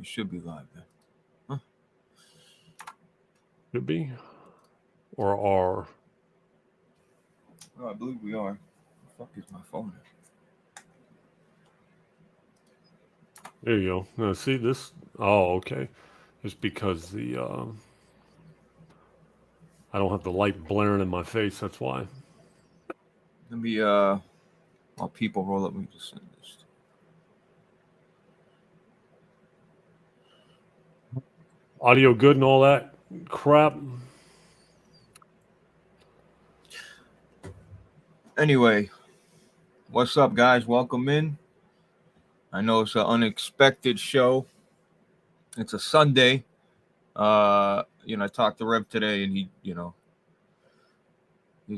We should be live then. Huh? Should be. Or are. Oh, I believe we are. The fuck is my phone? There you go. Now, see this? Oh, okay. It's because the I don't have the light blaring in my face. That's why. Let me while people roll up, let me just send this. Audio good and all that crap. Anyway, what's up, guys? Welcome in. I know it's an unexpected show. It's a Sunday. I talked to Rev today, and he's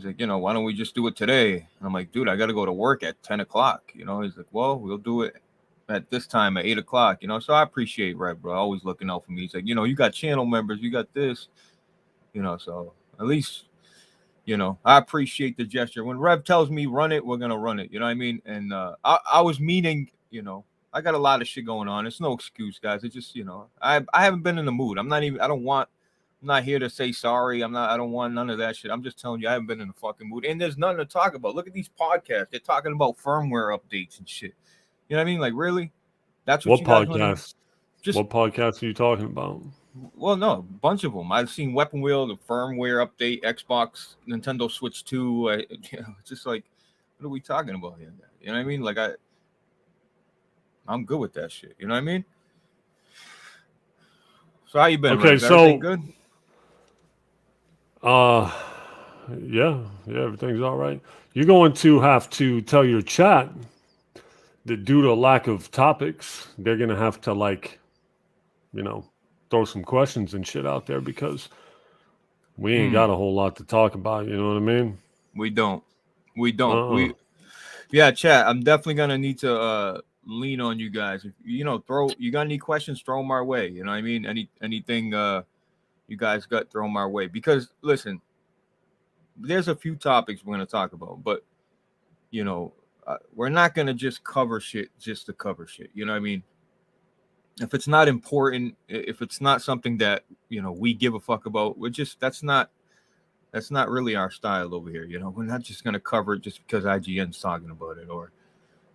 like, why don't we just do it today? And I'm like, dude, I got to go to work at 10 o'clock. He's like, well, we'll do it at this time at 8 o'clock. So I appreciate Rev, bro. Always looking out for me. He's like, you got channel members, you got this, so at least, I appreciate the gesture. When Rev tells me run it, we're going to run it. You know what I mean? And I was meaning, I got a lot of shit going on. It's no excuse, guys. It's just, I haven't been in the mood. I'm not here to say sorry. I don't want none of that shit. I'm just telling you, I haven't been in the fucking mood. And there's nothing to talk about. Look at these podcasts. They're talking about firmware updates and shit. You know what I mean? Like, really? That's what you guys podcast? What podcast are you talking about? Well, no, a bunch of them. I've seen Weapon Wheel, the firmware update, Xbox, Nintendo Switch 2. It's just like, what are we talking about here? You know what I mean? Like, I'm good with that shit. You know what I mean? So how you been? Okay, Rev? Everything good? Yeah, everything's all right. You're going to have to tell your chat that due to lack of topics, they're going to have to throw some questions and shit out there because we ain't got a whole lot to talk about. You know what I mean? We don't. Yeah, chat. I'm definitely going to need to lean on you guys. If, you got any questions, throw them our way. You know what I mean? Anything you guys got, throw them our way. Because, listen, there's a few topics we're going to talk about, but, we're not going to just cover shit just to cover shit. You know what I mean? If it's not important, if it's not something that, we give a fuck about, that's not really our style over here. We're not just going to cover it just because IGN's talking about it or,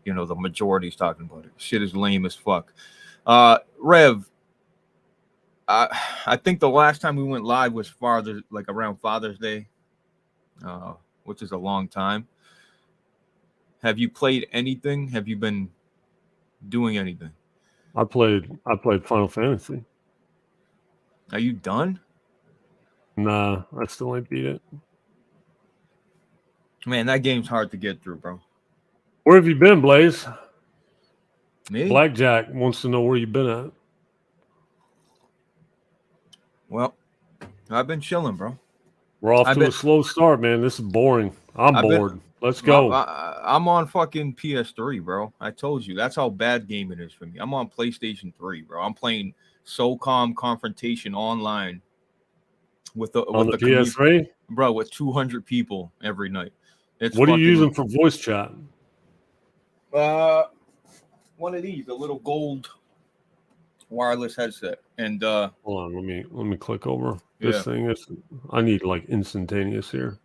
the majority's talking about it. Shit is lame as fuck. Rev, I think the last time we went live was around Father's Day, which is a long time. Have you played anything? Have you been doing anything? I played Final Fantasy. Are you done? Nah, I still ain't beat it. Man, that game's hard to get through, bro. Where have you been, Blaze? Me? Blackjack wants to know where you've been at. Well, I've been chilling, bro. We're off to a slow start, man. This is boring. I'm bored. Let's go. I'm on fucking PS3, bro. I told you. That's how bad gaming is for me. I'm on PlayStation 3, bro. I'm playing SOCOM Confrontation online with the PS3? Bro, with 200 people every night. What are you using for voice chat? One of these, a little gold wireless headset. And hold on, let me click over. This thing is, I need like instantaneous here.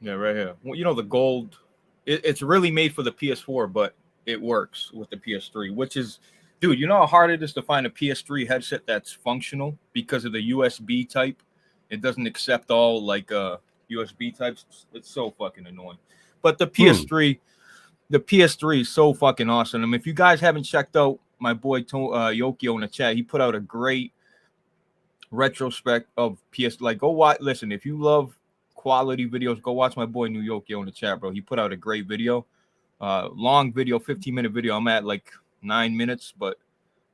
Yeah, right here. Well, the gold, it's really made for the PS4, but it works with the PS3, which is, dude, you know how hard it is to find a PS3 headset that's functional because of the USB type? It doesn't accept all USB types. It's so fucking annoying. But the PS3, the PS3 is so fucking awesome. I mean, if you guys haven't checked out my boy Yokio in the chat, he put out a great retrospect of PS. Go watch. Listen, if you love quality videos, go watch my boy New Yokio in the chat, bro. He put out a great video, long video, 15-minute video. I'm at 9 minutes, but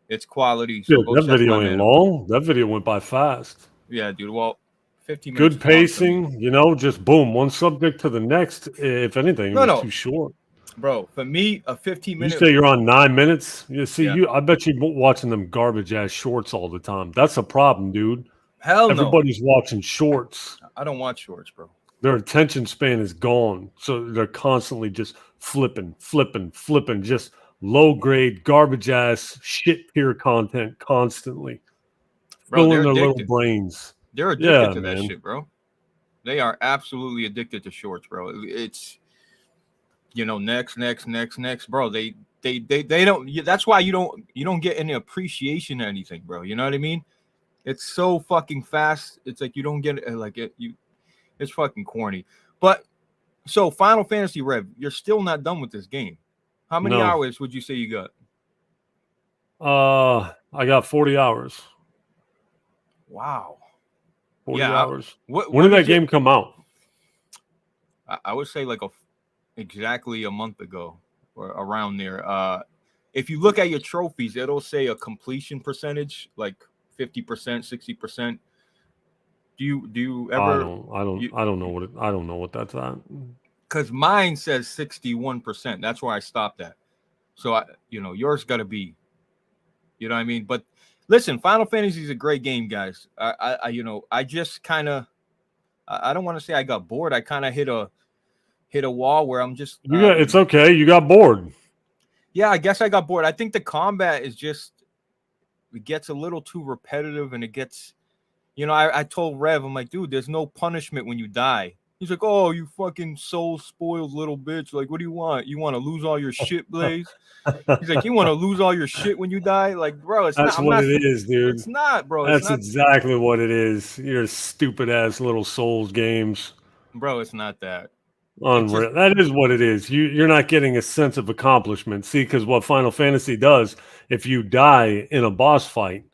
it's quality. So that video ain't long. That video went by fast. Yeah, dude. Well, 15 minutes. Good pacing, just boom, one subject to the next. If anything, it was too short. Bro, for me, a 15-minute. You say you're on 9 minutes? You see, I bet you're watching them garbage ass shorts all the time. That's a problem, dude. Hell no. Everybody's watching shorts. I don't watch shorts, bro. Their attention span is gone. So they're constantly just flipping, just low grade, garbage ass, shit tier content constantly, Bro, filling they're their little addicted. brains. They're addicted Yeah, to that man. shit, bro. They are absolutely addicted to shorts, bro. It's next, bro. They don't. That's why you don't get any appreciation or anything, bro. You know what I mean? It's so fucking fast. It's like you don't get it. Like it, you. It's fucking corny. But so Final Fantasy Rev, you're still not done with this game. How many No. hours would you say you got? I got 40 hours. Wow. 40 Yeah. hours. What When when did that is it? game come out? I would say like exactly a month ago or around there. If you look at your trophies, it'll say a completion percentage, like 50%, 60%. Do you I ever don't I don't you I don't know what I don't know what that's at. because mine says 61%. That's where I stopped at. So yours gotta be, you know what I mean? But listen, Final Fantasy is a great game, guys. I just kind of I don't want to say I got bored. I kind of hit a wall where I'm just It's okay. You got bored. yeah, I guess I got bored. I think the combat is just it gets a little too repetitive and it gets I told Rev, I'm like, dude, there's no punishment when you die. He's like, oh, you fucking soul spoiled little bitch. Like, what do you want? You want to lose all your shit, Blaze? He's like, you want to lose all your shit when you die? Like, bro, it's not. That's I'm what not. it is, dude. It's not, bro. It's That's not, exactly what it is. Your stupid ass little Souls games. bro. It's not that. It's just, Unreal. That is what it is. You're not getting a sense of accomplishment. See, because what Final Fantasy does, if you die in a boss fight,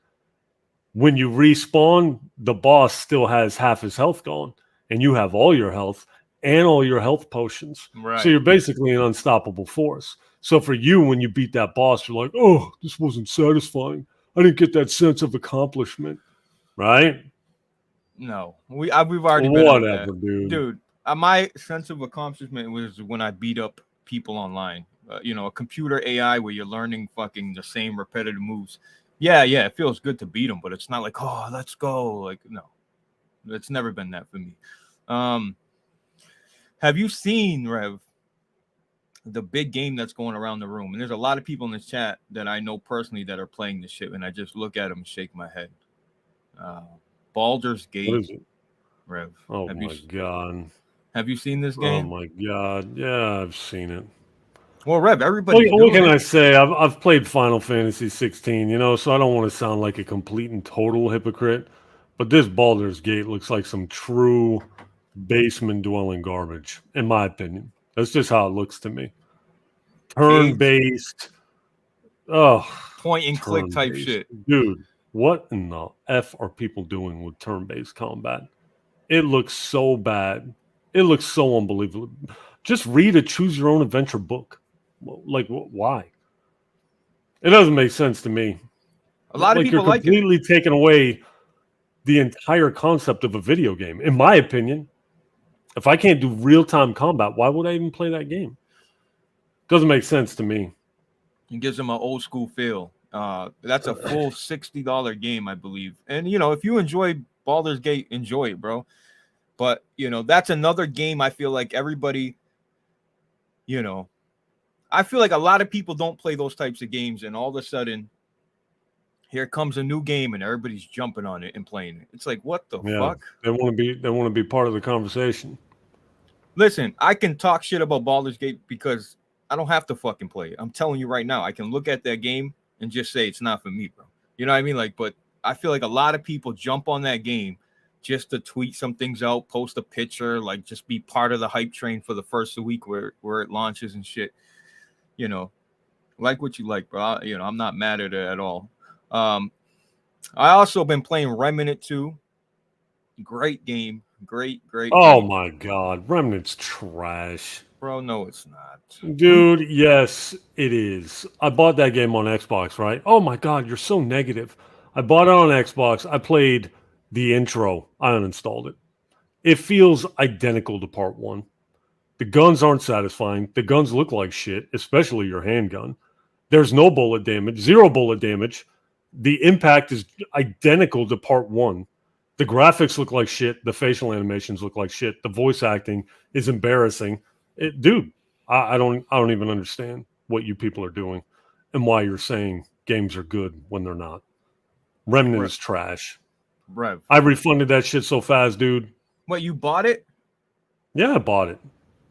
when you respawn, the boss still has half his health gone, and you have all your health and all your health potions. So right. you're basically an unstoppable force. So for you, when you beat that boss, you're like, oh, this wasn't satisfying. I didn't get that sense of accomplishment, right? No, we've already been over that, Whatever, dude. dude. My sense of accomplishment was when I beat up people online. A computer AI where you're learning fucking the same repetitive moves. Yeah, it feels good to beat them, but it's not like, oh, let's go. Like, no, it's never been that for me. Um, have you seen Rev the big game that's going around the room? And there's a lot of people in the chat that I know personally that are playing this shit, and I just look at them and shake my head. Baldur's What Gate, is it? Rev. Oh Have you my god. have you seen this Oh game? my god. Yeah, I've seen it. Well, Rev, everybody's What doing can it. I say? I've played Final Fantasy 16, so I don't want to sound like a complete and total hypocrite, but this Baldur's Gate looks like some true basement dwelling garbage, in my opinion. That's just how it looks to me. Turn Kids, based. Oh, point and click turn type based. shit. Dude, what in the F are people doing with turn based combat? It looks so bad. It looks so unbelievable. Just read a choose your own adventure book. Like, why? It doesn't make sense to me. A lot of Like, you're people liking it. completely taking away the entire concept of a video game, in my opinion. If I can't do real time combat, why would I even play that game? Doesn't make sense to me. It gives them an old school feel. That's a full $60 game, I believe. And if you enjoy Baldur's Gate, enjoy it, bro. But that's another game. I feel like everybody, I feel like a lot of people don't play those types of games, and all of a sudden, here comes a new game, and everybody's jumping on it and playing it. It's like, what the Yeah, fuck? they want to be part of the conversation. Listen, I can talk shit about Baldur's Gate because I don't have to fucking play it. I'm telling you right now, I can look at that game and just say it's not for me, bro. You know what I mean? Like, but I feel like a lot of people jump on that game just to tweet some things out, post a picture, like just be part of the hype train for the first week where it launches and shit. Like what you like, bro. I'm not mad at it at all. I also been playing Remnant 2. Great game. Great Oh game. my god, Remnant's trash. Bro, no, it's not. Dude, yes, it is. I bought that game on Xbox, right? Oh my god, you're so negative. I bought it on Xbox. I played the intro. I uninstalled it. It feels identical to part one. The guns aren't satisfying. The guns look like shit, especially your handgun. There's no bullet damage, zero bullet damage. The impact is identical to part one. The graphics look like shit. The facial animations look like shit. The voice acting is embarrassing. Dude, I don't even understand what you people are doing. and why you're saying games are good when they're not. Remnant Rev. is trash. Rev. I refunded that shit so fast, dude. What, you bought it? Yeah, I bought it.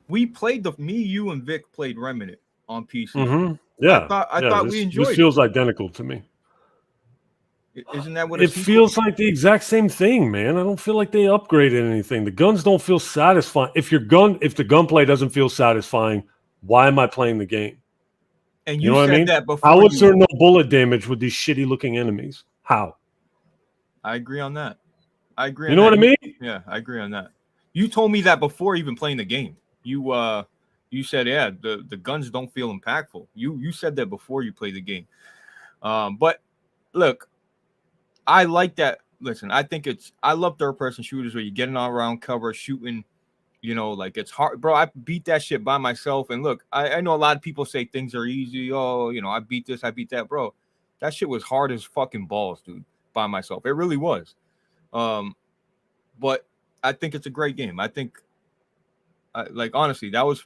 We played me, you, and Vic played Remnant on PC. Mm-hmm. Yeah. I thought we enjoyed this feels identical to me. Isn't that what it feels like the exact same thing, man? I don't feel like they upgraded anything. The guns don't feel satisfying. If the gunplay doesn't feel satisfying, why am I playing the game? And you know what I mean? That before. How is there no bullet damage with these shitty looking enemies? How? I agree on that. I agree. You know what I mean? Yeah, I agree on that. You told me that before even playing the game. You said, yeah, the guns don't feel impactful. You said that before you played the game. But look, I like that. Listen, I love third person shooters where you're getting all around cover, shooting, like it's hard, bro. I beat that shit by myself. And look, I know a lot of people say things are easy. Oh, I beat this, I beat that, bro. That shit was hard as fucking balls, dude, by myself. It really was. But I think it's a great game. I think, honestly, that was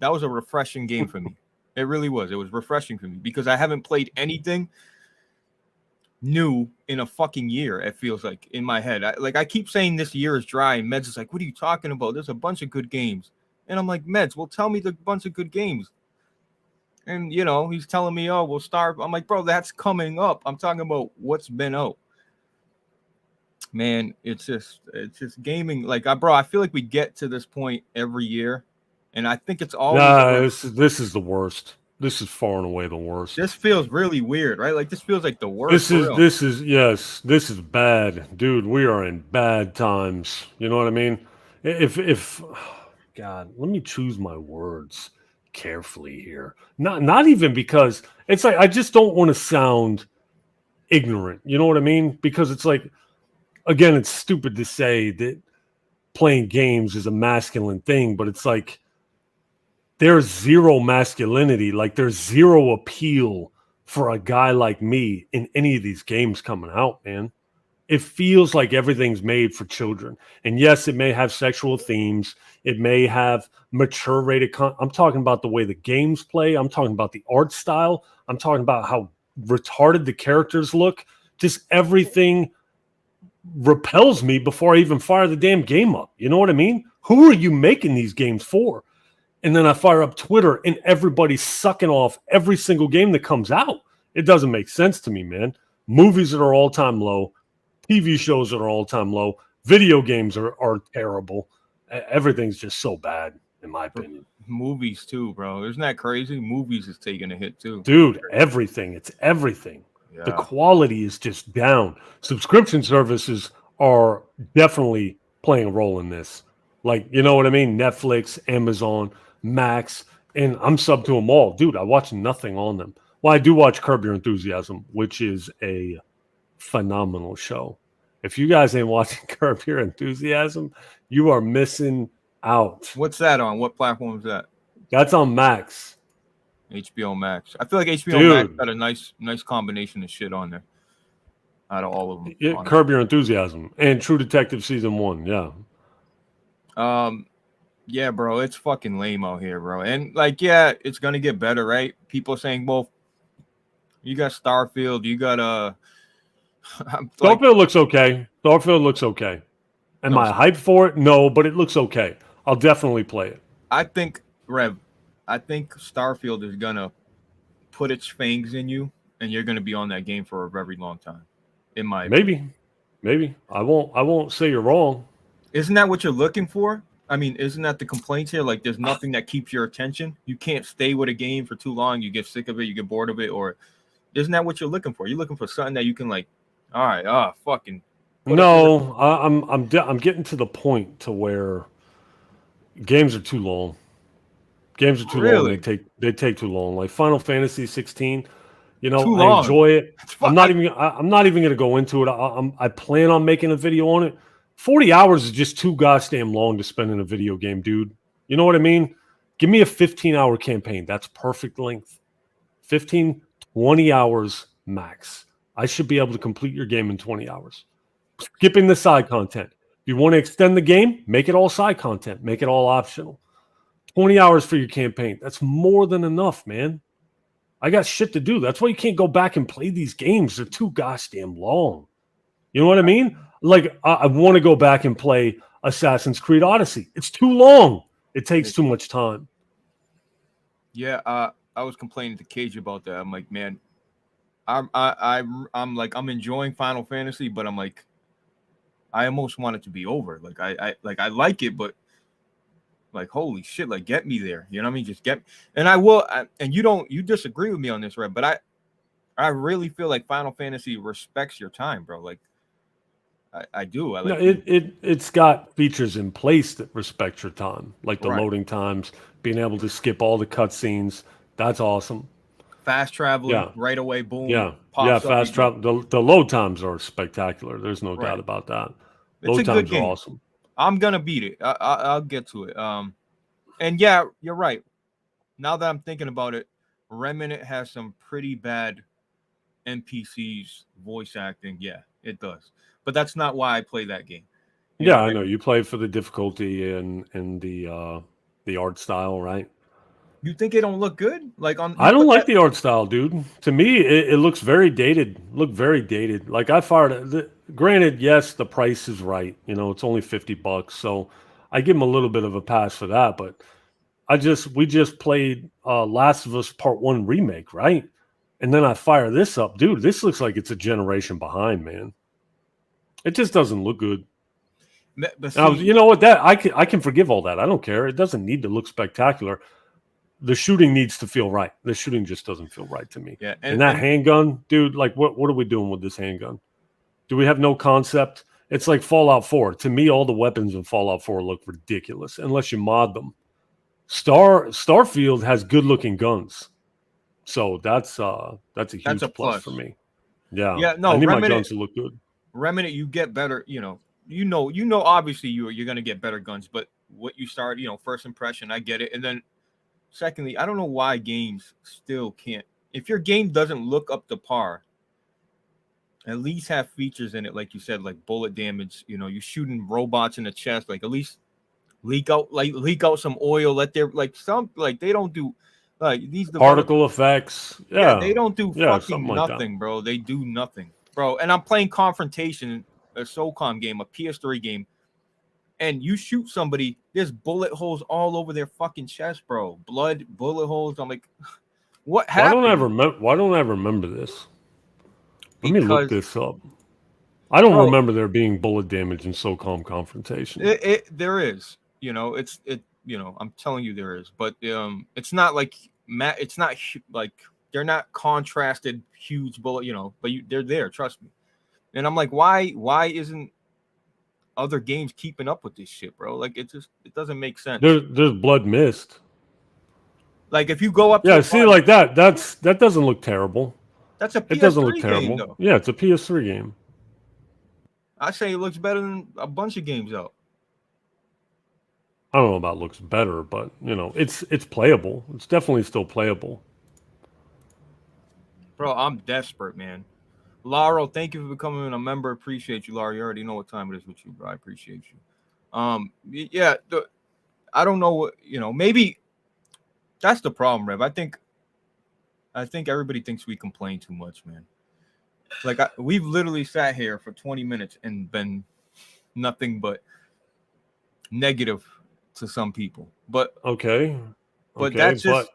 a refreshing game for me. It really was. It was refreshing for me because I haven't played anything new in a fucking year. It feels like in my head. I keep saying this year is dry, and Meds is like, what are you talking about? There's a bunch of good games. And I'm like, Meds, well, tell me the bunch of good games. And, he's telling me, oh, we'll start. I'm like, bro, that's coming up. I'm talking about what's been out. Man, it's just gaming. I feel like we get to this point every year. And I think it's always this is the worst. This is far and away the worst. This feels really weird, right? Like this feels like the worst. This is bad, dude. We are in bad times. You know what I mean? If God, let me choose my words carefully here. Not even because it's like I just don't want to sound ignorant. You know what I mean? Because it's like, again, it's stupid to say that playing games is a masculine thing, but it's like there's zero masculinity, like there's zero appeal for a guy like me in any of these games coming out, man. It feels like everything's made for children. And yes, it may have sexual themes. It may have mature rated I'm talking about the way the games play. I'm talking about the art style. I'm talking about how retarded the characters look. Just everything repels me before I even fire the damn game up. You know what I mean? Who are you making these games for? And then I fire up Twitter and everybody's sucking off every single game that comes out. It doesn't make sense to me, man. Movies that are all-time low, TV shows that are all-time low, video games are terrible. Everything's just so bad, in my opinion. Movies too, bro. Isn't that crazy? Movies is taking a hit too. Dude, everything. It's everything. Yeah. The quality is just down. Subscription services are definitely playing a role in this. Like, you know what I mean? Netflix, Amazon, Max, and I'm sub to them all. Dude, I watch nothing on them. Well, I do watch Curb Your Enthusiasm, which is a phenomenal show. If you guys ain't watching Curb Your Enthusiasm, you are missing out. What's that on? What platform is that? That's on Max. HBO Max. I feel like HBO Max got a nice combination of shit on there. Out of all of them. Yeah, Curb Your Enthusiasm and True Detective Season 1, yeah. Yeah, bro, it's fucking lame out here, bro. And it's gonna get better, right? People saying, well, you got Starfield, you got Starfield looks okay. Starfield looks okay. Am I hyped for it? No, but it looks okay. I'll definitely play it. I think Starfield is gonna put its fangs in you, and you're gonna be on that game for a very long time. In my opinion. Maybe. I won't say you're wrong. Isn't that what you're looking for? I mean, isn't that the complaint here? Like, there's nothing that keeps your attention. You can't stay with a game for too long. You get sick of it. You get bored of it. Or isn't that what you're looking for? You're looking for something that you can all right, fucking. No, I'm getting to the point to where games are too long. Games are too long. They take too long. Like Final Fantasy 16. I enjoy it. I'm not even going to go into it. I plan on making a video on it. 40 hours is just too goddamn long to spend in a video game, dude. You know what I mean? Give me a 15-hour campaign. That's perfect length. 15, 20 hours max. I should be able to complete your game in 20 hours. Skipping the side content. If you want to extend the game, make it all side content. Make it all optional. 20 hours for your campaign. That's more than enough, man. I got shit to do. That's why you can't go back and play these games. They're too goddamn long. You know what I mean? Like, I want to go back and play Assassin's Creed Odyssey. It's too long. It takes too much time. Yeah, I was complaining to Cage about that. I'm like, man, I'm like, I'm enjoying Final Fantasy, but I'm like, I almost want it to be over. Like, I like it, but like, holy shit, like, get me there. You know what I mean? Just get, and I will. And you disagree with me on this, right? But I really feel like Final Fantasy respects your time, bro. Like, I do. I like it's got features in place that respect your time, like the Right. loading times, being able to skip all the cutscenes. That's awesome. fast traveling Yeah. right away. Boom. Yeah, pops up, fast you go. travel. The load times are spectacular. There's no Right. doubt about that. It's Load a good times are game. awesome. I'm gonna beat it. I'll get to it. And yeah, you're right. Now that I'm thinking about it, Remnant has some pretty bad NPCs voice acting. Yeah, it does. But that's not why I play that game. You Yeah, know, I like, know. You play for the difficulty and the art style, right? you think it don't look good? Like on I don't like the art style, dude. To me, it looks very dated. Look very dated. Like I fired. Granted, yes, the price is right. You know, it's only $50, so I give them a little bit of a pass for that. But we just played Last of Us Part 1 remake, right? And then I fire this up, dude. This looks like it's a generation behind, man. It just doesn't look good. But Now, see, you know what? That I can forgive all that. I don't care. It doesn't need to look spectacular. The shooting needs to feel right. The shooting just doesn't feel right to me. yeah, And that handgun, dude, like what are we doing with this handgun? Do we have no concept? It's like Fallout 4. To me, all the weapons in Fallout 4 look ridiculous unless you mod them. Starfield has good looking guns. So that's a huge a plus plus for me. Yeah. Yeah, no, I need my Remnant, guns to look good. Remnant, you get better. You know. Obviously, you're gonna get better guns, but what you start, first impression, I get it, and then secondly, I don't know why games still can't. If your game doesn't look up to par, at least have features in it, like you said, like bullet damage. You're shooting robots in the chest, like at least leak out some oil. Let their they don't do like these Particle effects. Yeah. they don't do Yeah, fucking something like nothing, that. bro. They do nothing, bro. And I'm playing Confrontation, a SOCOM game, a PS3 game, and you shoot somebody, there's bullet holes all over their fucking chest, bro. Blood, bullet holes. I'm like, what happened? Why don't I remember this? Let me look Because this up. I don't Bro, remember there being bullet damage in SOCOM Confrontation. there is, I'm telling you there is, but it's not like it's not like they're not contrasted huge bullet, but they're there, trust me. And I'm like, why isn't other games keeping up with this shit, bro? Like it doesn't make sense. There's blood mist. Like if you go up, Yeah, see, like that doesn't look terrible. That's a PS3 it doesn't look game, terrible. though. Yeah, it's a PS3 game. I say it looks better than a bunch of games out. I don't know about looks better, but it's playable. It's definitely still playable. Bro, I'm desperate, man. Laro, thank you for becoming a member. Appreciate you, Laro. You already know what time it is with you, bro. I appreciate you. Yeah, I don't know what, maybe that's the problem, Rev. I think everybody thinks we complain too much, man. Like we've literally sat here for 20 minutes and been nothing but negative to some people. But okay, that's just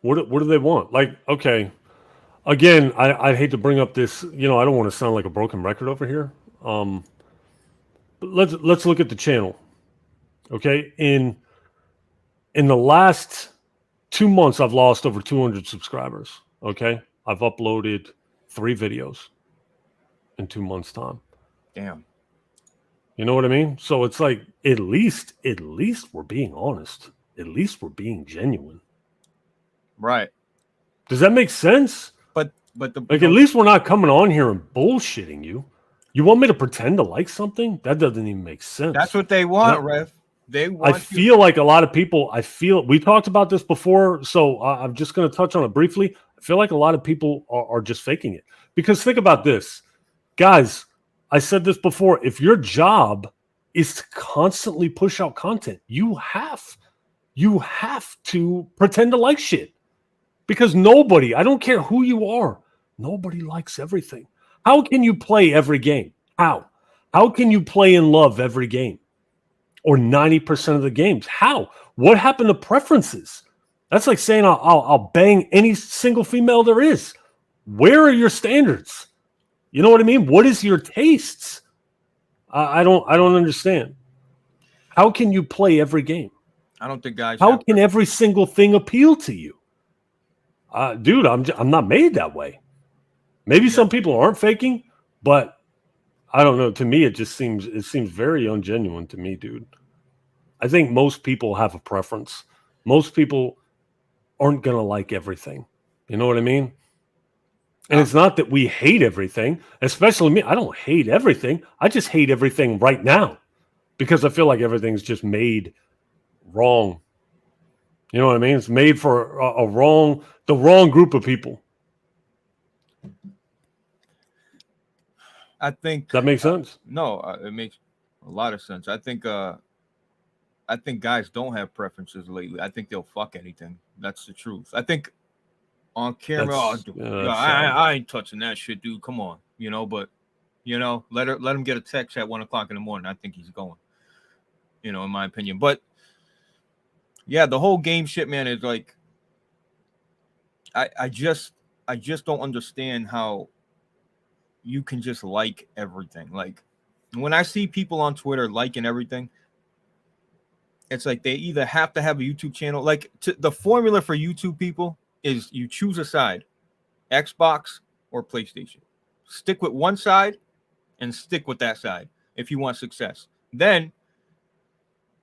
what do they want? Like, okay, again, I hate to bring up this. I don't want to sound like a broken record over here. But let's look at the channel. Okay, in the last 2 months, I've lost over 200 subscribers. Okay, I've uploaded 3 videos in 2 months' time. Damn. You know what I mean? So it's like at least we're being honest. At least we're being genuine. Right. Does that make sense? But at least we're not coming on here and bullshitting you. You want me to pretend to like something? That doesn't even make sense. That's what they want, Rev. They want. I feel like a lot of people. We talked about this before, so I'm just going to touch on it briefly. I feel like a lot of people are just faking it. Because think about this, guys. I said this before. If your job is to constantly push out content, you have to pretend to like shit. Because nobody, I don't care who you are, nobody likes everything. How can you play every game? How? How can you play and love every game? Or 90% of the games? How? What happened to preferences? That's like saying I'll bang any single female there is. Where are your standards? You know what I mean? What is your tastes? I don't understand. How can you play every game? I don't think guys. How can every single thing appeal to you? Dude, I'm not made that way. Maybe some people aren't faking, but I don't know. To me, it seems very ungenuine to me, dude. I think most people have a preference. Most people aren't gonna like everything. You know what I mean? And it's not that we hate everything, especially me. I don't hate everything. I just hate everything right now because I feel like everything's just made wrong. You know what I mean? It's made for the wrong group of people. I think that makes sense. No, it makes a lot of sense. I think guys don't have preferences lately. I think they'll fuck anything. That's the truth. I think on camera, I ain't touching that shit, dude. Come on, But let him get a text at 1:00 in the morning. I think he's going. In my opinion, but yeah, the whole game shit, man, is like, I just don't understand how you can just like everything. Like when I see people on Twitter liking everything, it's like they either have to have a YouTube channel. Like the formula for YouTube people is you choose a side, Xbox or PlayStation. Stick with one side and stick with that side if you want success. Then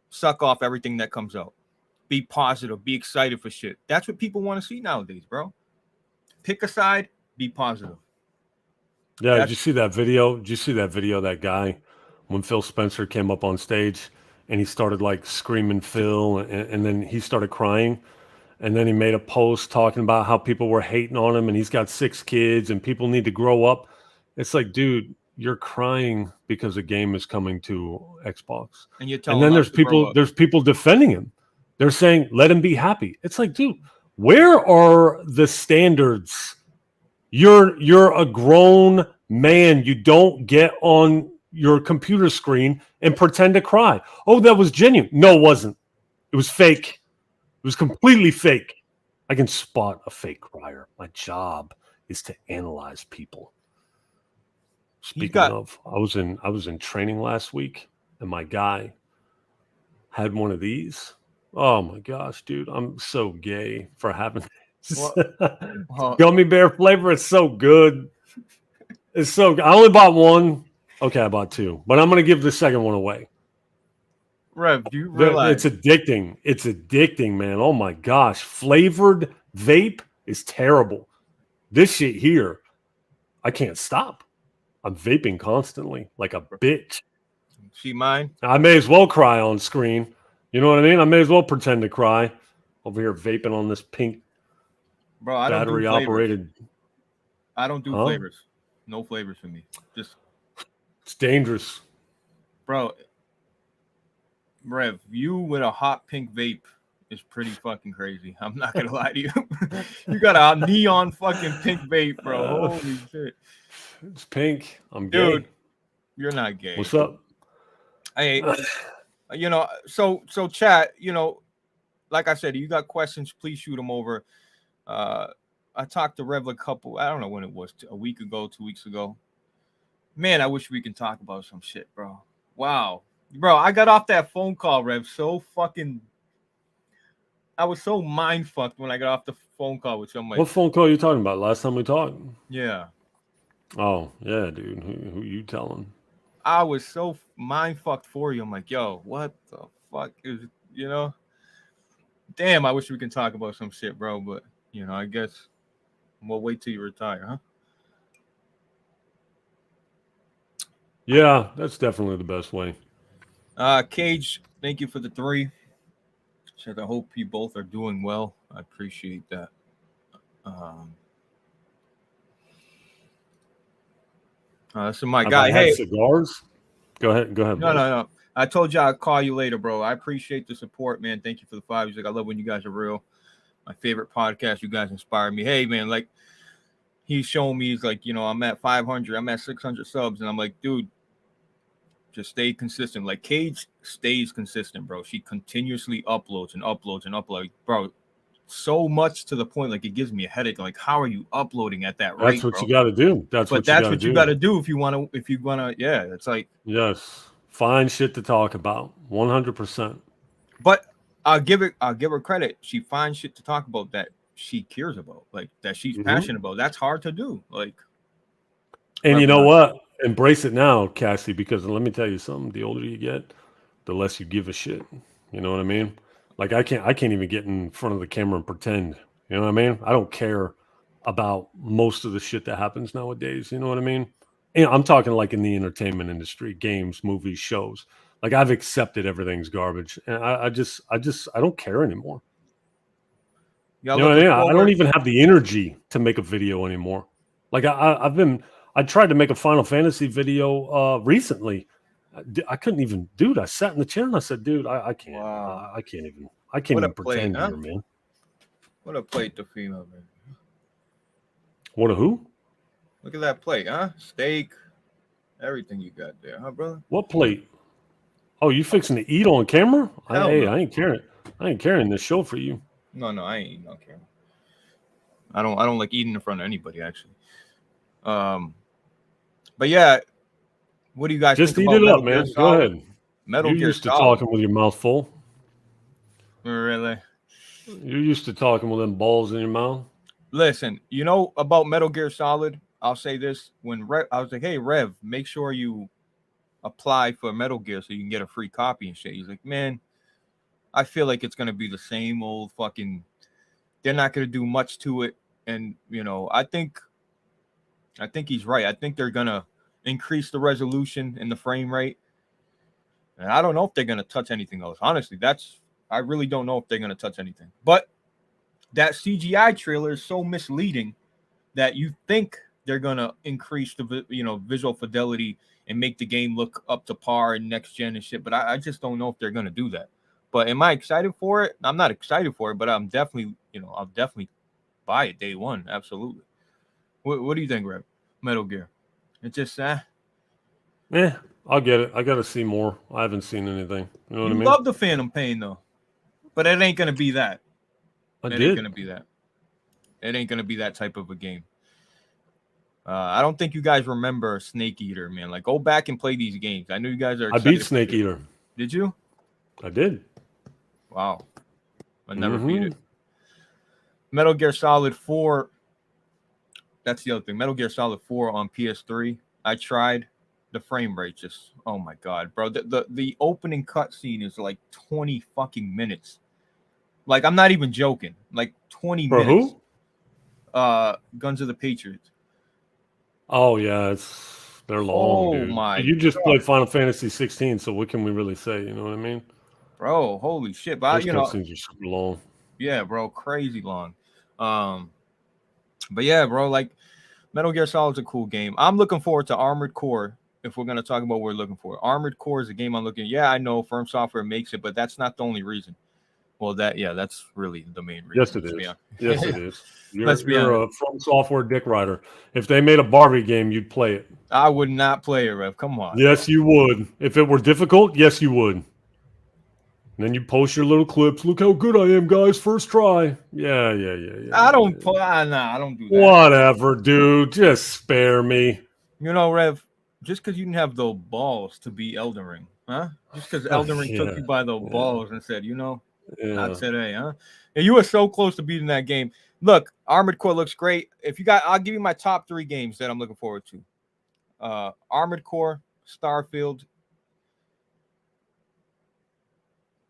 suck off everything that comes out. Be positive. Be excited for shit. That's what people want to see nowadays, bro. Pick a side. Be positive. Yeah, did you see that video? Did you see that video of that guy when Phil Spencer came up on stage and he started like screaming Phil and then he started crying and then he made a post talking about how people were hating on him and he's got 6 kids and people need to grow up. It's like, dude, you're crying because a game is coming to Xbox. And then there's people defending him. They're saying, let him be happy. It's like, dude, where are the standards? You're a grown man. You don't get on your computer screen and pretend to cry. Oh, that was genuine. No, it wasn't. It was fake. It was completely fake. I can spot a fake crier. My job is to analyze people. Speaking of, I was in training last week, and my guy had one of these. Oh my gosh, dude, I'm so gay for having gummy bear flavor. It's so good. It's so good. I only bought one. Okay, I bought 2, but I'm gonna give the second one away. Rev, do you realize it's addicting? It's addicting, man. Oh my gosh, flavored vape is terrible. This shit here, I can't stop. I'm vaping constantly like a bitch. See mine? I may as well cry on screen. You know what I mean? I may as well pretend to cry over here vaping on this pink battery operated. I don't do flavors. No flavors for me. Just it's dangerous. Bro, Rev, you with a hot pink vape is pretty fucking crazy. I'm not gonna lie to you. You got a neon fucking pink vape, bro. Holy shit. It's pink. I'm gay. Dude, you're not gay. What's up? Hey, so chat, like I said, you got questions, please shoot them over. I talked to Rev a couple, I don't know when it was, a week ago, 2 weeks ago. Man, I wish we could talk about some shit, bro. Wow. Bro, I got off that phone call, Rev, I was so mind fucked when I got off the phone call with somebody. What phone call are you talking about? Last time we talked? Yeah. Oh, yeah, dude. Who you telling? I was so mind fucked for you. I'm like, yo, what the fuck is, Damn, I wish we can talk about some shit, bro. But, I guess we'll wait till you retire, huh? Yeah, that's definitely the best way. Cage, thank you for the 3. Said I hope you both are doing well. I appreciate that. So my guy, hey, cigars. Go ahead. No. I told you I'd call you later, bro. I appreciate the support, man. Thank you for the 5. He's like, I love when you guys are real. My favorite podcast. You guys inspire me. Hey, man, like he's showing me, he's like, I'm at 500, I'm at 600 subs, and I'm like, dude, just stay consistent. Like Cage stays consistent, bro. She continuously uploads and uploads and uploads, bro. So much to the point, like it gives me a headache. Like, how are you uploading at that rate, That's what bro? you got to do. That's what you got to do if you want to. Yeah, it's like. Yes, find shit to talk about. 100%. But I'll give her credit. She finds shit to talk about that she cares about, like that she's passionate about. That's hard to do. Like, and you know what? Embrace it now, Cassie, because let me tell you something. The older you get, the less you give a shit. You know what I mean? Like I can't even get in front of the camera and pretend. You know what I mean? I don't care about most of the shit that happens nowadays. You know what I mean? And I'm talking like in the entertainment industry, games, movies, shows. Like I've accepted everything's garbage, and I don't care anymore. You know what I mean? I don't even have the energy to make a video anymore. Like I tried to make a Final Fantasy video recently. I couldn't even, dude. I sat in the chair and I said, dude, I can't. Wow. I can't even pretend here, man. What a plate, the female, man. What a who? Look at that plate, huh? Steak, everything you got there, huh, brother? What plate? Oh, you fixing to eat on camera? No. I ain't carrying this show for you. No, I ain't eating on camera. I don't like eating in front of anybody, actually. But yeah, what do you guys just think eat about it up, man? Go ahead. You're used to talking with your mouth full. Really? You're used to talking with them balls in your mouth. Listen, about Metal Gear Solid, I'll say this. When I was like, hey, Rev, make sure you apply for Metal Gear so you can get a free copy and shit. He's like, man, I feel like it's going to be the same old fucking, they're not going to do much to it. And, I think he's right. I think they're going to increase the resolution and the frame rate. And I don't know if they're going to touch anything else. Honestly, I really don't know if they're going to touch anything. But that CGI trailer is so misleading that you think they're going to increase the, visual fidelity and make the game look up to par in next gen and shit. But I just don't know if they're going to do that. But am I excited for it? I'm not excited for it, but I'm definitely, I'll definitely buy it day one. Absolutely. What do you think, Rev? Metal Gear. It's just, I'll get it. I got to see more. I haven't seen anything. You know what I mean? You love the Phantom Pain, though. But it ain't going to be that. It ain't going to be that. It ain't going to be that type of a game. I don't think you guys remember Snake Eater, man. Like, go back and play these games. I know you guys are excited. I beat Snake Eater. Did you? I did. Wow. I never beat it. Metal Gear Solid 4. That's the other thing. Metal Gear Solid 4 on PS3. I tried. The frame rate just, oh my god, bro. The opening cutscene is like 20 fucking minutes. Like, I'm not even joking. Like 20 For minutes. Who? Guns of the Patriots. Oh yeah, they're long, dude. My you just played Final Fantasy 16, so what can we really say? You know what I mean? Bro, holy shit. But those cutscenes are super long. Yeah, bro, crazy long. But yeah, bro, like Metal Gear Solid's a cool game. I'm looking forward to Armored Core. If we're going to talk about what we're looking for, Armored Core is a game I'm looking. Yeah, I know Firm Software makes it, but that's not the only reason. Well, that's really the main reason. Yes, it is. Yes, it is. You're a From Software dick rider. If they made a Barbie game, you'd play it. I would not play it, Rev. Come on. Yes, you would. If it were difficult, yes, you would. And then you post your little clips. Look how good I am, guys. First try. Yeah. I don't play. I don't do that. Whatever, dude. Just spare me. Rev, just because you didn't have the balls to beat Elden Ring, huh? Just because Elden Ring took you by the balls and said, not today, huh? And you were so close to beating that game. Look, Armored Core looks great. I'll give you my top 3 games that I'm looking forward to. Armored Core, Starfield,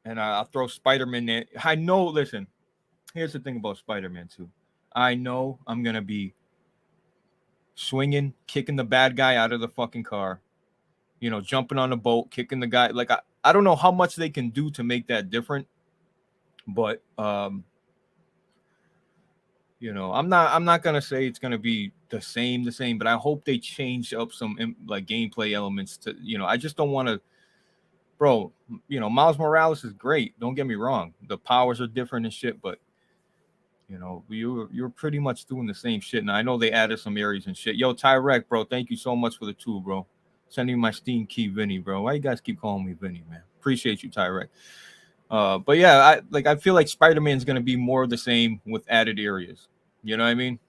and I'll throw Spider-Man in. I know, listen, here's the thing about Spider-Man 2. I know I'm going to be swinging, kicking the bad guy out of the fucking car, jumping on the boat, kicking the guy. Like, I don't know how much they can do to make that different. But I'm not gonna say it's gonna be the same, but I hope they change up some like gameplay elements to, I just don't want to, bro. Miles Morales is great. Don't get me wrong. The powers are different and shit, but You know, you're pretty much doing the same shit. And I know they added some areas and shit. Yo, Tyrek, bro, thank you so much for the tool, bro. Sending my Steam key, Vinny, bro. Why you guys keep calling me Vinny, man? Appreciate you, Tyrek. But yeah, I feel like Spider-Man's gonna be more of the same with added areas. You know what I mean?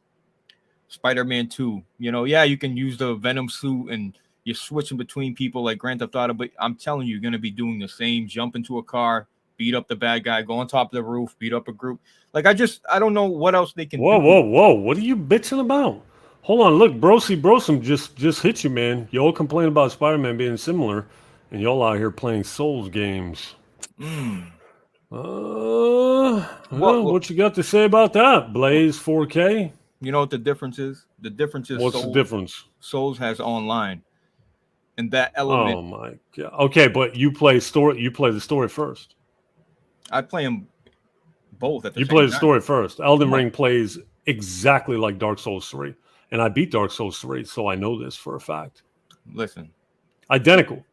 Spider-Man 2. You know, yeah, you can use the Venom suit and you're switching between people like Grand Theft Auto, but I'm telling you, you're gonna be doing the same. Jump into a car, beat up the bad guy, go on top of the roof, beat up a group. Like I don't know what else they can Whoa, do. whoa, whoa! What are you bitching about? Hold on, look, Brosi Brosum just hit you, man. Y'all complain about Spider-Man being similar, and y'all out here playing Souls games. Mm. What What you got to say about that? Blaze 4K? you know what the difference is? The difference is What's the difference? Souls has online, and that element Oh my god. Okay, but you play story. You play the story first. I play them both at the You play same the time. story first. Elden No, Ring plays exactly like Dark Souls 3, and I beat Dark Souls 3, so I know this for a fact. listen. Identical.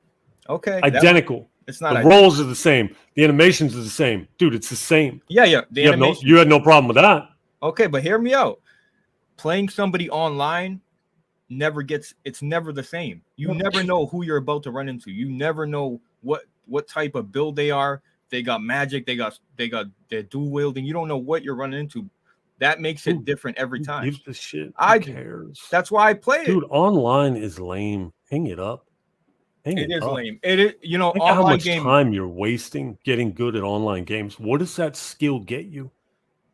Okay, Identical. it's not The identical. roles are the same. The animations are the same. Dude, it's the same. Yeah, the You animation. had no problem with that. Okay, but hear me out. Playing somebody online it's never the same. You never know who you're about to run into. You never know what type of build they are. They got magic, they're dual wielding. You don't know what you're running into. That makes it different every Who time. gives a shit? Who I do. cares? That's why I play it. Dude, online is lame. Hang it up. Hang It it is up. lame. It is, Think of how online much gaming time you're wasting getting good at online games. What does that skill get you?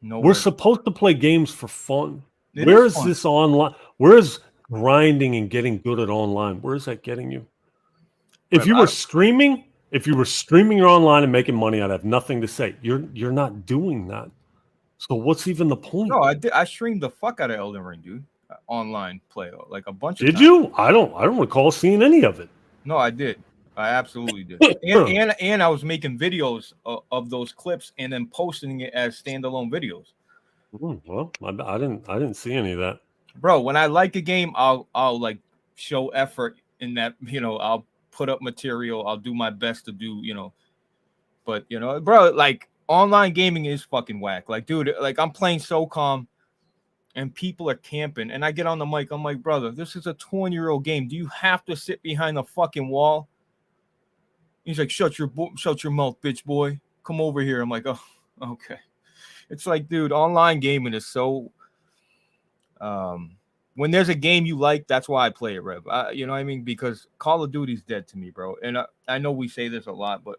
We're nowhere. supposed to play games for fun. It Where is is fun. this online? Where is grinding and getting good at online? Where is that getting you? If Rev, you were streaming, if you were streaming your online and making money, I'd have nothing to say. You're not doing that. So what's even the point? no, I did. I streamed the fuck out of Elden Ring, dude. Online play like a bunch of Did times. you? I don't recall seeing any of it. No, I did. I absolutely did. And I was making videos of those clips and then posting it as standalone videos. Well, I didn't see any of that. Bro, when I like a game, I'll like show effort in that, I'll put up material, I'll do my best to do, but bro, like online gaming is fucking whack. Like, dude, like I'm playing SOCOM and people are camping and I get on the mic, I'm like, brother, this is a 20-year-old game. Do you have to sit behind the fucking wall? He's like, shut your mouth, bitch boy. Come over here. I'm like, oh, okay. It's like, dude, online gaming is so. When there's a game you like, that's why I play it, Rev. You know what I mean? Because Call of Duty's dead to me, bro. And I know we say this a lot, but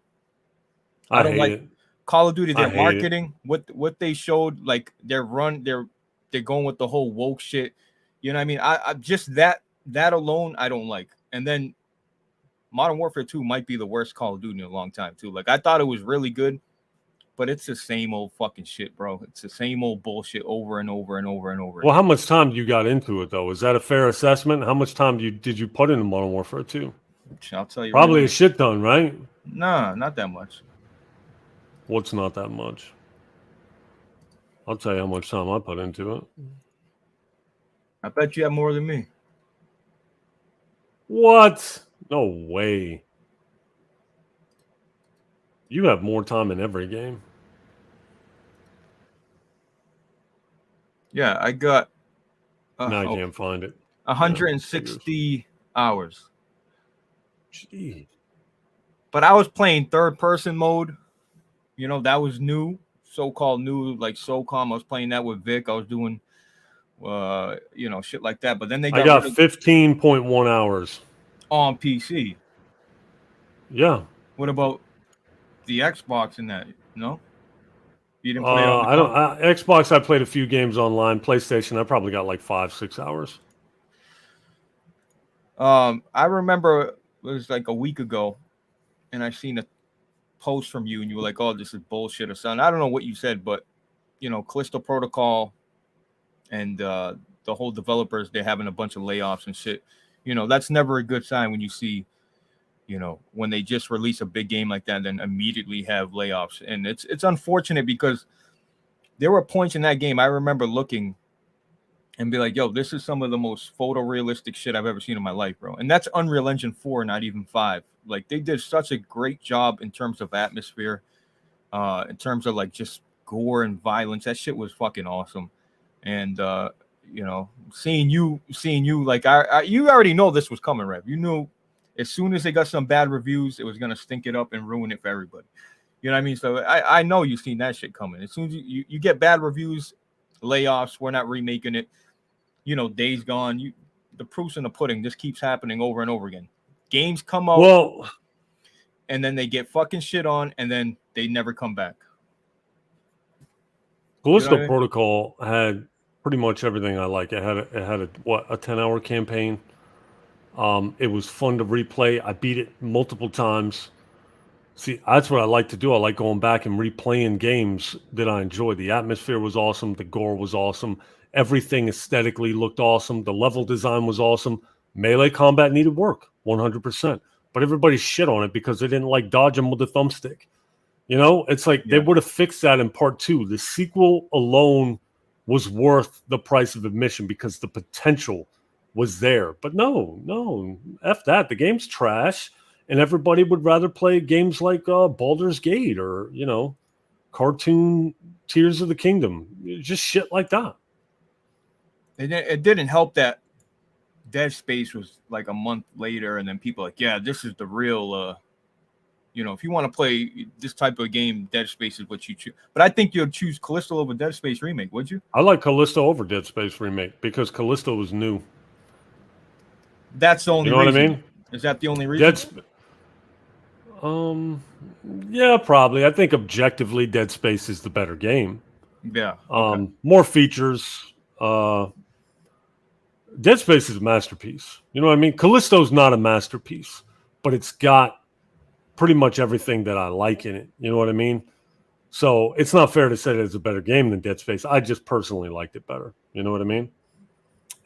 I don't hate like it. Call of Duty. I Their hate it. marketing, what they showed, like they're going with the whole woke shit. You know what I mean? I just that alone I don't like. And then Modern Warfare 2 might be the worst Call of Duty in a long time, too. Like, I thought it was really good, but it's the same old fucking shit, bro. It's the same old bullshit over and over and over and over Well, again. how much time you got into it though? Is that a fair assessment? How much time did you put into Modern Warfare 2? I'll tell you right Probably a now. shit ton, right? Nah, not that much. What's not that much? I'll tell you how much time I put into it. I bet you have more than me. What? No way. You have more time in every game. Yeah, I got Now I can't find it. 160 hours. Jeez. But I was playing third person mode. That was new, so-called new, like SOCOM. I was playing that with Vic. I was doing, shit like that. But then they I got got rid of 15.1 hours. on PC. Yeah. What about the Xbox in that? No, you didn't play it on the I don't. console? Xbox, I played a few games online. PlayStation, I probably got like 5-6 hours. I remember it was like a week ago, and I seen a post from you, and you were like, "Oh, this is bullshit," or something. I don't know what you said, but Callisto Protocol and the whole developers, they're having a bunch of layoffs and shit. That's never a good sign when you see, when they just release a big game like that, and then immediately have layoffs. And it's unfortunate because there were points in that game I remember looking and be like, yo, this is some of the most photorealistic shit I've ever seen in my life, bro. And that's Unreal Engine 4, not even 5. Like, they did such a great job in terms of atmosphere, in terms of like just gore and violence. That shit was fucking awesome. And you know, seeing you like you already know this was coming, Rev. You knew as soon as they got some bad reviews, it was gonna stink it up and ruin it for everybody. You know what I mean? So I know you've seen that shit coming. As soon as you get bad reviews, layoffs, we're not remaking it. You know, days gone. The proof's in the pudding. This keeps happening over and over again. Games come out, and then they get fucking shit on, and then they never come back. Callisto Protocol had pretty much everything I like. It had a 10-hour campaign. It was fun to replay. I beat it multiple times. See, that's what I like to do. I like going back and replaying games that I enjoy. The atmosphere was awesome. The gore was awesome. Everything aesthetically looked awesome. The level design was awesome. Melee combat needed work, 100%. But everybody shit on it because they didn't like dodging with the thumbstick. You know, it's like they would have fixed that in part 2. The sequel alone was worth the price of admission because the potential was there. But no, F that. The game's trash. And everybody would rather play games like Baldur's Gate or, you know, cartoon Tears of the Kingdom. Just shit like that. It didn't help that Dead Space was like a month later, and then people like, yeah, this is the real, you know, if you want to play this type of game, Dead Space is what you choose. But I think you'll choose Callisto over Dead Space Remake, would you? I like Callisto over Dead Space Remake because Callisto was new. That's the only reason. What I mean? Is that the only reason? Yeah, probably. I think objectively Dead Space is the better game. Yeah. Okay. More features. Dead Space is a masterpiece. You know what I mean? Callisto's not a masterpiece, but it's got pretty much everything that I like in it. You know what I mean? So it's not fair to say that it's a better game than Dead Space. I just personally liked it better. You know what I mean?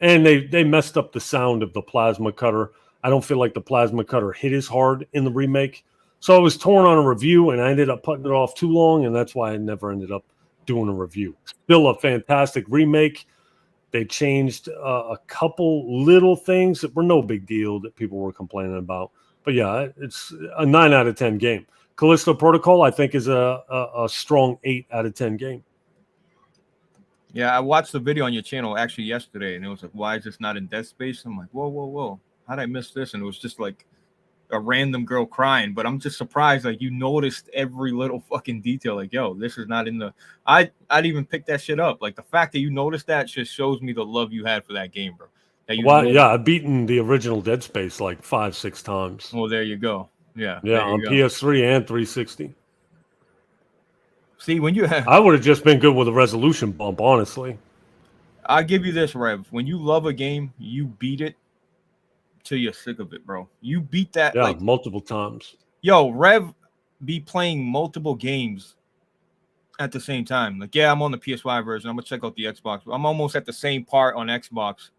And they messed up the sound of the plasma cutter. I don't feel like the plasma cutter hit as hard in the remake. So I was torn on a review, and I ended up putting it off too long, and that's why I never ended up doing a review. Still a fantastic remake. They changed a couple little things that were no big deal that people were complaining about. But yeah, it's a 9 out of 10 game. Callisto Protocol, I think, is a strong 8 out of 10 game. Yeah, I watched the video on your channel actually yesterday, and it was like, why is this not in Dead Space? I'm like, whoa. How did I miss this? And it was just like a random girl crying, but I'm just surprised like you noticed every little fucking detail. Like, yo, this is not in the I'd even pick that shit up. Like the fact that you noticed that just shows me the love you had for that game, bro. Yeah, I've beaten the original Dead Space like 5-6 times. Well, there you go. Yeah, on PS3 and 360. See, when you have, I would have just been good with a resolution bump, honestly. I'll give you this, Rev. When you love a game, you beat it till you're sick of it, bro. You beat that like multiple times. Yo, Rev be playing multiple games at the same time. Like, yeah, I'm on the PS5 version. I'm gonna check out the Xbox. I'm almost at the same part on Xbox.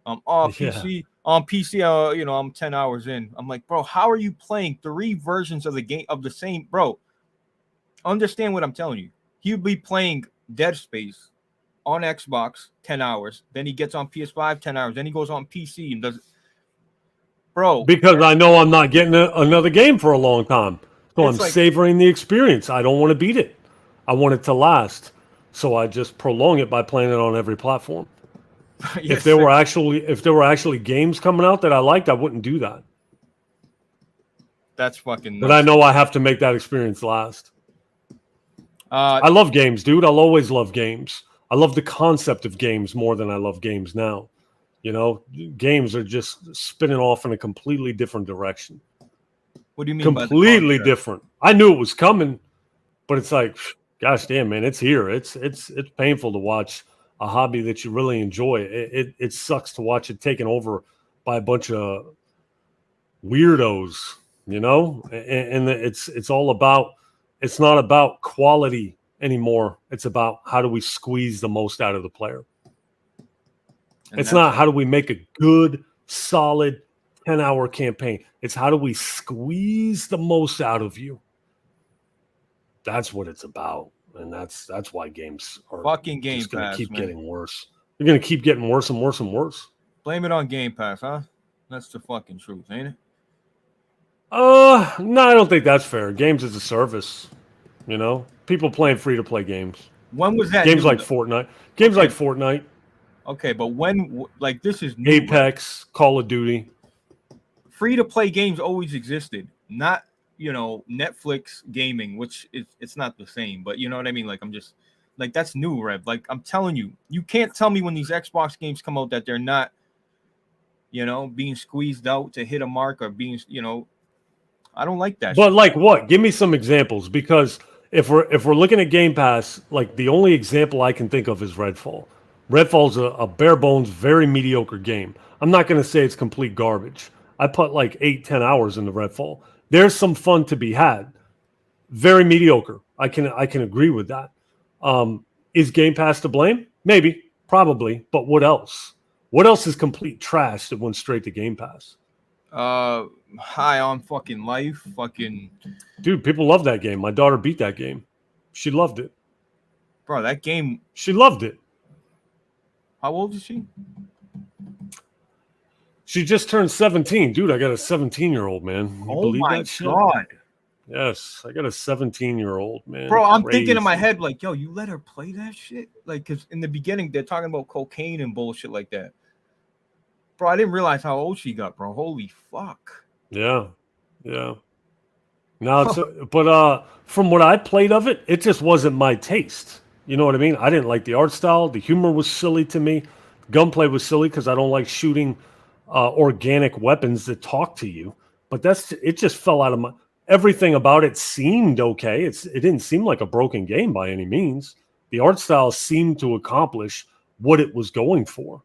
PC, you know, I'm 10 hours in. I'm like, bro, how are you playing 3 versions of the game of the same, bro? Understand what I'm telling you. He'd be playing Dead Space on Xbox 10 hours. Then he gets on PS5 10 hours. Then he goes on PC and does. Bro, because I know I'm not getting another game for a long time. So I'm savoring the experience. I don't want to beat it. I want it to last. So I just prolong it by playing it on every platform. Yes, if there were actually games coming out that I liked, I wouldn't do that. That's fucking nuts. But I know I have to make that experience last. I love games, dude. I'll always love games. I love the concept of games more than I love games now. You know, games are just spinning off in a completely different direction. What do you mean? Completely different. I knew it was coming, but it's like, gosh damn, man, it's here. It's painful to watch a hobby that you really enjoy. It sucks to watch it taken over by a bunch of weirdos, you know. And it's all about. It's not about quality anymore. It's about how do we squeeze the most out of the player. And it's not how do we make a good, solid 10-hour campaign. It's how do we squeeze the most out of you. That's what it's about. And that's why games are fucking Game just going to keep man. getting worse. They're going to keep getting worse and worse and worse. Blame it on Game Pass, huh? That's the fucking truth, ain't it? No, I don't think that's fair. Games as a service, you know. People playing free to play games. When was that? Games new? like Fortnite. Games Okay. like Fortnite. Okay, but when like this is new, Apex, right? Call of Duty. Free to play games always existed. Not, Netflix gaming, which it's not the same, but you know what I mean? Like I'm just like that's new, Rev. Like I'm telling you, you can't tell me when these Xbox games come out that they're not, being squeezed out to hit a mark or being, I don't like that. But shit. like what? Give me some examples, because if we're looking at Game Pass, like the only example I can think of is Redfall. Redfall's a bare bones, very mediocre game. I'm not going to say it's complete garbage. I put like 8-10 hours into Redfall. There's some fun to be had. Very mediocre. I can agree with that. Is Game Pass to blame? Maybe, probably, but what else? What else is complete trash that went straight to Game Pass? High on fucking life, fucking dude. People love that game. My daughter beat that game. She loved it, bro. That game. She loved it. How old is she? She just turned 17, dude. I got a 17-year-old, man. You believe that shit? Oh my god. Yes, I got a 17-year-old, man. Bro, I'm thinking in my head like, yo, you let her play that shit? Like, because in the beginning they're talking about cocaine and bullshit like that. Bro, I didn't realize how old she got, bro. Holy fuck. Yeah. Now it's but from what I played of it, it just wasn't my taste. You know what I mean? I didn't like the art style. The humor was silly to me. Gunplay was silly because I don't like shooting organic weapons that talk to you. But it just fell out of my. Everything about it seemed okay. It didn't seem like a broken game by any means. The art style seemed to accomplish what it was going for.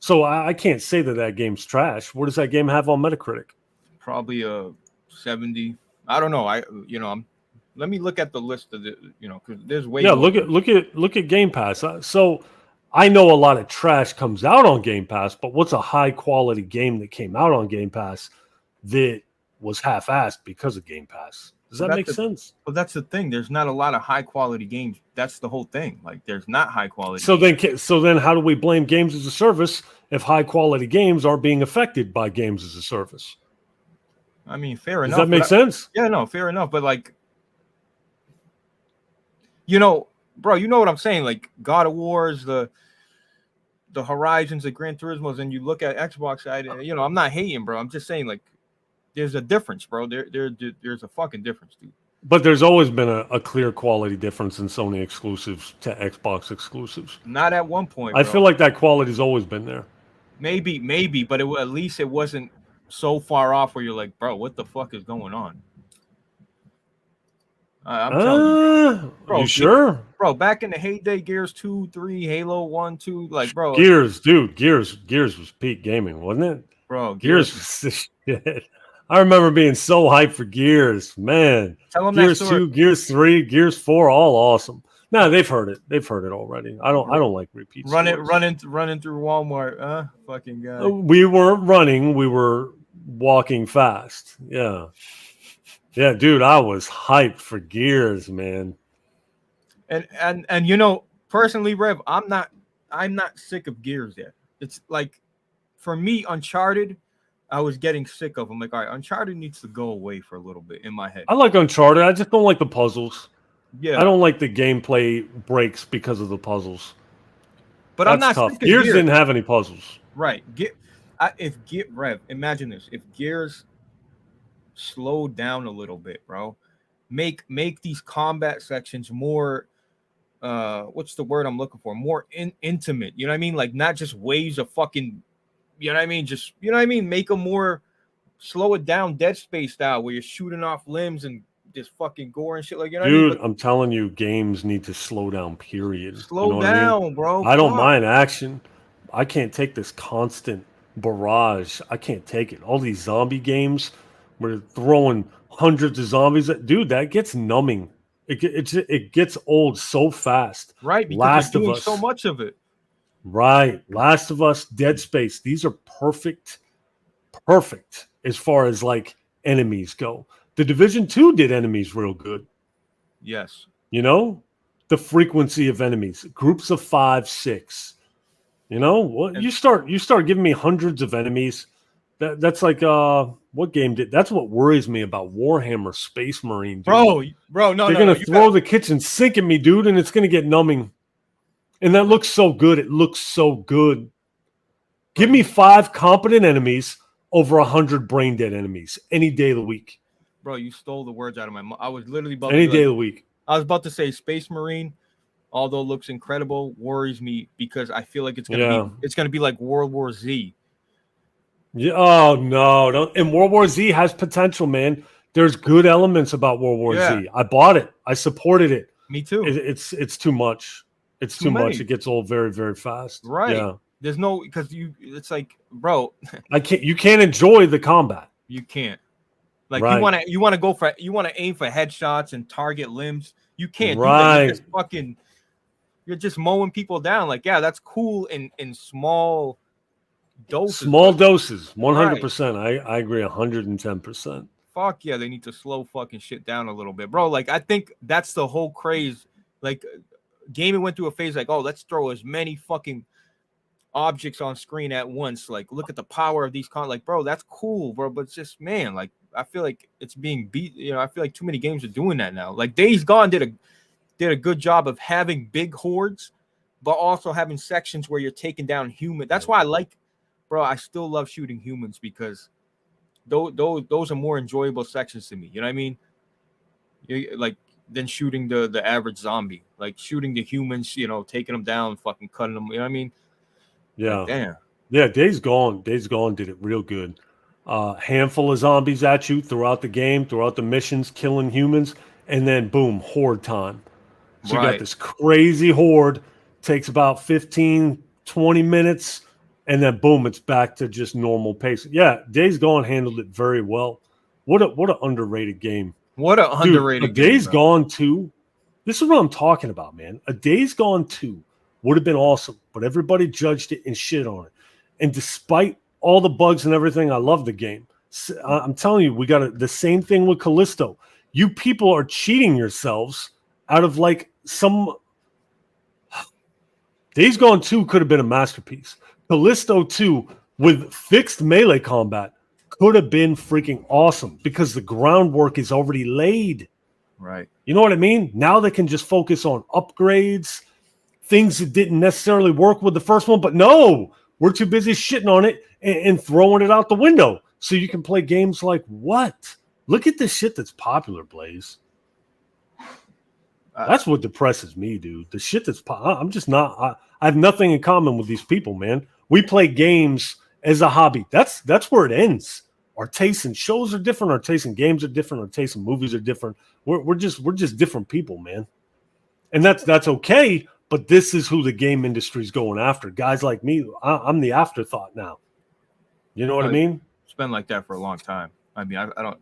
So I can't say that game's trash. What does that game have on Metacritic? Probably a 70. I don't know. Let me look at the list of the, because there's way. Yeah, look at Game Pass. So I know a lot of trash comes out on Game Pass, but what's a high quality game that came out on Game Pass that was half-assed because of Game Pass? Does that make sense? Well, that's the thing. There's not a lot of high quality games. That's the whole thing. Like, there's not high quality. So then, how do we blame games as a service if high quality games are being affected by games as a service? I mean, fair enough. Does that make sense? Yeah, no, fair enough. But like, bro, you know what I'm saying? Like God of Wars, the Horizons, the Gran Turismos, and you look at Xbox side, and I'm not hating, bro. I'm just saying, like, there's a difference, bro. There's a fucking difference, dude. But there's always been a clear quality difference in Sony exclusives to Xbox exclusives. Not at one point, I bro. feel like that quality's always been there. Maybe, but at least it wasn't so far off where you're like, bro, what the fuck is going on? I'm telling you, bro. You sure? Bro, back in the heyday, Gears 2, 3, Halo 1, 2, like, bro. Gears was peak gaming, wasn't it? Bro, Gears was the shit. I remember being so hyped for Gears, man. Tell them Gears that story. 2, Gears 3, Gears 4, all awesome. No, they've heard it. They've heard it already. I don't like repeats. Running through Walmart, fucking guy. We weren't running. We were walking fast. Yeah, dude. I was hyped for Gears, man. And personally, Rev, I'm not sick of Gears yet. It's like, for me, Uncharted, I was getting sick of them. Like, all right, Uncharted needs to go away for a little bit in my head. I like Uncharted. I just don't like the puzzles. Yeah, I don't like the gameplay breaks because of the puzzles. But that's I'm not tough. sick of Gears didn't have any puzzles. Right. Rev, imagine this. If Gears slowed down a little bit, bro, make these combat sections more, what's the word I'm looking for? More intimate. You know what I mean? Like, not just waves of fucking, you know what I mean? Just, you know what I mean? Make them more, slow it down, Dead Space style, where you're shooting off limbs and just fucking gore and shit. Like, you know what I mean? Dude, I'm telling you, games need to slow down, period. Slow down, bro. I don't mind action. I can't take this constant barrage. I can't take it. All these zombie games where they're throwing hundreds of zombies. Dude, that gets numbing. It gets old so fast. Right, because Last you're of doing Us. so much of it. Right. Last of Us, Dead Space. These are perfect as far as like enemies go. The Division 2 did enemies real good. Yes. The frequency of enemies, groups of 5, 6. You start giving me hundreds of enemies. That's like what game did? That's what worries me about Warhammer Space Marine, dude. Bro, no, They're no, gonna no. throw the kitchen sink at me, dude, and it's gonna get numbing. And that looks so good. It looks so good. Give me 5 competent enemies over 100 brain dead enemies any day of the week. Bro, you stole the words out of my mouth. I was literally about Any to day of the week. I was about to say Space Marine, although it looks incredible, worries me because I feel like it's gonna be like World War Z. Yeah. Oh no, don't. And World War Z has potential, man. There's good elements about World War Z. I bought it. I supported it. Me too. It's too much. It's too much. It gets old very, very fast. Right. Yeah. There's no because it's like, bro. You can't enjoy the combat. You can't. Like you want to aim for headshots and target limbs. You can't do that. You're just mowing people down. Like, yeah, that's cool in small doses. Small doses, 100%. I agree 110%. Fuck yeah, they need to slow fucking shit down a little bit, bro. Like, I think that's the whole craze. Like, gaming went through a phase like, oh, let's throw as many fucking objects on screen at once. Like, look at the power of these like, bro, that's cool, bro. But it's just, man, like, I feel like it's being beat. You know, I feel like too many games are doing that now. Like, Days Gone did a good job of having big hordes, but also having sections where you're taking down humans. That's why I still love shooting humans because those are more enjoyable sections to me. You know what I mean? Like, than shooting the average zombie. Like, shooting the humans, you know, taking them down, fucking cutting them. You know what I mean? Yeah. Like, damn. Yeah, Days Gone did it real good. Handful of zombies at you throughout the game, throughout the missions, killing humans, and then boom, horde time. So you got this crazy horde, takes about 15, 20 minutes, and then boom, it's back to just normal pace. Yeah, Days Gone handled it very well. What an underrated game. What an underrated game. Days Gone 2. This is what I'm talking about, man. A Days Gone 2 would have been awesome, but everybody judged it and shit on it. And despite all the bugs and everything, I love the game. I'm telling you, we got the same thing with Callisto. You people are cheating yourselves out of like some. Days Gone 2 could have been a masterpiece. Callisto 2 with fixed melee combat could have been freaking awesome because the groundwork is already laid. Right. You know what I mean? Now they can just focus on upgrades, things that didn't necessarily work with the first one, but no, we're too busy shitting on it and throwing it out the window. So you can play games like what? Look at the shit that's popular, Blaze. That's what depresses me, dude. The shit that's I'm just not. I have nothing in common with these people, man. We play games as a hobby. That's where it ends. Our tastes in shows are different. Our tastes in games are different. Our tastes in movies are different. We're just different people, man. And that's okay. But this is who the game industry is going after. Guys like me, I'm the afterthought now. You know what I mean? It's been like that for a long time. I mean, I don't.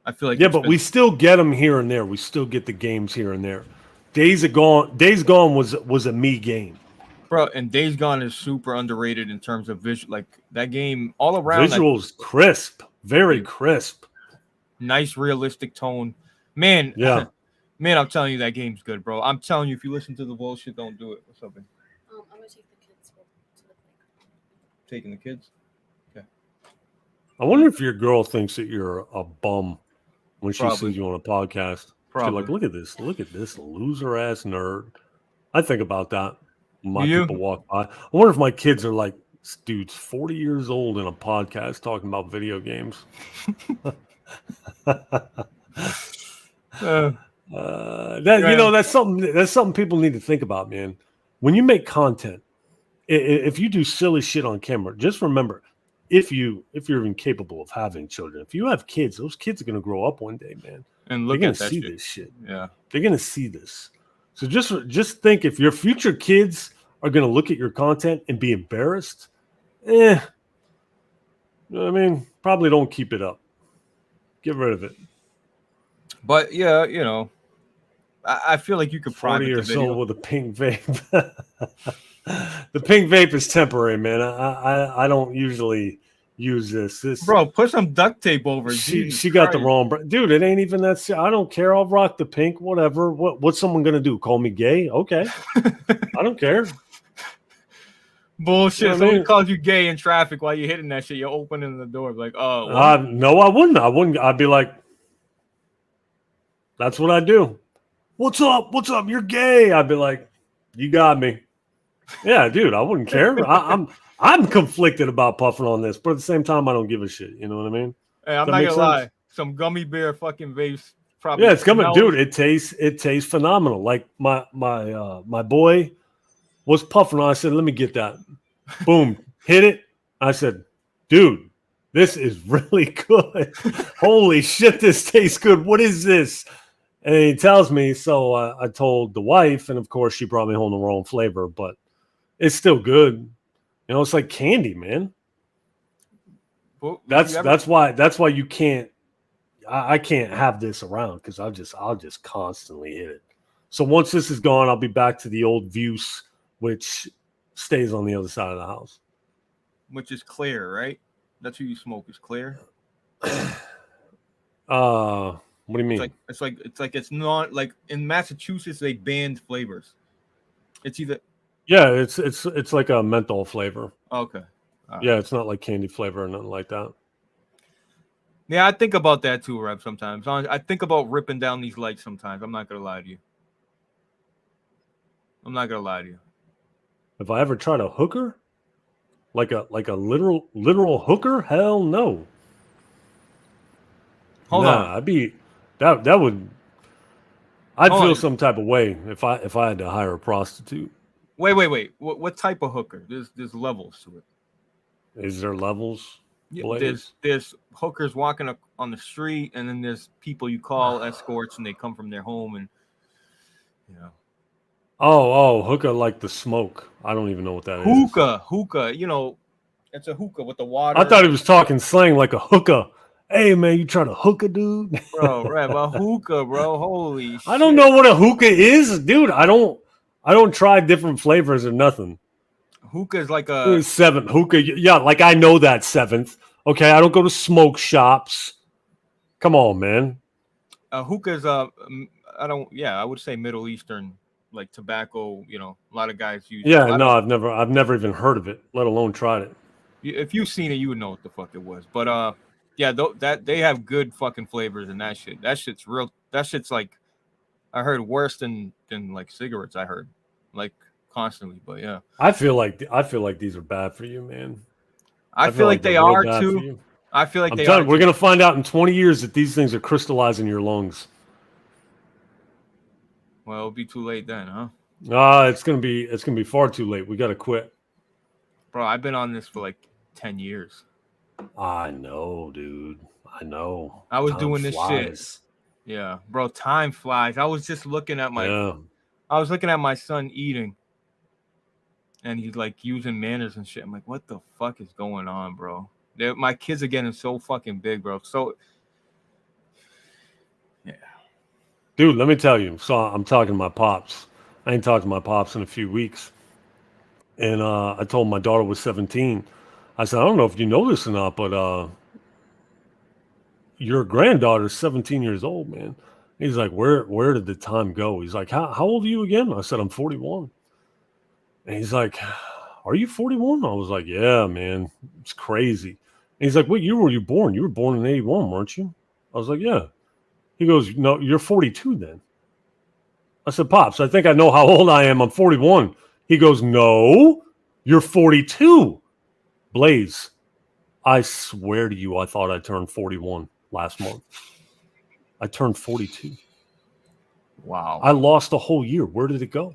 I feel like but we still get them here and there. We still get the games here and there. Days Gone was a me game, bro. And Days Gone is super underrated in terms of visual. Like that game, all around visuals crisp, very crisp, nice realistic tone. Man, yeah, man, I'm telling you that game's good, bro. I'm telling you, if you listen to the bullshit, don't do it. What's up, man? I'm gonna take the kids to the playground. Taking the kids. Okay. I wonder if your girl thinks that you're a bum when she sees you on a podcast. Probably. She's like, look at this loser ass nerd. I think about that when my people walk by. I wonder if my kids are like, this dude's 40 years old in a podcast talking about video games. That's something people need to think about, man. When you make content, if you do silly shit on camera, just remember, if you're even capable of having children, if you have kids, those kids are going to grow up one day, man. And they're going to see this shit. Yeah, they're going to see this. So just think, if your future kids are going to look at your content and be embarrassed, you know what I mean, probably don't keep it up. Get rid of it. But yeah, you know, I feel like you could private 40 years the video. old with a pink vape. The pink vape is temporary, man. I don't usually use this. Bro, put some duct tape over. She got the wrong dude. It ain't even that. I don't care. I'll rock the pink. Whatever. What's someone gonna do? Call me gay? Okay. I don't care. Bullshit. You know what I Somebody mean? calls you gay in traffic while you're hitting that shit. You're opening the door. Like, oh, No, I wouldn't. I'd be like, that's what I do. What's up? What's up? You're gay. I'd be like, you got me. Yeah, dude, I wouldn't care. I'm conflicted about puffing on this, but at the same time, I don't give a shit. You know what I mean? hey, I'm Does that not make gonna sense? lie. Some gummy bear fucking vapes probably. Yeah, it's coming, smells- dude. It tastes phenomenal. Like my boy was puffing on. I said, let me get that. Boom, hit it. I said, dude, this is really good. Holy shit, this tastes good. What is this? And he tells me, so I told the wife, and of course she brought me home the wrong flavor, but it's still good. You know, it's like candy, man. Would That's you ever- that's why you can't. I can't have this around because I'll just constantly hit it. So once this is gone, I'll be back to the old Vuse, which stays on the other side of the house. which is clear, right? That's what you smoke is clear. What do you mean? It's not like in Massachusetts they banned flavors. It's either Yeah, it's like a menthol flavor. okay. All right. Yeah, it's not like candy flavor or nothing like that. Yeah, I think about that too, Rev. Sometimes I think about ripping down these lights. Sometimes I'm not gonna lie to you. I'm not gonna lie to you. Have I ever tried a hooker? Like a literal hooker? Hell no. Hold on. I'd be that would I'd Hold feel on. some type of way if I had to hire a prostitute. Wait. What type of hooker? There's levels to it. Is there levels? Yeah, Blaze? there's hookers walking on the street, and then there's people you call escorts, and they come from their home, and you know. Oh, hookah like the smoke. I don't even know what that is. Hookah. You know, it's a hookah with the water. I thought he was talking slang like a hookah. Hey man, you trying to hookah, dude? Bro, Rev, a hookah, bro. Holy shit. I don't know what a hookah is, dude. I don't try different flavors or nothing. Hookah is like a Seventh hookah, yeah, like I know that seventh. Okay, I don't go to smoke shops. Come on, man. hookah is I would say Middle Eastern like tobacco. You know, a lot of guys use. Yeah, no, I've never even heard of it, let alone tried it. If you've seen it, you would know what the fuck it was. But yeah, that they have good fucking flavors in that shit. That shit's real. That shit's like, I heard worse than like cigarettes. I heard like constantly. But yeah, I feel like these are bad for you, man. I feel like they they're real are bad for too. you. I feel like I'm they telling are. you, we're too. gonna find out in 20 years that these things are crystallizing your lungs. Well, it'll be too late then, huh? It's gonna be far too late. We gotta quit. Bro, I've been on this for like 10 years. I know, dude. I know. I was Time doing this shit. flies. Yeah, bro, time flies. I was just looking at Yeah. I was looking at my son eating, and he's like using manners and shit. I'm like, what the fuck is going on, bro? My kids are getting so fucking big, bro. So, yeah. Dude, let me tell you. So I'm talking to my pops. I ain't talked to my pops in a few weeks. And I told my daughter was 17. I said, I don't know if you know this or not, but your granddaughter's 17 years old, man. He's like, where did the time go? He's like, how old are you again? I said, I'm 41. And he's like, are you 41? I was like, yeah, man. It's crazy. And he's like, what year were you born? You were born in 81, weren't you? I was like, yeah. He goes, no, you're 42 then. I said, Pops, I think I know how old I am. I'm 41. He goes, no, you're 42. Blaze, I swear to you, I thought I turned 41 last month. I turned 42. Wow. I lost a whole year. Where did it go?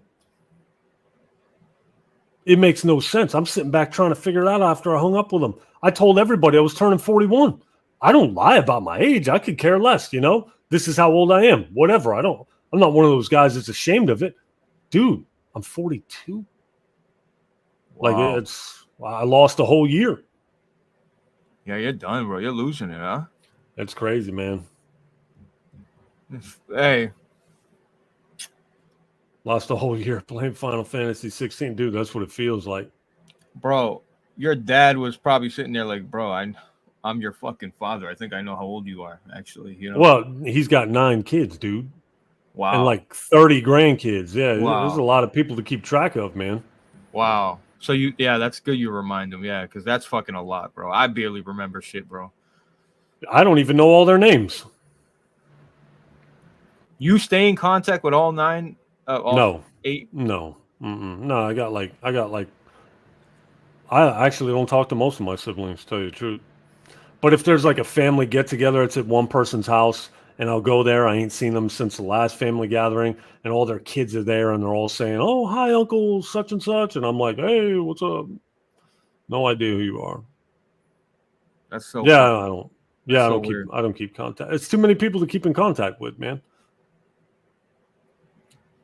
It makes no sense. I'm sitting back trying to figure it out after I hung up with him. I told everybody I was turning 41. I don't lie about my age. I could care less, you know? This is how old I am. Whatever. I'm not one of those guys that's ashamed of it. Dude, I'm 42. Wow. Like I lost a whole year. Yeah, you're done, bro. You're losing it, huh? That's crazy, man. Hey, Lost a whole year playing Final Fantasy 16. Dude, that's what it feels like. bro, your dad was probably sitting there like, bro, I'm your fucking father. I think I know how old you are, actually. You know. Well, he's got 9 kids, dude. Wow. And like 30 grandkids. Yeah, Wow. there's a lot of people to keep track of, man. Wow. So yeah, that's good. You remind them, yeah, because that's fucking a lot, bro. I barely remember shit, bro. I don't even know all their names. You stay in contact with all 9, all No, 8? no, no. I got like. I actually don't talk to most of my siblings, to tell you the truth. But if there's like a family get together, it's at one person's house, and I'll go there. I ain't seen them since the last family gathering, and all their kids are there, and they're all saying, "Oh, hi, Uncle such and such," and I'm like, "Hey, what's up?" No idea who you are. That's so Yeah, fucking, I don't. that's Yeah, so weird. I don't keep contact. It's too many people to keep in contact with, man.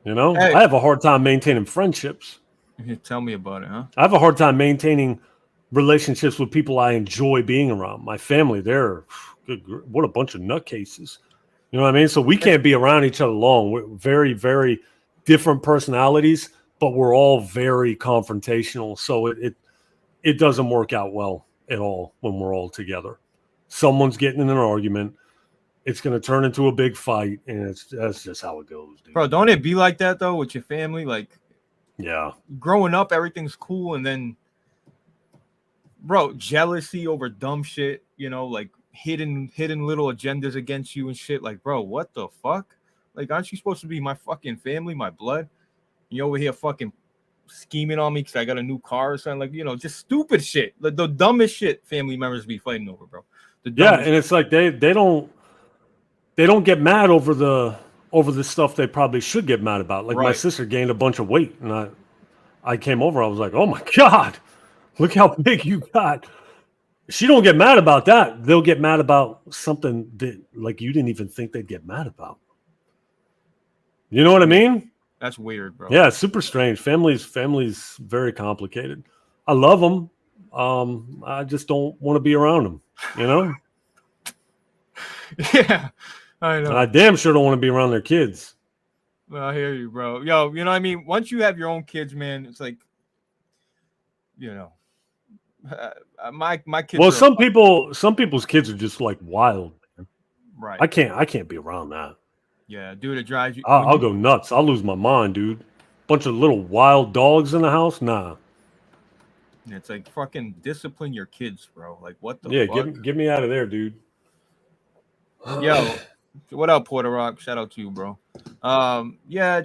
You know, Hey, I have a hard time maintaining friendships. tell me about it, huh? I have a hard time maintaining relationships with people I enjoy being around. My family, they're what a bunch of nutcases. You know what I mean? So we can't be around each other long. We're very, very different personalities, but we're all very confrontational. So it doesn't work out well at all when we're all together. Someone's getting in an argument. It's going to turn into a big fight, and that's just how it goes, dude. Bro, don't it be like that though with your family? Like, Yeah. growing up, everything's cool, and then, bro, jealousy over dumb shit. You know, like hidden little agendas against you and shit. Like, bro, what the fuck? Like, aren't you supposed to be my fucking family, my blood? You over here fucking scheming on me because I got a new car or something. Like, you know, just stupid shit. The dumbest shit family members be fighting over, bro. Yeah, and it's like they don't get mad over the stuff they probably should get mad about. Like my Right. sister gained a bunch of weight, and I came over. I was like, "Oh my god, look how big you got." She don't get mad about that. They'll get mad about something that like you didn't even think they'd get mad about. You know what I mean? That's weird, bro. Yeah, it's super strange. Family's very complicated. I love them. I just don't want to be around them. You know? Yeah, I know. And I damn sure don't want to be around their kids. Well, I hear you, bro. Yo, you know what I mean? Once you have your own kids, man, it's like, you know, my kids. Well, some people's kids are just like wild. Man. Right. I can't be around that. Yeah, dude, it drives you. I'll go nuts. I'll lose my mind, dude. Bunch of little wild dogs in the house? Nah. It's like fucking discipline your kids, bro. Like, what the Yeah, fuck? get me out of there, dude. Yo, what up, Puerto Rock? Shout out to you, bro. Yeah,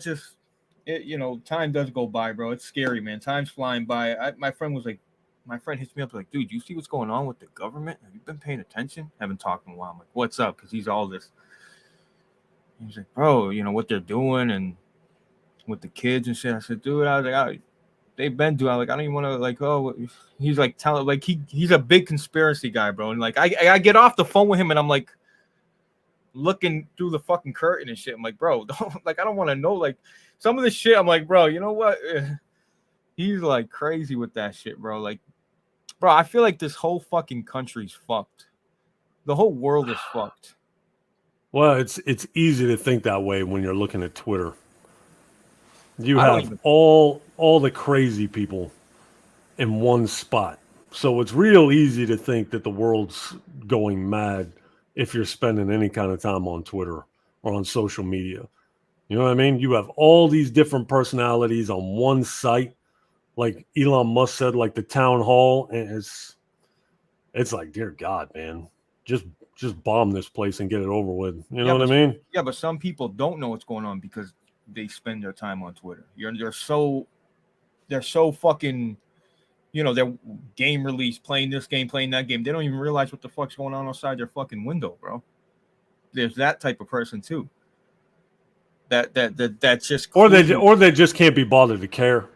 you know, time does go by, bro. It's scary, man. Time's flying by. My friend hits me up like, dude, you see what's going on with the government? Have you been paying attention? Haven't talked in a while. I'm like, what's up? Because he's all this. He's like, bro, you know what they're doing and with the kids and shit. I said, dude, I was like, they've been doing. Like, I don't even want to like. Oh, he's like telling like he's a big conspiracy guy, bro. And like I get off the phone with him and I'm like looking through the fucking curtain and shit. I'm like, bro, I don't want to know like some of the shit. I'm like, bro, you know what? He's like crazy with that shit, bro. Like, bro, I feel like this whole fucking country's fucked. The whole world is fucked. Well, it's easy to think that way when you're looking at Twitter. You have all the crazy people in one spot. So it's real easy to think that the world's going mad if you're spending any kind of time on Twitter or on social media. You know what I mean? You have all these different personalities on one site. Like Elon Musk said, like the town hall, and it's like, dear God, man, just bomb this place and get it over with. You know what I mean? Yeah, but some people don't know what's going on because they spend their time on Twitter. They're so fucking, you know, their game release, playing this game, playing that game. They don't even realize what the fuck's going on outside their fucking window, bro. There's that type of person too. That's just or they just can't be bothered to care.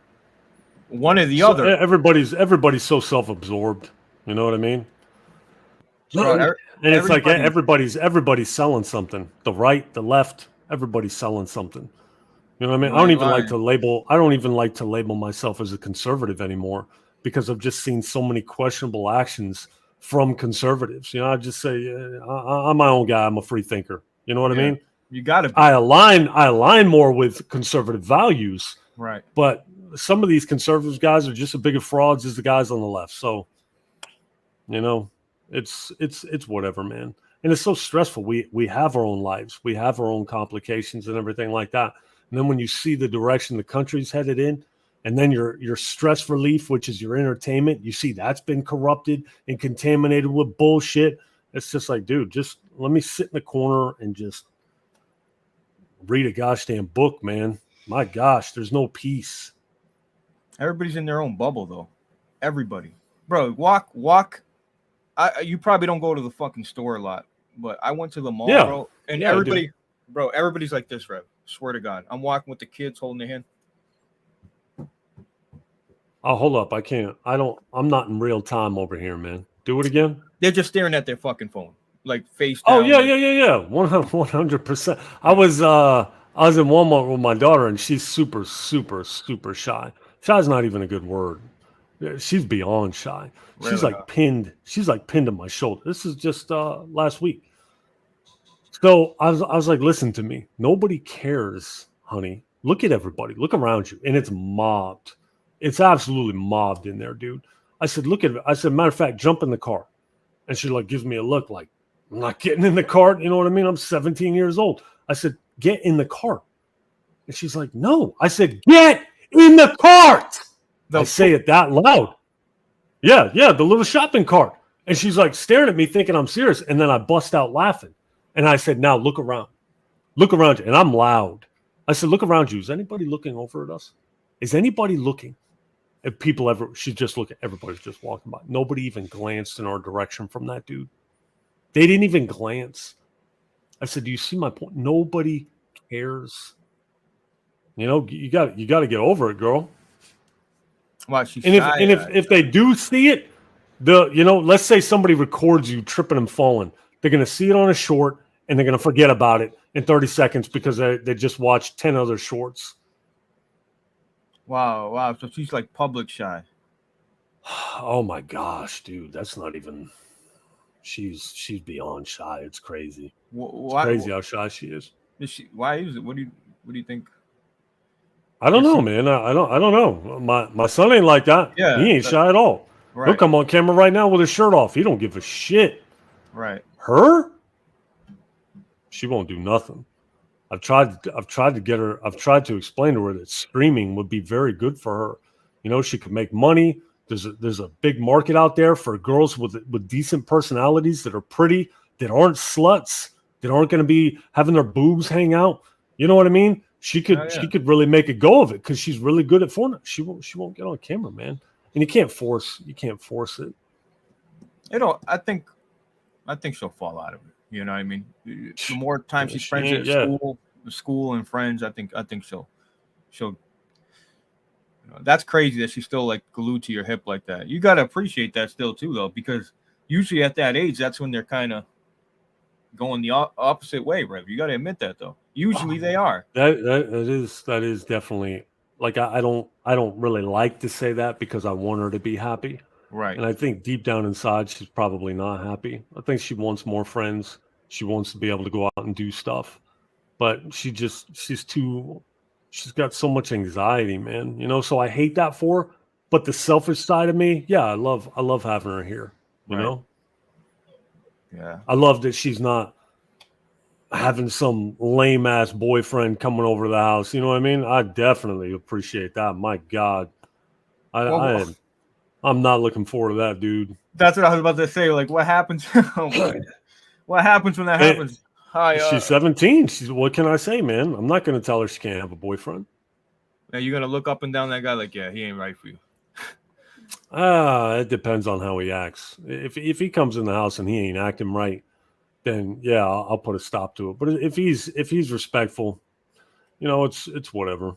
One or the other. Everybody's so self-absorbed. You know what I mean? Bro, and it's like everybody's selling something. The right, the left, everybody's selling something. You know what I mean? I don't even like to label myself as a conservative anymore because I've just seen so many questionable actions from conservatives. You know, I just say I'm my own guy. I'm a free thinker. You know what I mean? You got to. I align more with conservative values. Right. But some of these conservative guys are just as big of frauds as the guys on the left. So, you know, it's whatever, man. And it's so stressful. We have our own lives. We have our own complications and everything like that. And then when you see the direction the country's headed in, And then your stress relief, which is your entertainment, you see that's been corrupted and contaminated with bullshit. It's just like, dude, just let me sit in the corner and just read a gosh damn book, man. My gosh, there's no peace. Everybody's in their own bubble, though. Everybody. Bro, walk. You probably don't go to the fucking store a lot, but I went to the mall, bro. And everybody's like this, Rev. Swear to God. I'm walking with the kids holding their hand. Oh, hold up. I can't. I'm not in real time over here, man. Do it again. They're just staring at their fucking phone. Like face Oh, down. yeah. 100%. I was in Walmart with my daughter, and she's super, super, super shy. Shy's not even a good word. She's beyond shy. She's Really? like pinned. She's like pinned to my shoulder. This is just last week. So I was like, listen to me. Nobody cares, honey. Look at everybody. Look around you, and it's mobbed. It's absolutely mobbed in there, dude. I said, look at it. I said, matter of fact, jump in the car. And she like gives me a look like, I'm not getting in the cart. You know what I mean? I'm 17 years old. I said, get in the cart. And she's like, no. I said, get in the cart. I say it that loud. Yeah, the little shopping cart. And she's like staring at me thinking I'm serious. And then I bust out laughing. And I said, now look around. Look around you. And I'm loud. I said, look around you. Is anybody looking over at us? Is anybody looking? If people ever, she's just looking, everybody's just walking by. Nobody even glanced in our direction from that dude. They didn't even glance. I said, do you see my point? Nobody cares. You know, you got to get over it, girl. Wow, she's and shy, if they do see it, let's say somebody records you tripping and falling. They're going to see it on a short and they're going to forget about it in 30 seconds because they just watched 10 other shorts. Wow. So she's like public shy. Oh my gosh, dude. That's not even, she's beyond shy. It's crazy. It's crazy how shy she is. Why is it? What do you think? I don't know, man. I don't know. My son ain't like that. Yeah, he ain't shy at all. Right. He'll come on camera right now with his shirt off. He don't give a shit. Right. Her? She won't do nothing. I've tried to get her. I've tried to explain to her that streaming would be very good for her. You know, she could make money. There's a big market out there for girls with decent personalities that are pretty, that aren't sluts, that aren't going to be having their boobs hang out. You know what I mean? She could really make a go of it because she's really good at Fortnite. She won't get on camera, man. And you can't force it. I think she'll fall out of it. You know what I mean? The more time she spends at school and friends, I think she'll that's crazy that she's still like glued to your hip like that. You got to appreciate that still too, though, because usually at that age, that's when they're kind of going the opposite way, Rev. You got to admit that, though. Usually they are. That is definitely, like, I don't really like to say that because I want her to be happy. Right. And I think deep down inside, she's probably not happy. I think she wants more friends. She wants to be able to go out and do stuff. But she's got so much anxiety, man. You know, so I hate that for her. But the selfish side of me, yeah, I love having her here. You know? Yeah. I love that she's not having some lame ass boyfriend coming over to the house. You know what I mean? I definitely appreciate that. My God. I'm not looking forward to that, dude. That's what I was about to say. Like, what happens? What happens when that happens? She's 17. What can I say, man? I'm not going to tell her she can't have a boyfriend. Now you're going to look up and down that guy like, yeah, he ain't right for you. It depends on how he acts. If he comes in the house and he ain't acting right, then yeah, I'll put a stop to it. But if he's respectful, you know, it's whatever.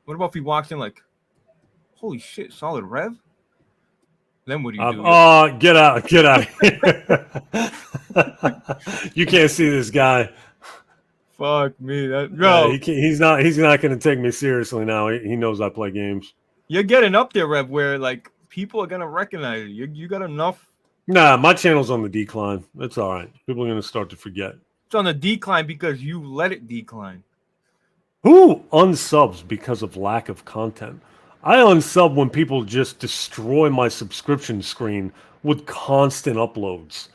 What about if he walks in like, holy shit, Solidrev? Then what do you do? Oh, get out of here. You can't see this guy. Fuck me. Bro. He's not going to take me seriously now. He knows I play games. You're getting up there, Rev, where like people are going to recognize you. You got enough. Nah, my channel's on the decline. It's all right. People are going to start to forget. It's on the decline because you let it decline. Who unsubs because of lack of content? I unsub when people just destroy my subscription screen with constant uploads.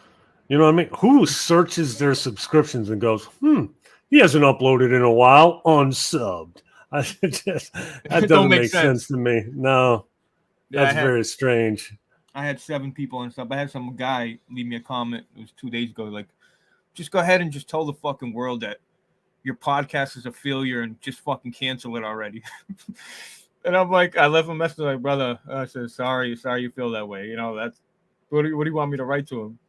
You know what I mean? Who searches their subscriptions and goes, he hasn't uploaded in a while, unsubbed. I just that It don't doesn't make make sense to me. No, Yeah, that's very strange. I had 7 people and stuff. I had some guy leave me a comment. It was 2 days ago. Like, just go ahead and just tell the fucking world that your podcast is a failure and just fucking cancel it already. And I'm like, I left a message like, brother, I said, sorry you feel that way. You know, that's what do you want me to write to him?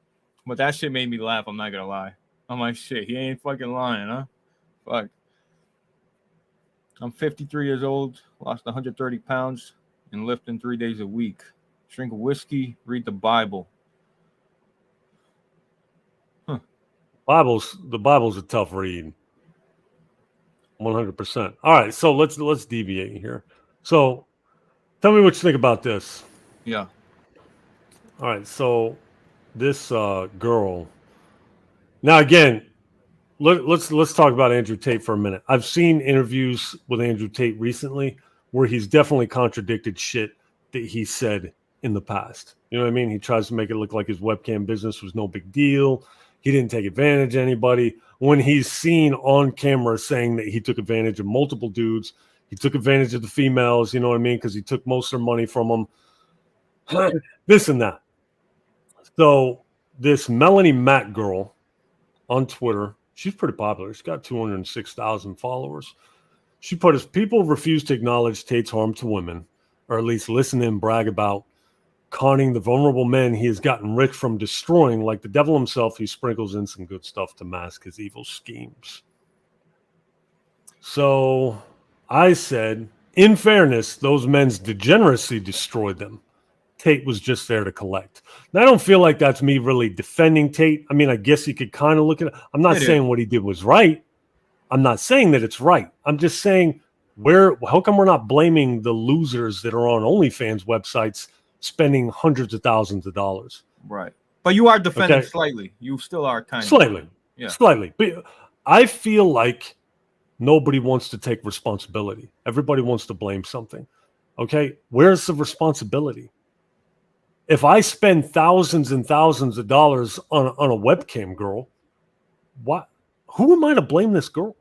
But that shit made me laugh. I'm not gonna lie. I'm like, shit, he ain't fucking lying, huh? Fuck. I'm 53 years old, lost 130 pounds, and lifting 3 days a week. Drink whiskey, read the Bible. The Bible's a tough read. 100%. All right, so let's deviate here. So tell me what you think about this. Yeah. All right, so this girl. Now again, let's talk about Andrew Tate for a minute. I've seen interviews with Andrew Tate recently where he's definitely contradicted shit that he said in the past. You know what I mean? He tries to make it look like his webcam business was no big deal. He didn't take advantage of anybody. When he's seen on camera saying that he took advantage of multiple dudes, he took advantage of the females, you know what I mean? Because he took most of their money from them. This and that. So this Melanie Matt girl on Twitter, she's pretty popular. She's got 206,000 followers. She put, as people refuse to acknowledge Tate's harm to women, or at least listen to him brag about conning the vulnerable men he has gotten rich from destroying, like the devil himself, he sprinkles in some good stuff to mask his evil schemes. So I said, in fairness, those men's degeneracy destroyed them. Tate was just there to collect. Now, I don't feel like that's me really defending Tate. I mean, I guess you could kind of look at it. I'm not saying what he did was right. I'm not saying that it's right. I'm just saying, how come we're not blaming the losers that are on OnlyFans websites spending hundreds of thousands of dollars? Right. But you are defending slightly. You still are kind slightly. of. Yeah. Slightly. But I feel like nobody wants to take responsibility. Everybody wants to blame something. Okay? Where's the responsibility? If I spend thousands and thousands of dollars on a webcam girl, who am I to blame this girl?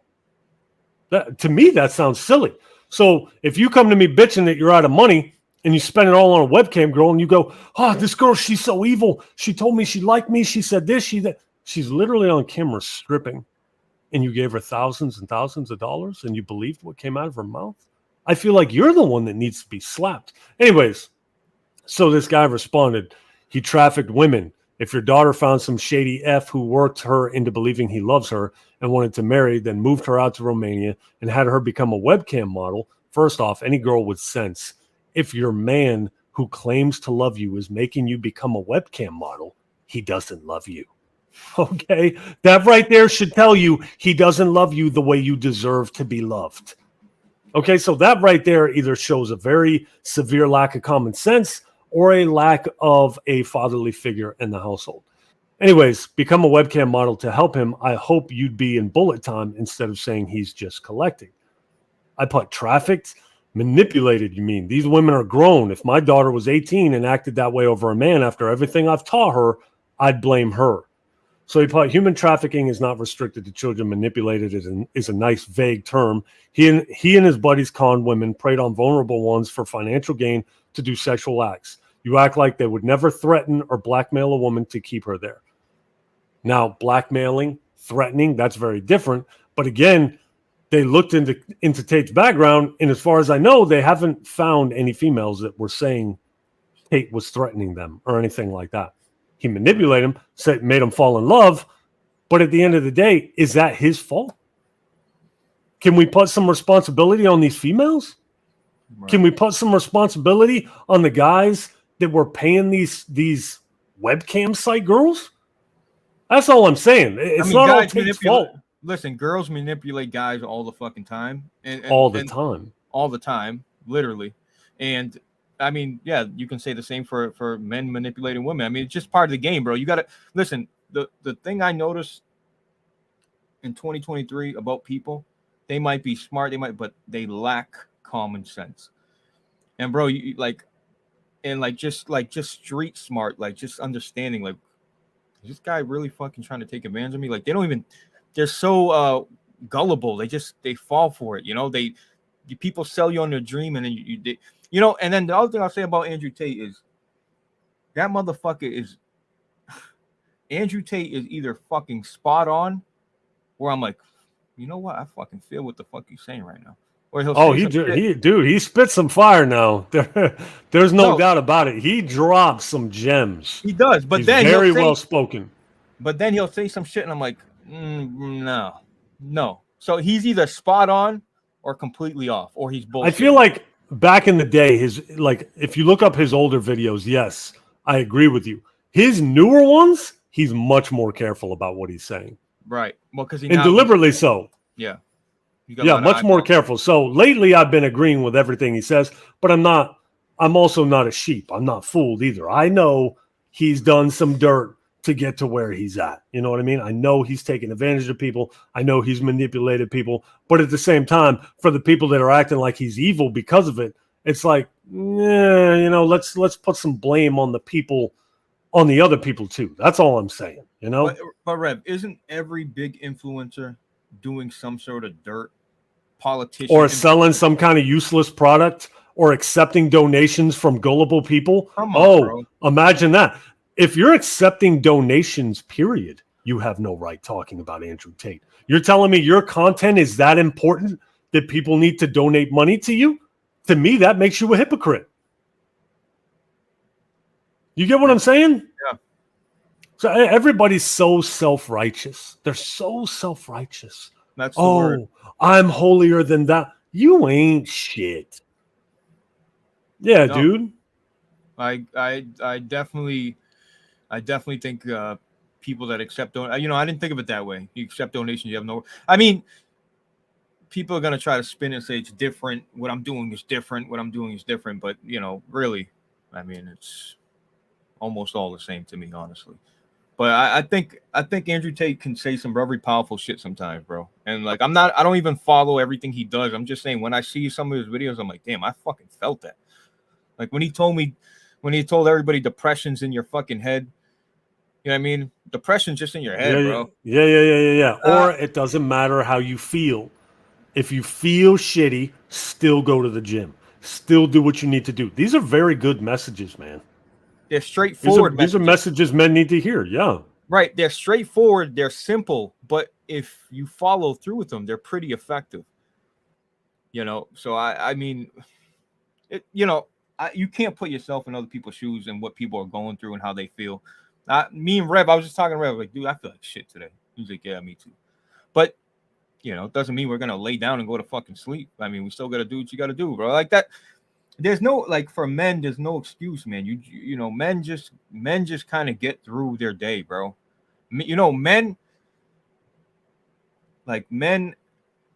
To me, that sounds silly. So if you come to me bitching that you're out of money and you spend it all on a webcam girl and you go, oh, this girl, she's so evil. She told me she liked me. She said this, she's literally on camera stripping, and you gave her thousands and thousands of dollars and you believed what came out of her mouth. I feel like you're the one that needs to be slapped. Anyways, so this guy responded, he trafficked women. If your daughter found some shady F who worked her into believing he loves her and wanted to marry, then moved her out to Romania and had her become a webcam model, first off, any girl with sense, if your man who claims to love you is making you become a webcam model, he doesn't love you. Okay? That right there should tell you he doesn't love you the way you deserve to be loved. Okay? So that right there either shows a very severe lack of common sense or a lack of a fatherly figure in the household. Anyways, become a webcam model to help him. I hope you'd be in bullet time instead of saying he's just collecting. I put trafficked, manipulated, you mean. These women are grown. If my daughter was 18 and acted that way over a man after everything I've taught her, I'd blame her. So he put, human trafficking is not restricted to children. Manipulated is a nice vague term. He and his buddies conned women, preyed on vulnerable ones for financial gain to do sexual acts. You act like they would never threaten or blackmail a woman to keep her there. Now, blackmailing, threatening, that's very different. But again, they looked into Tate's background, and as far as I know, they haven't found any females that were saying Tate was threatening them or anything like that. He manipulated them, made them fall in love, but at the end of the day, is that his fault? Can we put some responsibility on these females? Right. Can we put some responsibility on the guys that were paying these webcam site girls? That's all I'm saying. It's not all Tate's fault. Listen, girls manipulate guys all the fucking time. All the time. All the time, literally. And I mean, yeah, you can say the same for men manipulating women. I mean, it's just part of the game, bro. You got to listen. The thing I noticed in 2023 about people, they might be smart, but they lack common sense. And bro, just street smart, like just understanding, like, is this guy really fucking trying to take advantage of me? Like, they're so gullible. They fall for it. You know, they people sell you on their dream, and then you know. And then the other thing I'll say about Andrew Tate is that motherfucker is Andrew Tate is either fucking spot on, or I'm like, you know what? I fucking feel what the fuck he's saying right now. Or he'll he spit some fire now. There's no doubt about it. He drops some gems. He does, but he's then very well spoken. But then he'll say some shit, and I'm like, no. So he's either spot on or completely off, or he's bullshit. I feel like back in the day, if you look up his older videos, yes, I agree with you. His newer ones, he's much more careful about what he's saying. Right. Well, because and deliberately so. Yeah. Yeah, much more careful. So lately I've been agreeing with everything he says, but I'm also not a sheep. I'm not fooled either. I know he's done some dirt to get to where he's at. You know what I mean? I know he's taken advantage of people. I know he's manipulated people. But at the same time, for the people that are acting like he's evil because of it, it's like, let's put some blame on the other people too. That's all I'm saying, you know? But Rev, isn't every big influencer doing some sort of dirt? Politician or selling some kind of useless product or accepting donations from gullible people. Bro. Imagine that. If you're accepting donations, period, you have no right talking about Andrew Tate. You're telling me your content is that important that people need to donate money to you? To me, that makes you a hypocrite. You get what I'm saying? Yeah. So everybody's so self-righteous. They're so self-righteous. That's the word. I'm holier than that. You ain't shit. Yeah, no. Dude. I definitely think people that accept I didn't think of it that way. You accept donations, you have no. I mean, people are gonna try to spin and say it's different. What I'm doing is different. What I'm doing is different. But really, I mean, it's almost all the same to me, honestly. But I think Andrew Tate can say some very powerful shit sometimes, bro. And like I don't even follow everything he does. I'm just saying when I see some of his videos, I'm like, damn, I fucking felt that. Like when he told everybody depression's in your fucking head. You know what I mean? Depression's just in your head, bro. Yeah. Or it doesn't matter how you feel. If you feel shitty, still go to the gym. Still do what you need to do. These are very good messages, man. They're straightforward. These are messages men need to hear. Yeah. Right. They're straightforward. They're simple. But if you follow through with them, they're pretty effective. So I mean, you can't put yourself in other people's shoes and what people are going through and how they feel. Me and Rev, I was just talking to Rev, like, dude, I feel like shit today. He's like, yeah, me too. But, it doesn't mean we're going to lay down and go to fucking sleep. I mean, we still got to do what you got to do, bro. Like that. There's no, like, for men, there's no excuse, man. Men just kind of get through their day, bro. Men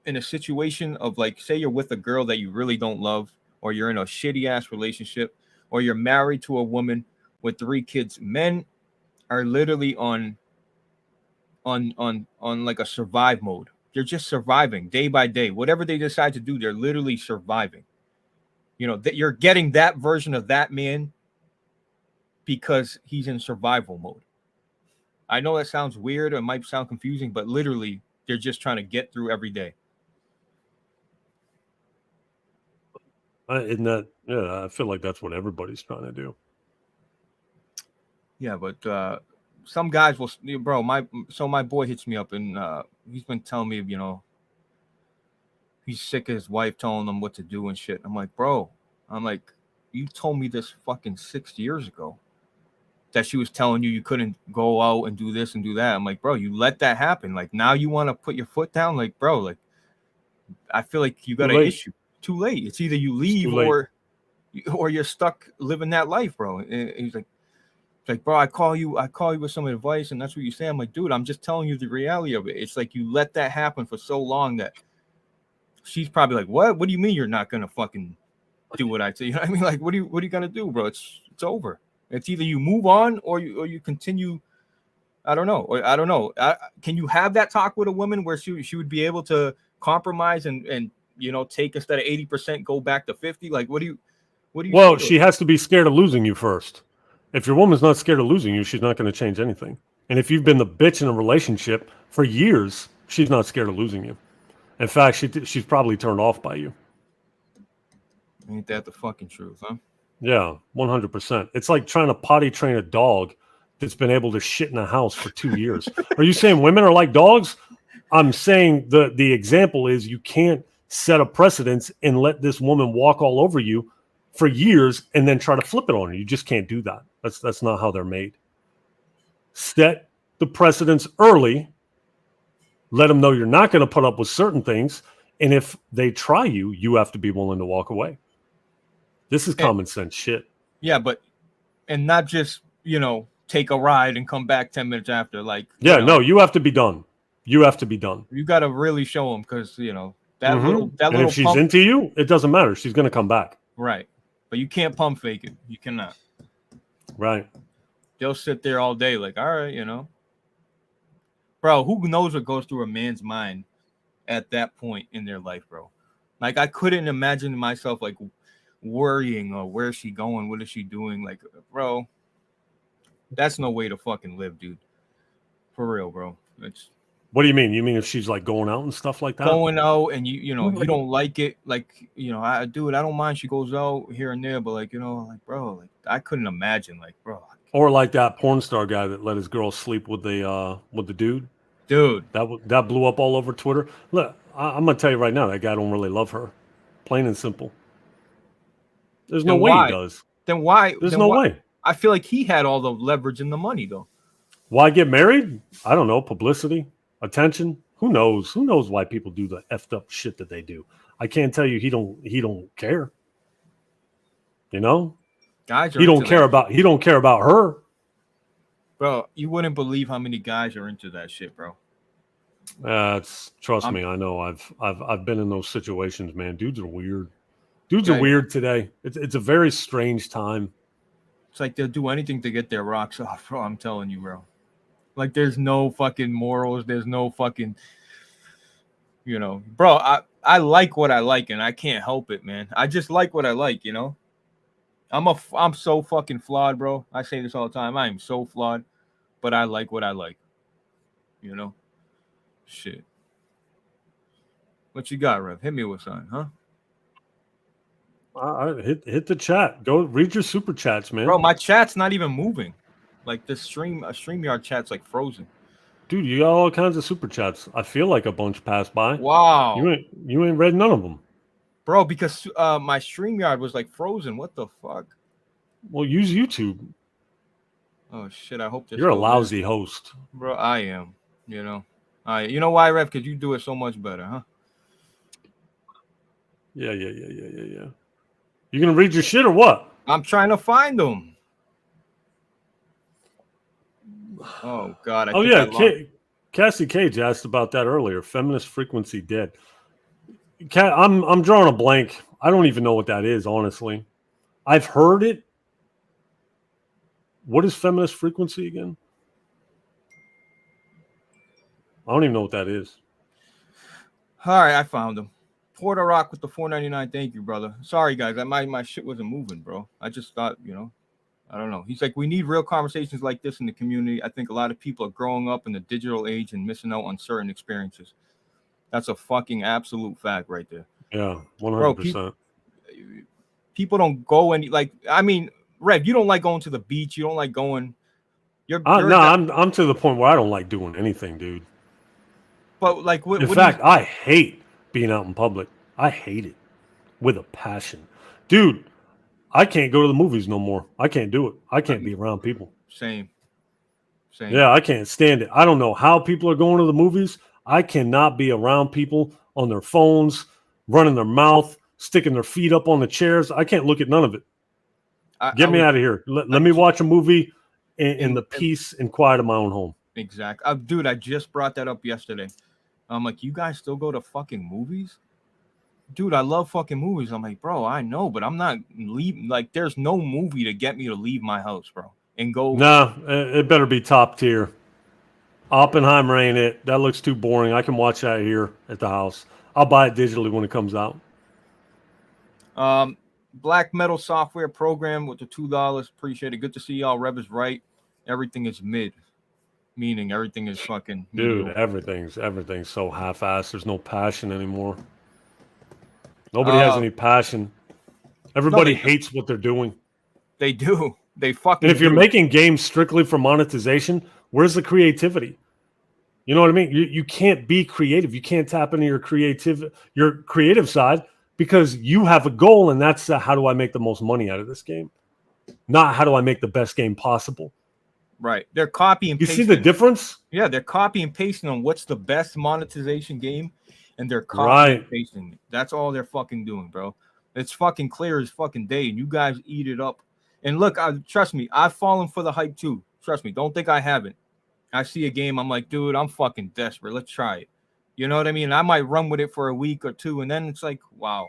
in a situation of, like, say you're with a girl that you really don't love, or you're in a shitty ass relationship, or you're married to a woman with 3 kids. Men are literally on like a survive mode. They're just surviving day by day. Whatever they decide to do, they're literally surviving. That you're getting that version of that man because he's in survival mode. I know that sounds weird or it might sound confusing, but literally they're just trying to get through every day. I feel like that's what everybody's trying to do. Yeah, but some guys will, bro. My boy hits me up and he's been telling me, he's sick of his wife telling him what to do and shit. I'm like, bro, you told me this fucking 6 years ago that she was telling you couldn't go out and do this and do that. I'm like, bro, you let that happen. Like now you want to put your foot down. Like, bro, like I feel like you got an issue. Too late. It's either you leave or you're stuck living that life, bro. And he's like, bro, I call you with some advice, and that's what you say. I'm like, dude, I'm just telling you the reality of it. It's like you let that happen for so long that she's probably like, what? What do you mean you're not gonna fucking do what I say? You know what I mean? Like, what are you gonna do, bro? It's over. It's either you move on or you continue. I don't know. Can you have that talk with a woman where she would be able to compromise and take instead of 80%, go back to 50? Like, what do you? Well, she has to be scared of losing you first. If your woman's not scared of losing you, she's not going to change anything. And if you've been the bitch in a relationship for years, she's not scared of losing you. In fact, she's probably turned off by you. Ain't that the fucking truth, huh? Yeah, 100%. It's like trying to potty train a dog that's been able to shit in a house for 2 years. Are you saying women are like dogs? I'm saying the example is you can't set a precedence and let this woman walk all over you for years and then try to flip it on her. You just can't do that. That's not how they're made. Set the precedence early. Let them know you're not going to put up with certain things. And if they try you, you have to be willing to walk away. This is common sense shit. Yeah, but and not just, take a ride and come back 10 minutes after. Like, Yeah, no, you have to be done. You have to be done. You got to really show them because, that And little if she's pump, into you, it doesn't matter. She's going to come back. right. But you can't pump fake it. You cannot. Right. They'll sit there all day like, all right, Bro, who knows what goes through a man's mind at that point in their life, bro? Like, I couldn't imagine myself, like, worrying or where's she going? What is she doing? Like, bro, that's no way to fucking live, dude. For real, bro. It's What do you mean? You mean if she's like going out and stuff like that? going out and you don't like it, like, I do it. I don't mind she goes out here and there, but like, bro, like I couldn't imagine, like, bro. Or like that porn star guy that let his girl sleep with the dude. Dude, that blew up all over Twitter. Look, I'm gonna tell you right now, that guy don't really love her. Plain and simple. There's no way he does. Then why? There's no way. I feel like he had all the leverage and the money, though. Why get married? I don't know. Publicity, attention. Who knows? Who knows why people do the effed up shit that they do? I can't tell you he don't care. Guys, he don't care about her. Bro, you wouldn't believe how many guys are into that shit, bro. Trust me, I know. I've been in those situations, man. Dudes are weird. Dudes are weird today. It's a very strange time. It's like they'll do anything to get their rocks off, bro. I'm telling you, bro. Like there's no fucking morals. There's no fucking, bro. I like what I like, and I can't help it, man. I just like what I like, I'm so fucking flawed, bro. I say this all the time. I am so flawed, but I like what I like. Shit. What you got, Rev? Hit me with something, huh? Hit the chat. Go read your super chats, man. Bro, my chat's not even moving. Like the StreamYard chat's like frozen. Dude, you got all kinds of super chats. I feel like a bunch passed by. Wow. You ain't read none of them. Bro, because my StreamYard was like frozen. What the fuck? Well, use YouTube. Oh shit! I hope you're a lousy host, bro. I am. You know why, Rev? Because you do it so much better, huh? Yeah. You gonna read your shit or what? I'm trying to find them. Oh God! Cassie Cage asked about that earlier. Feminist frequency dead. I'm drawing a blank. I don't even know what that is, honestly. I've heard it. What is feminist frequency again? I don't even know what that is. All right, I found them. Porter Rock with the $4.99. Thank you, brother. Sorry, guys. My shit wasn't moving, bro. I just thought, I don't know. He's like, we need real conversations like this in the community. I think a lot of people are growing up in the digital age and missing out on certain experiences. That's a fucking absolute fact right there. Yeah, 100%. People don't go any Rev, you don't like going to the beach. You don't like going. I'm to the point where I don't like doing anything, dude. But like, in fact, I hate being out in public. I hate it with a passion, dude. I can't go to the movies no more. I can't do it. I can't be around people. Same. Yeah, I can't stand it. I don't know how people are going to the movies. I cannot be around people on their phones, running their mouth, sticking their feet up on the chairs. I can't look at none of it. Get me out of here. Let me watch a movie in the peace and quiet of my own home. Exactly. Dude, I just brought that up yesterday. I'm like, you guys still go to fucking movies? Dude, I love fucking movies. I'm like, bro, I know, but I'm not leaving. Like, there's no movie to get me to leave my house, bro, and go. Nah, it better be top tier. Oppenheimer ain't it. That looks too boring. I can watch that here at the house. I'll buy it digitally when it comes out. Black Metal Software Program with the $2. Appreciate it. Good to see y'all. Rev is right. Everything is mid. Meaning everything is fucking. Dude, everything's so half-assed. There's no passion anymore. Nobody has any passion. Everybody they do. hates what they're doing. They do. They fucking. And if you're do. making games strictly for monetization, where's the creativity? You know what I mean? You can't be creative. You can't tap into your creative side because you have a goal, and that's how do I make the most money out of this game, not how do I make the best game possible. Right. They're copy and You pasting. see the difference? Yeah, they're copy and pasting on what's the best monetization game, and they're copy and pasting it. That's all they're fucking doing, bro. It's fucking clear as fucking day, and you guys eat it up. And look, trust me, I've fallen for the hype too. Trust me, don't think I haven't. I see a game, I'm like, dude, I'm fucking desperate. Let's try it. You know what I mean? I might run with it for a week or two, and then it's like, wow,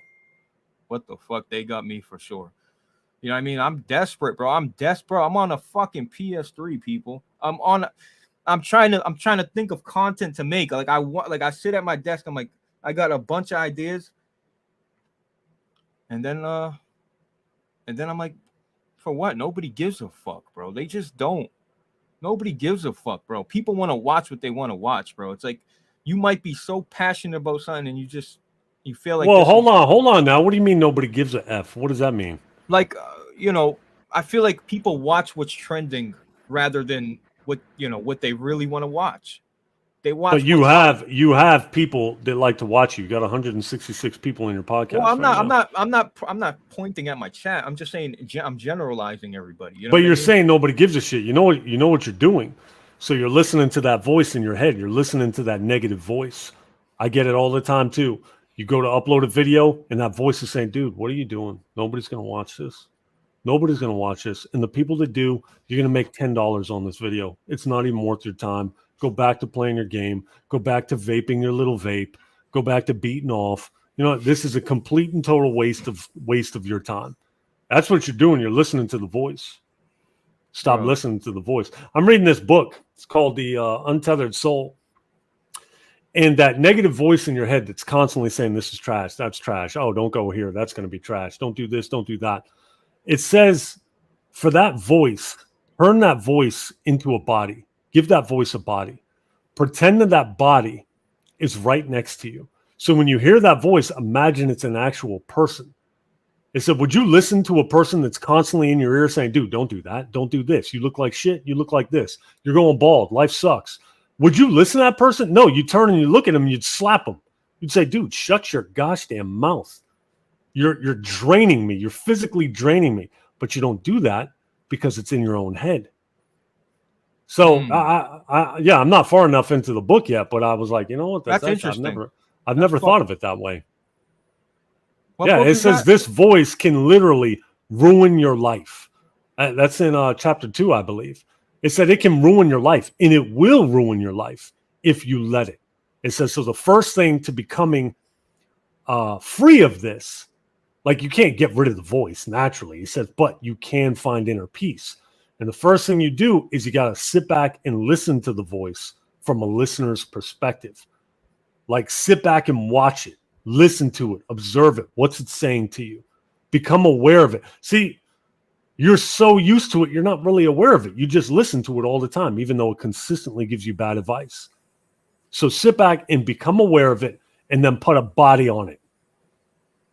what the fuck? They got me for sure. You know what I mean? I'm desperate, bro. I'm desperate. I'm on a fucking PS3, people. I'm trying to think of content to make. I sit at my desk, I'm like, I got a bunch of ideas. And then I'm like, for what? Nobody gives a fuck, bro. They just don't. Nobody gives a fuck, bro. People want to watch what they want to watch, bro. It's like you might be so passionate about something and you feel like. Well, hold on now. What do you mean nobody gives a F? What does that mean? Like, I feel like people watch what's trending rather than what they really want to watch. They watch. But you have people that like to watch you. You got 166 people in your podcast. Well, I'm not pointing at my chat. I'm just saying I'm generalizing everybody. You know but you're saying nobody gives a shit. You know what you're doing. So you're listening to that voice in your head. You're listening to that negative voice. I get it all the time too. You go to upload a video and that voice is saying, dude, what are you doing? Nobody's going to watch this. Nobody's going to watch this. And the people that do, you're going to make $10 on this video. It's not even worth your time. Go back to playing your game. Go back to vaping your little vape. Go back to beating off. You know, this is a complete and total waste of your time. That's what you're doing. You're listening to the voice. Stop listening to the voice. I'm reading this book. It's called The Untethered Soul. And that negative voice in your head that's constantly saying, this is trash, that's trash. Oh, don't go here. That's going to be trash. Don't do this. Don't do that. It says for that voice, turn that voice into a body. Give that voice a body. Pretend that body is right next to you. So when you hear that voice, imagine it's an actual person. It said, would you listen to a person that's constantly in your ear saying, dude, don't do that. Don't do this. You look like shit. You look like this. You're going bald. Life sucks. Would you listen to that person? No, you turn and you look at him and you'd slap him. You'd say, dude, shut your gosh damn mouth. You're draining me. You're physically draining me. But you don't do that because it's in your own head. So I'm not far enough into the book yet, but I was like, you know what? That's interesting. I've never thought of it that way. What it says this voice can literally ruin your life. That's in chapter 2, I believe. It said it can ruin your life, and it will ruin your life if you let it. It says, so the first thing to becoming free of this, like you can't get rid of the voice naturally. He says, but you can find inner peace. And the first thing you do is you got to sit back and listen to the voice from a listener's perspective. Like sit back and watch it, listen to it, observe it. What's it saying to you? Become aware of it. See, you're so used to it, you're not really aware of it. You just listen to it all the time, even though it consistently gives you bad advice. So sit back and become aware of it and then put a body on it.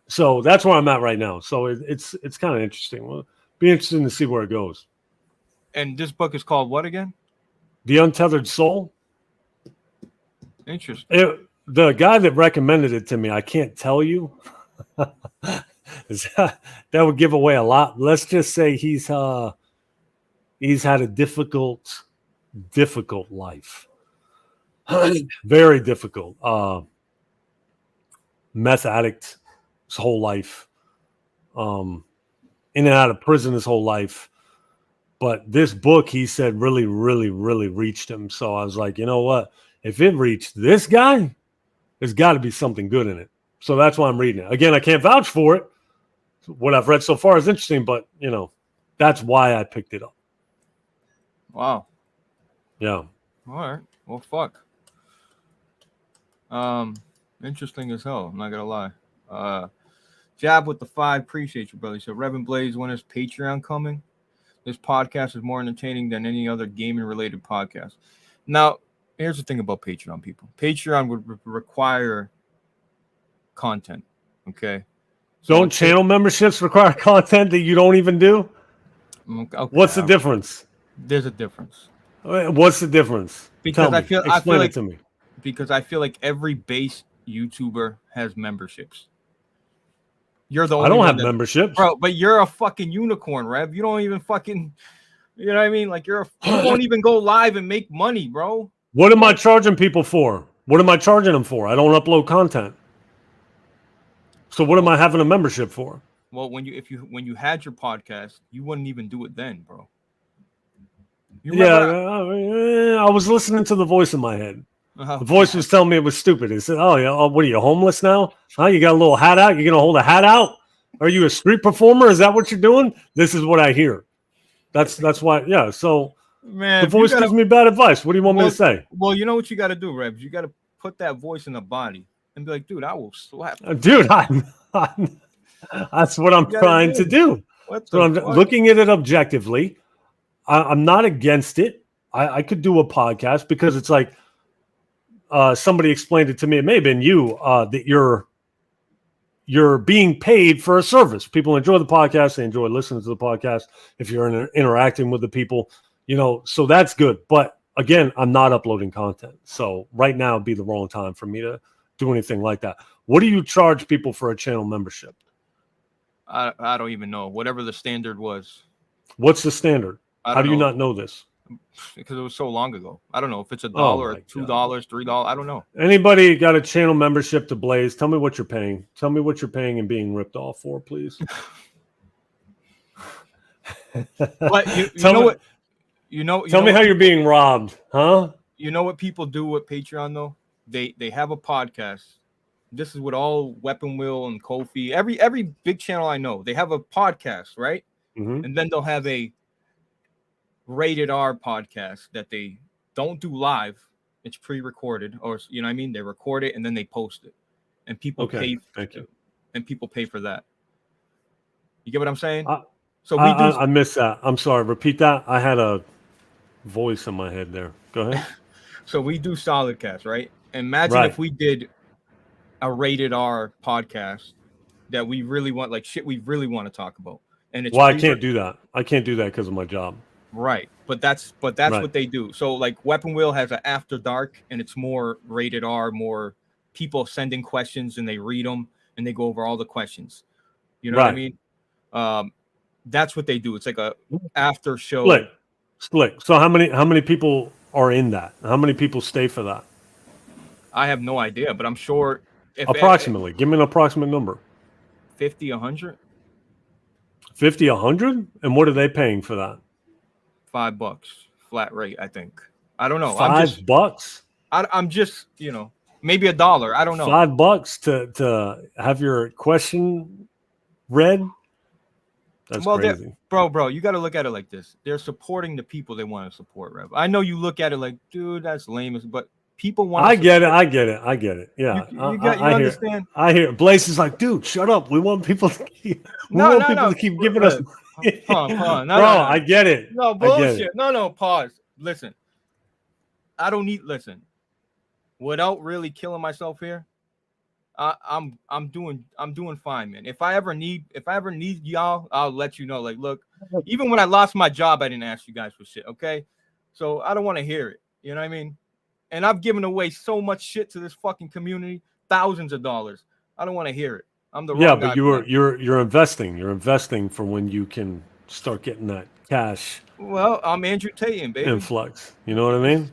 So that's where I'm at right now. So it's kind of interesting. Well, be interesting to see where it goes. And this book is called what again? The Untethered Soul. Interesting. The guy that recommended it to me, I can't tell you. That would give away a lot. Let's just say he's had a difficult life. Very difficult. Meth addict his whole life. In and out of prison his whole life. But this book, he said, really, really, really reached him. So I was like, you know what? If it reached this guy, there's got to be something good in it. So that's why I'm reading it. Again, I can't vouch for it. What I've read so far is interesting, but, that's why I picked it up. Wow. Yeah. All right. Well, fuck. Interesting as hell. I'm not going to lie. Jab with the 5. Appreciate you, brother. So, Reverend Blaze, when is Patreon coming? This podcast is more entertaining than any other gaming-related podcast. Now, here's the thing about Patreon, people. Patreon would require content, okay? So Don't channel memberships require content that you don't even do? okay, What's the difference? There's a difference. What's the difference? Because Tell me. Explain it to me. Because I feel like every base YouTuber has memberships. You're the only I don't one have that, memberships. bro. But you're a fucking unicorn, Rev. You don't even fucking, you know what I mean? Like you won't even go live and make money, bro. What am I charging people for? What am I charging them for? I don't upload content. So what am I having a membership for? Well, when you had your podcast, you wouldn't even do it then, bro. I was listening to the voice in my head. The voice was telling me it was stupid. It said, "Oh yeah, what are you, homeless now? Huh? You got a little hat out? You're gonna hold a hat out? Are you a street performer? Is that what you're doing?" This is what I hear. That's why. Yeah. So man, the voice gives me bad advice. What do you want me to say? Well, you know what you got to do, Rebs. You got to put that voice in the body and be like, dude, I will slap. Dude, that's what I'm trying to do. So I'm looking at it objectively. I'm not against it. I could do a podcast because it's like somebody explained it to me. It may have been you that you're being paid for a service. People enjoy the podcast. They enjoy listening to the podcast. If you're interacting with the people, so that's good. But again, I'm not uploading content. So right now would be the wrong time for me to do anything like that. What do you charge people for a channel membership? I don't even know. Whatever the standard was. What's the standard? How do you not know this? Because it was so long ago. I don't know if it's $1 or $2, $3. I don't know. Anybody got a channel membership to Blaze? Tell me what you're paying. Tell me what you're paying and being ripped off for, please. But you know what? Tell me how you're being robbed, huh? You know what people do with Patreon though? They have a podcast. This is what all Weapon Wheel and Kofi, every big channel I know, they have a podcast, right? Mm-hmm. And then they'll have a rated R podcast that they don't do live. It's pre-recorded, or you know what I mean? They record it and then they post it. And people pay. Thank you. And people pay for that. You get what I'm saying? I missed that. I'm sorry. Repeat that. I had a voice in my head there. Go ahead. So we do SolidCast, right? Imagine if we did a rated R podcast that we really want, like shit we really want to talk about. And it's I can't do that. I can't do that because of my job. Right. But that's what they do. So like Weapon Wheel has an After Dark and it's more rated R, more people sending questions and they read them and they go over all the questions. You know what I mean? That's what they do. It's like a after show. Split. So how many people are in that? How many people stay for that? I have no idea, but I'm sure. Approximately. Give me an approximate number. 50, 100. 50, 100? And what are they paying for that? $5 flat rate, I think. I don't know. $5? I'm just, maybe $1. I don't know. $5 to have your question read? That's crazy. Bro, you got to look at it like this. They're supporting the people they want to support, Rev. I know you look at it like, dude, that's lame, but people want to I get it. Yeah. You understand? I hear it. Blaze is like, dude, shut up. We want people to keep to keep giving us pause. No, I get it. No, bullshit. No, pause. Listen. Without really killing myself here, I'm doing fine, man. If I ever need y'all, I'll let you know. Like, look, even when I lost my job, I didn't ask you guys for shit, okay? So I don't want to hear it. You know what I mean? And I've given away so much shit to this fucking community, thousands of dollars. I don't want to hear it. I'm the wrong guy. But you're investing. You're investing for when you can start getting that cash. Well, I'm Andrew Tate, baby. Influx. You know what I mean?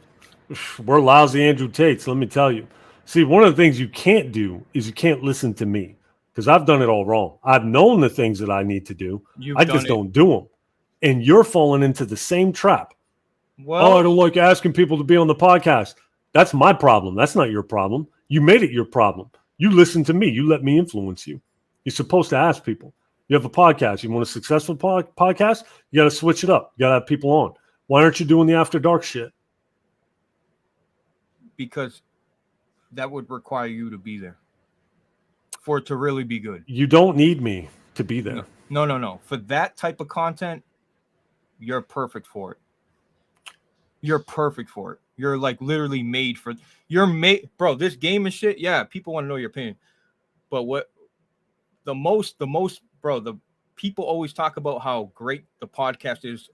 We're lousy Andrew Tates, let me tell you. See, one of the things you can't do is you can't listen to me because I've done it all wrong. I've known the things that I need to do. I just don't do them. And you're falling into the same trap. Well, I don't like asking people to be on the podcast. That's my problem. That's not your problem. You made it your problem. You listen to me. You let me influence you. You're supposed to ask people. You have a podcast. You want a successful podcast? You got to switch it up. You got to have people on. Why aren't you doing the After Dark shit? Because that would require you to be there for it to really be good. You don't need me to be there. No. For that type of content, you're perfect for it. You're perfect for it. You're like literally made for. You're made, bro. This game and shit. Yeah, people want to know your opinion, but the most, bro. The people always talk about how great the podcast is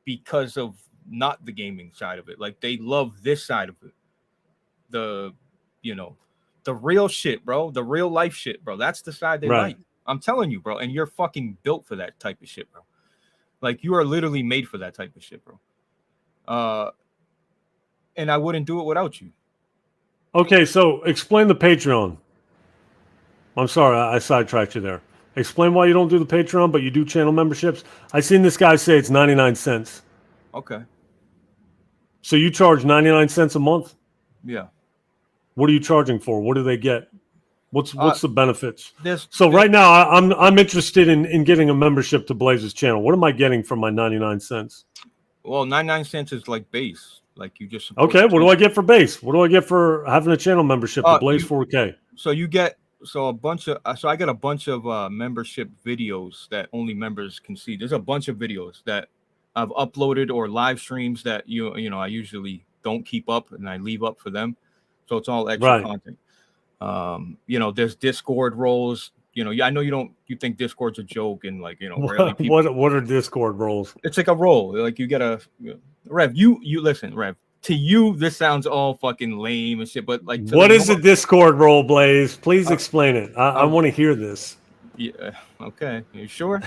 because of not the gaming side of it. Like they love this side of it. The, you know, the real shit, bro. The real life shit, bro. That's the side they like. I'm telling you, bro. And you're fucking built for that type of shit, bro. Like you are literally made for that type of shit, bro. And I wouldn't do it without you. Okay, so explain the Patreon. I'm sorry, I sidetracked you there. Explain why you don't do the Patreon, but you do channel memberships. I seen this guy say it's 99 cents. Okay. So you charge 99 cents a month? Yeah. What are you charging for? What do they get? What's the benefits? So right now, I'm interested in getting a membership to Blaze's channel. What am I getting for my 99 cents? Well, 99 cents is like base. Like you just okay. What do I get for base? What do I get for having a channel membership to Blaze 4K? So you get a bunch of I get a bunch of membership videos that only members can see. There's a bunch of videos that I've uploaded or live streams that you know I usually don't keep up and I leave up for them. So it's all extra content. You know, there's Discord roles. You know, I know you think Discord's a joke and like, you know, rarely people. What are Discord roles? It's like a role. Like you get a Rev. You listen, Rev. To you, this sounds all fucking lame and shit. But like, what is a Discord role, Blaze? Please explain it. I want to hear this. Yeah. Okay. You sure?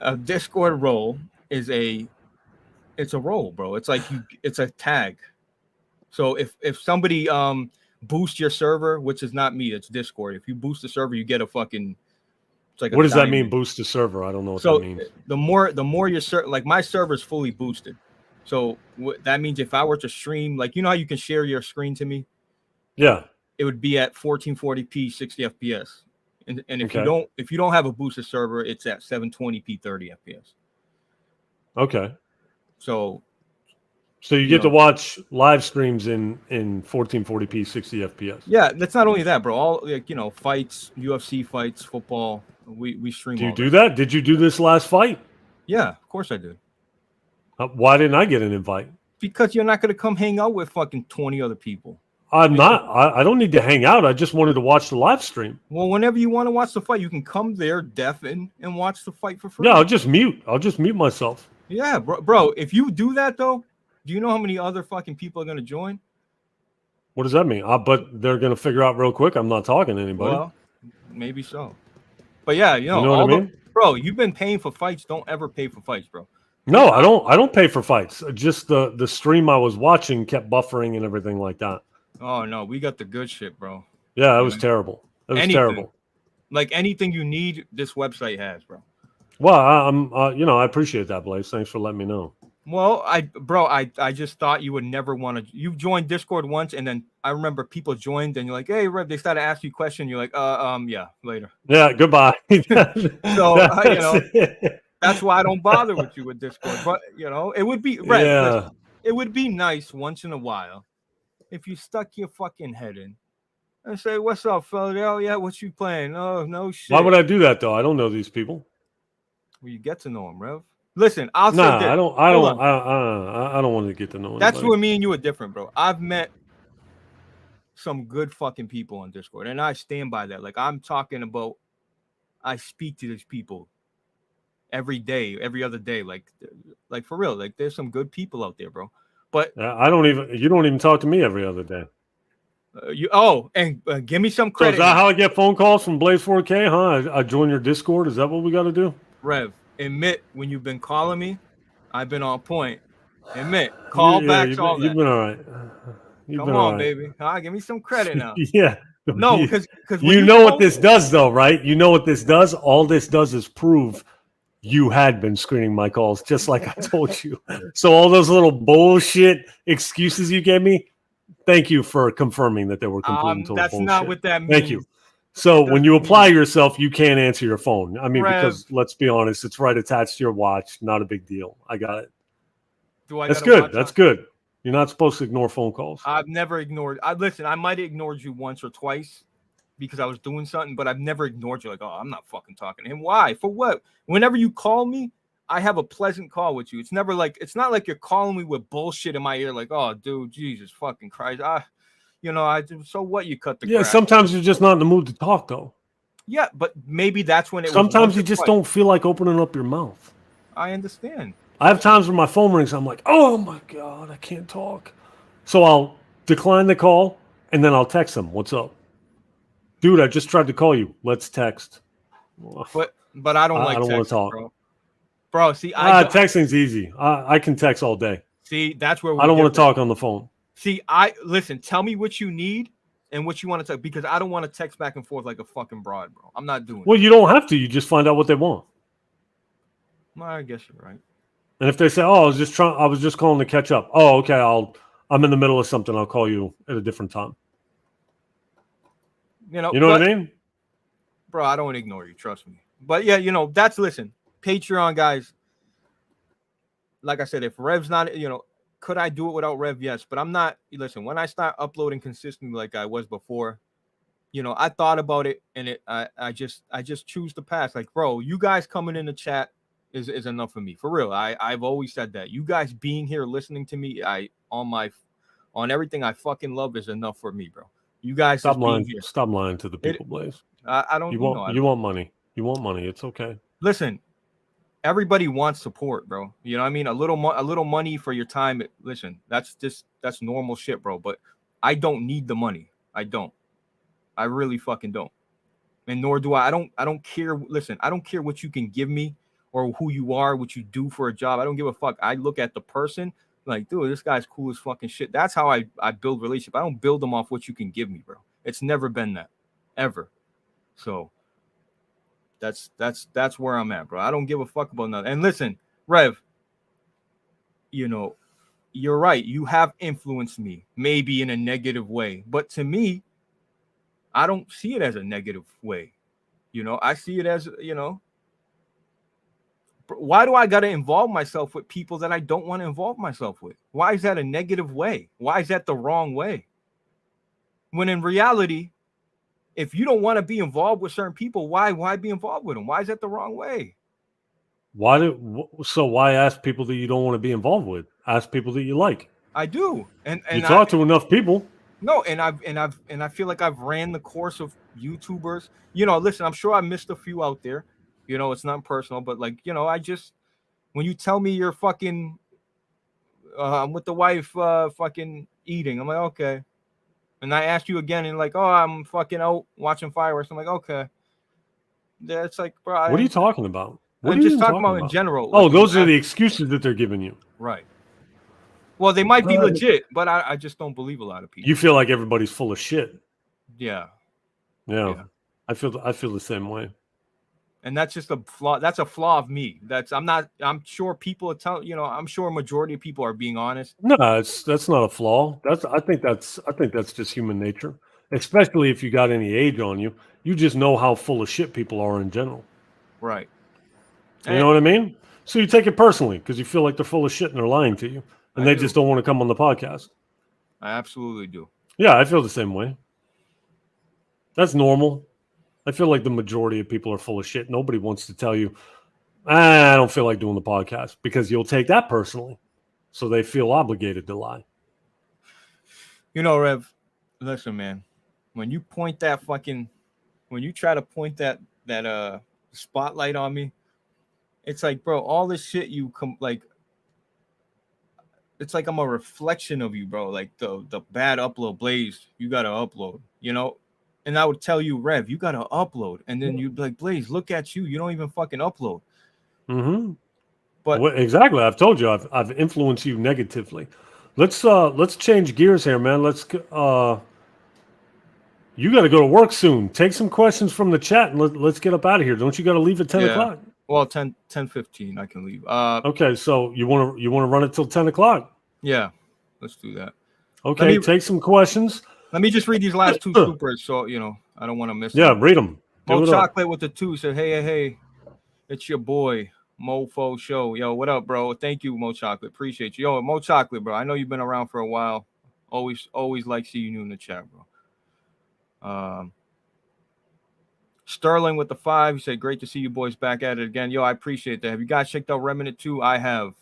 A Discord role is it's a role, bro. It's like it's a tag. So if somebody boost your server, which is not me, it's Discord. If you boost the server, you get a fucking. It's like what does that mean? Boost the server? I don't know what that means. The more your server, like my server is fully boosted. So that means if I were to stream, like you know how you can share your screen to me, yeah, it would be at 1440p 60 FPS. And if you don't have a boosted server, it's at 720p 30 FPS. Okay. So you get to watch live streams in 1440p 60 FPS. Yeah, that's not only that, bro. All like you know, fights, UFC fights, football. We stream. Do you do that? Did you do this last fight? Yeah, of course I did. Why didn't I get an invite? Because you're not gonna come hang out with fucking 20 other people. I'm not. I don't need to hang out. I just wanted to watch the live stream. Well, whenever you want to watch the fight, you can come there, deafen, and watch the fight for free. Yeah, I'll just mute myself. Yeah, bro. If you do that though, do you know how many other fucking people are gonna join? What does that mean? But they're gonna figure out real quick I'm not talking to anybody. Well, maybe so. But yeah, you know what I mean? Bro, you've been paying for fights. Don't ever pay for fights, bro. No, I don't pay for fights. Just the stream I was watching kept buffering and everything like that. Oh no, we got the good shit, bro. Yeah, it was terrible. It was terrible. Like anything you need, this website has, bro. Well, I appreciate that, Blaze. Thanks for letting me know. Well, I just thought you would never want to. You joined Discord once, and then I remember people joined, and you're like, "Hey, Rev," they started asking you a question. You're like, yeah, later." Yeah, goodbye. So that's why I don't bother with you with Discord. But it would be listen, it would be nice once in a while if you stuck your fucking head in and say, "What's up, fella? Oh yeah, what you playing? Oh no shit." Why would I do that though? I don't know these people. Well, you get to know them, Rev. Listen, I'll say this. I don't want to get to know anybody. That's where me and you are different, bro. I've met some good fucking people on Discord, and I stand by that. Like I'm talking about, I speak to these people every day, every other day, like for real. Like there's some good people out there, bro. But you don't even talk to me every other day. Give me some credit. So is that how I get phone calls from Blaze 4K? Huh? I join your Discord. Is that what we got to do? Rev, admit when you've been calling me, I've been on point. Admit, call back. You've been all right. Come on, baby. Give me some credit now. Yeah. No, because you know what this does, though, right? You know what this does? All this does is prove you had been screening my calls, just like I told you. So all those little bullshit excuses you gave me, thank you for confirming that they were complete and total that's bullshit. Not what that means. Thank you. So when you apply yourself, you can't answer your phone. I mean, because let's be honest, it's right attached to your watch. Not a big deal. I got it. That's good. That's good. You're not supposed to ignore phone calls. I've never ignored. Listen, I might have ignored you once or twice because I was doing something, but I've never ignored you. Like, oh, I'm not fucking talking to him. Why? For what? Whenever you call me, I have a pleasant call with you. It's not like you're calling me with bullshit in my ear. Like, oh, dude, Jesus fucking Christ. So what? You cut the grass. Sometimes you're just not in the mood to talk, though. Yeah, but maybe that's when it was. Sometimes you just don't feel like opening up your mouth. I understand. I have times where my phone rings. I'm like, oh my God, I can't talk. So I'll decline the call and then I'll text them. What's up? Dude, I just tried to call you. Let's text. But I don't I like don't want texting, to talk. Bro, see, texting's easy. I can text all day. See, that's where I don't want to talk on the phone. See, listen, tell me what you need and what you want to talk, because I don't want to text back and forth like a fucking broad, bro. I'm not doing Well, it. you don't have to. You just find out what they want. Well, I guess you're right. And if they say, "Oh, I was just calling to catch up." Oh, okay. I'm in the middle of something. I'll call you at a different time. You know what I mean? Bro, I don't ignore you, trust me. But yeah, listen, Patreon guys. Like I said, if Rev's not, could I do it without Rev? Yes, but I'm not. Listen, when I start uploading consistently like I was before, I thought about it, and I just choose to pass. Like, bro, you guys coming in the chat is enough for me, for real. I've always said that. You guys being here listening to me, on everything I fucking love is enough for me, bro. You guys stop lying. Stop lying to the people, Blaze. I don't. You want money. You want money. It's okay. Listen. Everybody wants support, bro. You know what I mean? A little money for your time. Listen, that's normal shit, bro. But I don't need the money. I don't. I really fucking don't. And nor do I. I don't care. Listen, I don't care what you can give me or who you are, what you do for a job. I don't give a fuck. I look at the person like, dude, this guy's cool as fucking shit. That's how I build relationship. I don't build them off what you can give me, bro. It's never been that, ever. So that's where I'm at, bro. I don't give a fuck about nothing. And listen, Rev, you're right. You have influenced me, maybe in a negative way, but to me, I don't see it as a negative way. I see it as, why do I got to involve myself with people that I don't want to involve myself with? Why is that a negative way? Why is that the wrong way? When in reality, if you don't want to be involved with certain people, why be involved with them? Why is that the wrong way? Why ask people that you don't want to be involved with? Ask people that you like. I do, and you talk to enough people. No, and I feel like I've ran the course of YouTubers. Listen, I'm sure I missed a few out there. It's not personal, but like, I just, when you tell me you're fucking, I'm with the wife, fucking eating, I'm like, okay. And I asked you again, and like, oh, I'm fucking out watching fireworks. I'm like, okay. That's like, bro. What are you talking about? I'm just talking about in general. Oh, those are the excuses that they're giving you. Right. Well, they might be legit, but I just don't believe a lot of people. You feel like everybody's full of shit. Yeah. I feel the same way. And that's just a flaw. That's a flaw of me. I'm sure people are telling, I'm sure a majority of people are being honest. No, that's not a flaw. I think that's just human nature. Especially if you got any age on you. You just know how full of shit people are in general. Right. You know what I mean? So you take it personally because you feel like they're full of shit and they're lying to you. And they just don't want to come on the podcast. I absolutely do. Yeah, I feel the same way. That's normal. I feel like the majority of people are full of shit. Nobody wants to tell you, I don't feel like doing the podcast, because you'll take that personally. So they feel obligated to lie. Rev, listen, man, when you try to point that spotlight on me, it's like, bro, all this shit it's like I'm a reflection of you, bro. Like the bad upload, Blaze, you got to upload, And I would tell you, Rev, you got to upload. And then you'd be like, Blaze, look at you. You don't even fucking upload. Mm-hmm. But exactly. I've told you, I've influenced you negatively. Let's change gears here, man. You got to go to work soon. Take some questions from the chat and let's get up out of here. Don't you got to leave at 10 o'clock? Well, 10:15, I can leave. Okay, so you want to run it till 10 o'clock? Yeah, let's do that. Okay, take some questions. Let me just read these last two supers, so I don't want to miss. Yeah, read them. Mo Chocolate with the 2 said, "Hey, it's your boy Mofo Show. Yo, what up, bro? Thank you, Mo Chocolate. Appreciate you. Yo, Mo Chocolate, bro. I know you've been around for a while. Always like seeing you in the chat, bro. Sterling with the 5. He said, great to see you boys back at it again. Yo, I appreciate that. Have you guys checked out Remnant 2? I have.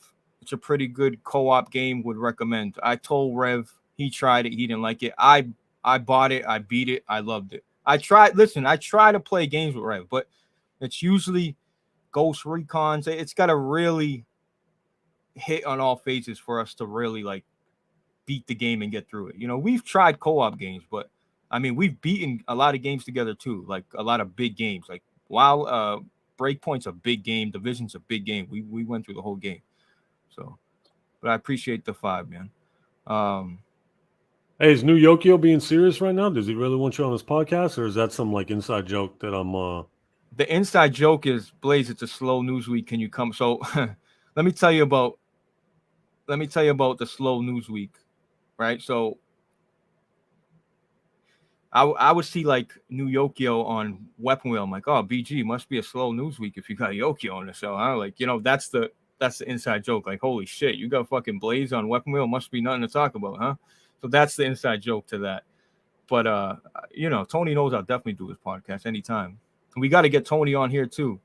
It's a pretty good co-op game. Would recommend. I told Rev, he tried it. He didn't like it. I bought it. I beat it. I loved it. I try to play games with Rev, but it's usually Ghost Recons. It's got to really hit on all phases for us to really like beat the game and get through it. You know, we've tried co-op games, but I mean, we've beaten a lot of games together too, like a lot of big games. Like while Breakpoint's a big game, Division's a big game. We went through the whole game. So, but I appreciate the 5, man. Hey, is New Yokio being serious right now? Does he really want you on this podcast, or is that some like inside joke that I'm? The inside joke is, Blaze, it's a slow news week. Can you come? So, let me tell you about the slow news week, right? So, I would see like New Yokio on Weapon Wheel. I'm like, oh, BG must be a slow news week if you got Yokio on the show. I'm like, you know, that's the inside joke. Like, holy shit, you got fucking Blaze on Weapon Wheel. Must be nothing to talk about, huh? So that's the inside joke to that. But you know, Tony knows I'll definitely do his podcast anytime. We got to get Tony on here too.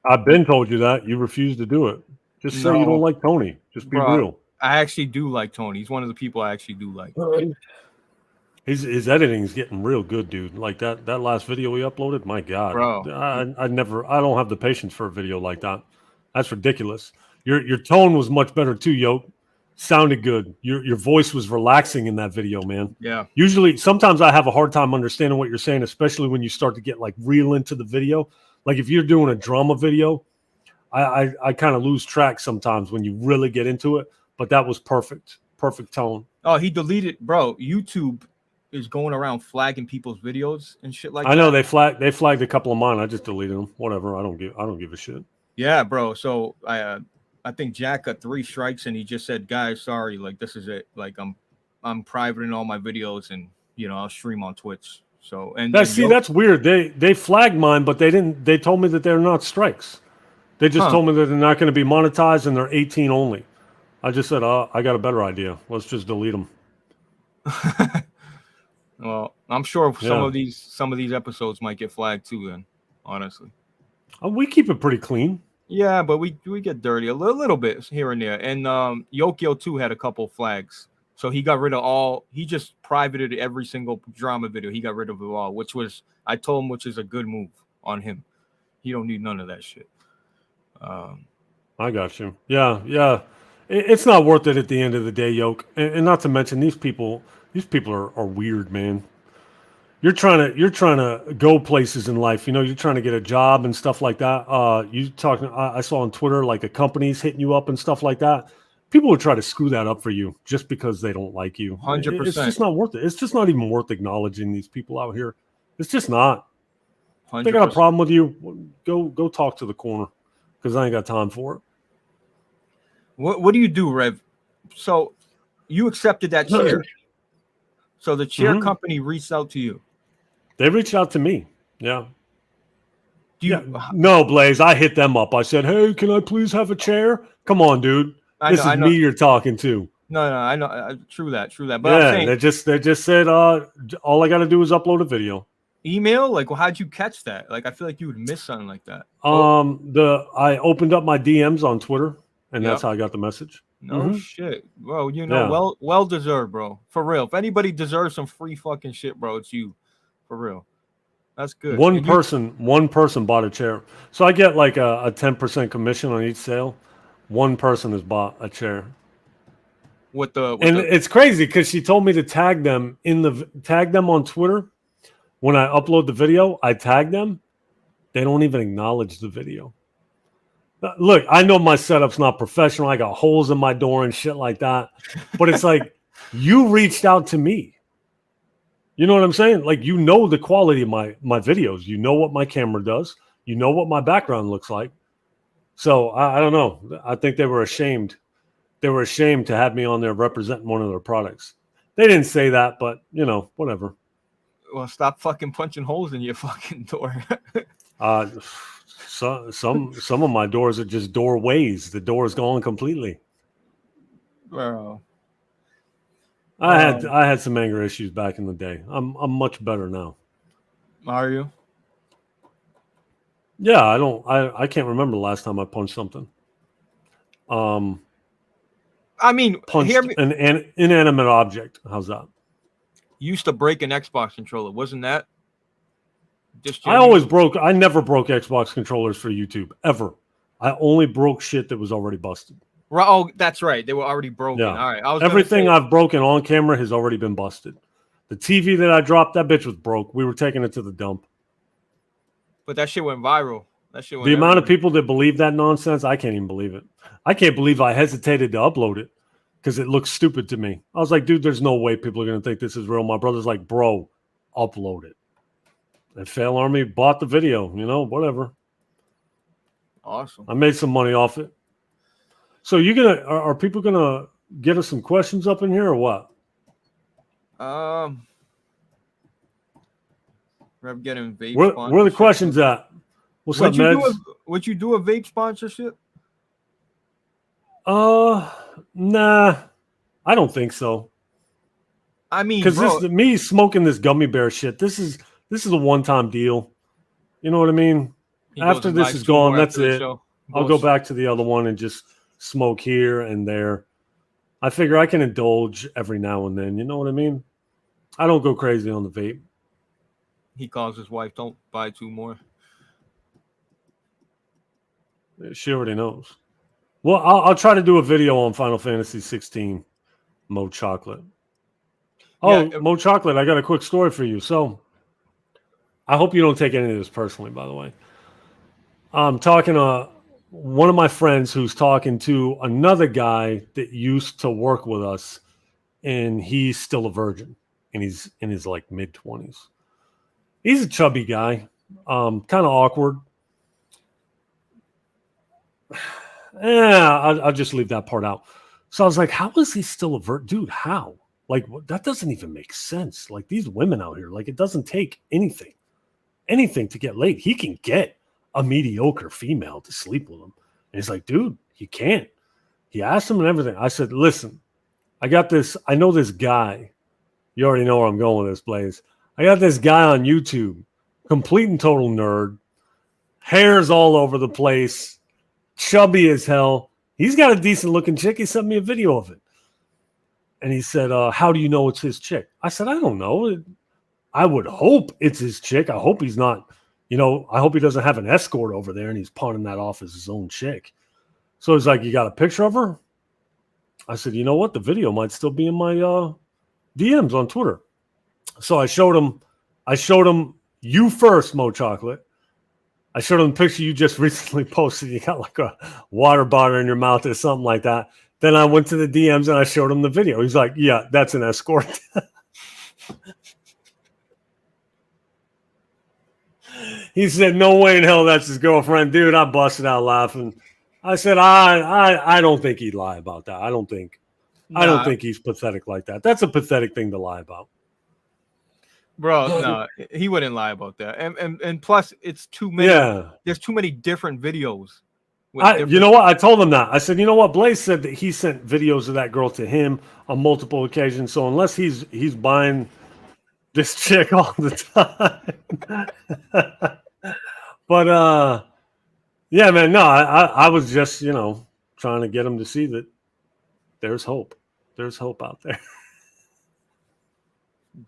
I've been told you that. You refuse to do it. Just say you don't like Tony. Just be real. I actually do like Tony. He's one of the people I actually do like. His editing is getting real good, dude. Like that last video we uploaded, my God. Bro. I don't have the patience for a video like that. That's ridiculous. Your tone was much better too, Yoke. Sounded good. Your voice was relaxing in that video, man. Yeah. Usually, sometimes I have a hard time understanding what you're saying, especially when you start to get like real into the video. Like if you're doing a drama video, I kind of lose track sometimes when you really get into it. But that was perfect tone. Oh, he deleted, bro. YouTube is going around flagging people's videos and shit like that. I know they flagged a couple of mine. I just deleted them. Whatever. I don't give a shit. Yeah, bro. So I think Jack got 3 strikes and he just said, guys, sorry, like this is it. Like I'm private in all my videos and you know I'll stream on Twitch. So that's weird. They flagged mine, but they told me that they're not strikes. They just told me that they're not going to be monetized and they're 18 only. I just said, I got a better idea. Let's just delete them. Well, I'm sure some of these episodes might get flagged too. Then, honestly, we keep it pretty clean. Yeah, but we get dirty a little bit here and there. And Yokio too had a couple flags, so he got rid of all. He just privated every single drama video. He got rid of it all, which I told him, which is a good move on him. He don't need none of that shit. I got you. Yeah. It's not worth it at the end of the day, Yoke. And not to mention these people are weird, man. You're trying to go places in life. You know, you're trying to get a job and stuff like that. I saw on Twitter like a company's hitting you up and stuff like that. People would try to screw that up for you just because they don't like you. 100%. It's just not worth it. It's just not even worth acknowledging these people out here. It's just not. 100%. If they got a problem with you, go talk to the corner because I ain't got time for it. What do you do, Rev? So you accepted that chair. So the chair company reached out to you. They reached out to me. Yeah. No, Blaze. I hit them up. I said, "Hey, can I please have a chair?" Come on, dude. This is me you're talking to. No, I know. True that. But yeah, I'm saying, they just said, all I got to do is upload a video. Email? Like, well, how'd you catch that? Like, I feel like you would miss something like that. I opened up my DMs on Twitter, and that's how I got the message. No shit. Well, you know, well deserved, bro. For real. If anybody deserves some free fucking shit, bro, it's you. For real. That's good. One person bought a chair. So I get like a 10% commission on each sale. One person has bought a chair. It's crazy because she told me to tag them on Twitter. When I upload the video, I tag them. They don't even acknowledge the video. Look, I know my setup's not professional. I got holes in my door and shit like that. But it's like, you reached out to me. You know what I'm saying? Like, you know the quality of my videos. You know what my camera does. You know what my background looks like. So, I don't know. I think they were ashamed. They were ashamed to have me on there representing one of their products. They didn't say that, but, you know, whatever. Well, stop fucking punching holes in your fucking door. Some of my doors are just doorways. The door is gone completely. Bro. I had some anger issues back in the day. I'm much better now. Are you? Yeah, I can't remember the last time I punched something. I mean, punched an inanimate object. How's that? You used to break an Xbox controller, wasn't that I never broke Xbox controllers for YouTube ever. I only broke shit that was already busted. Oh, that's right. They were already broken. Yeah. All right. I was Everything I've broken on camera has already been busted. The TV that I dropped, that bitch was broke. We were taking it to the dump. But that shit went viral. That shit went The amount of everywhere. people that believe that nonsense, I can't even believe it. I can't believe I hesitated to upload it because it looks stupid to me. I was like, dude, there's no way people are going to think this is real. My brother's like, bro, upload it. And Fail Army bought the video, whatever. Awesome. I made some money off it. So are people gonna get us some questions up in here or what? We're getting vape. Where are the questions at? What's up, Meds? Would you do a vape sponsorship? Nah, I don't think so. I mean, because me smoking this gummy bear shit. This is a one-time deal. You know what I mean? After this is gone, that's it. I'll go back to the other one and just smoke here and there. I figure I can indulge every now and then. You know what I mean? I don't go crazy on the vape. He calls his wife, don't buy 2 more. She already knows. Well, I'll try to do a video on Final Fantasy 16, Mo Chocolate. Oh, yeah. Mo Chocolate, I got a quick story for you. So I hope you don't take any of this personally, by the way. I'm talking to one of my friends who's talking to another guy that used to work with us, and he's still a virgin, and he's in his like mid-20s. He's a chubby guy, kind of awkward. Yeah, I'll just leave that part out. So I was like, how is he still a virgin? Dude, how? Like, that doesn't even make sense. Like, these women out here, like, it doesn't take anything to get laid. He can get a mediocre female to sleep with him. And he's like, dude, he can't. He asked him and everything. I said, listen, I got this. I know this guy. You already know where I'm going with this, Blaze. I got this guy on YouTube, complete and total nerd, hairs all over the place, chubby as hell. He's got a decent looking chick. He sent me a video of it. And he said, how do you know it's his chick? I said, I don't know. I would hope it's his chick. I hope he's not, I hope he doesn't have an escort over there and he's pawning that off as his own chick. So he's like, you got a picture of her? I said, you know what? The video might still be in my DMs on Twitter. So I showed him you first, Mo Chocolate. I showed him the picture you just recently posted. You got like a water bottle in your mouth or something like that. Then I went to the DMs and I showed him the video. He's like, yeah, that's an escort. He said, no way in hell that's his girlfriend. Dude, I busted out laughing. I said, I don't think he'd lie about that. I don't think he's pathetic like that. That's a pathetic thing to lie about. Bro, no, he wouldn't lie about that. And plus, it's too many. Yeah. There's too many different videos. You know what? I told him that. I said, you know what? Blaze said that he sent videos of that girl to him on multiple occasions. So unless he's buying this chick all the time. But yeah, man, no, I was just, trying to get him to see that there's hope. There's hope out there.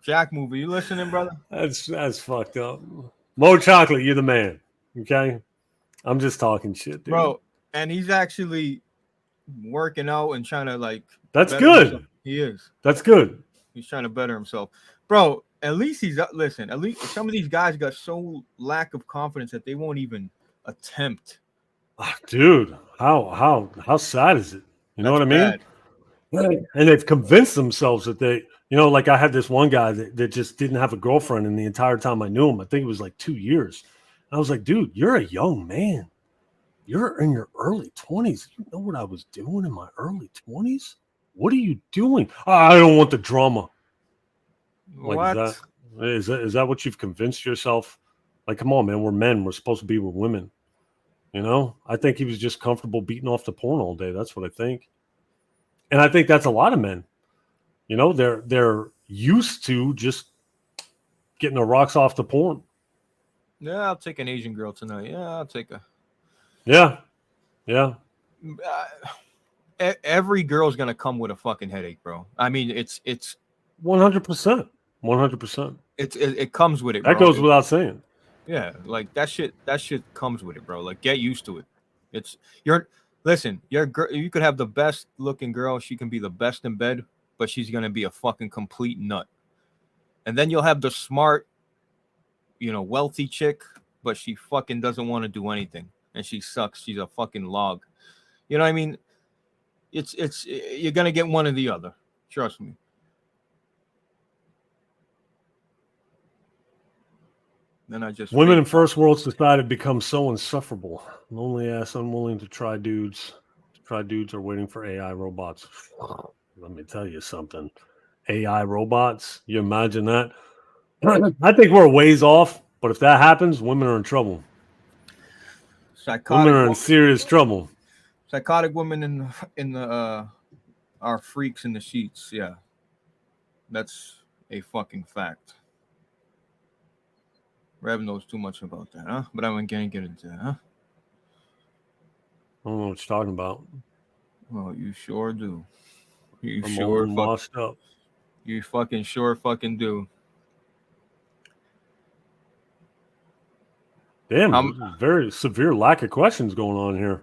Jack movie, you listening, brother? That's fucked up. Mo Chocolate, you're the man. Okay? I'm just talking shit, dude. Bro, and he's actually working out and trying to like. That's good. Himself. He is. That's good. He's trying to better himself, bro. At least listen. At least some of these guys got so lack of confidence that they won't even attempt. Dude, how sad is it? You know what I mean? Bad. And they've convinced themselves that they, like I had this one guy that just didn't have a girlfriend, and the entire time I knew him, I think it was like 2 years. I was like, dude, you're a young man. You're in your early 20s. You know what I was doing in my early 20s? What are you doing? I don't want the drama. Like, what? Is that what you've convinced yourself? Like, come on, man. We're men. We're supposed to be with women. I think he was just comfortable beating off the porn all day. That's what I think. And I think that's a lot of men. They're used to just getting their rocks off the porn. Yeah, I'll take an Asian girl tonight. Yeah, I'll take a. Yeah. Every girl's gonna come with a fucking headache, bro. I mean, it's 100%. 100%. It comes with it. That bro. goes without saying. Yeah, like that shit comes with it, bro. Like get used to it. Listen, your girl, you could have the best looking girl, she can be the best in bed, but she's gonna be a fucking complete nut. And then you'll have the smart, wealthy chick, but she fucking doesn't want to do anything. And she sucks. She's a fucking log. You know what I mean? It's you're gonna get one or the other. Trust me. Then I just women in first world society become so insufferable. Lonely ass, unwilling to try dudes. Are waiting for AI robots. Let me tell you something. AI robots, you imagine that? I think we're a ways off, but if that happens, women are in trouble. Women are in serious trouble. Psychotic women in the are freaks in the sheets. Yeah, that's a fucking fact. Rev knows too much about that, huh? But I'm gonna get into that, huh? I don't know what you're talking about. Well, you sure do. I'm sure washed up. You fucking sure fucking do. Damn, very severe lack of questions going on here.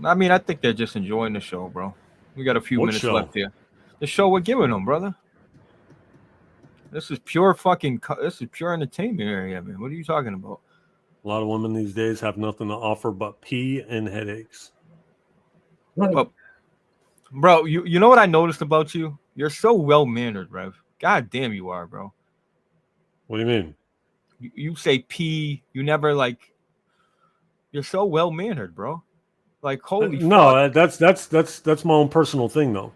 I mean, I think they're just enjoying the show, bro. We got a few minutes left here. The show we're giving them, brother. This is pure entertainment area, man. What are you talking about? A lot of women these days have nothing to offer but pee and headaches. Bro, you know what I noticed about you? You're so well-mannered, Rev. God damn you are, bro. What do you mean? You say pee. You never you're so well-mannered, bro. Like, holy fuck. That's my own personal thing, though.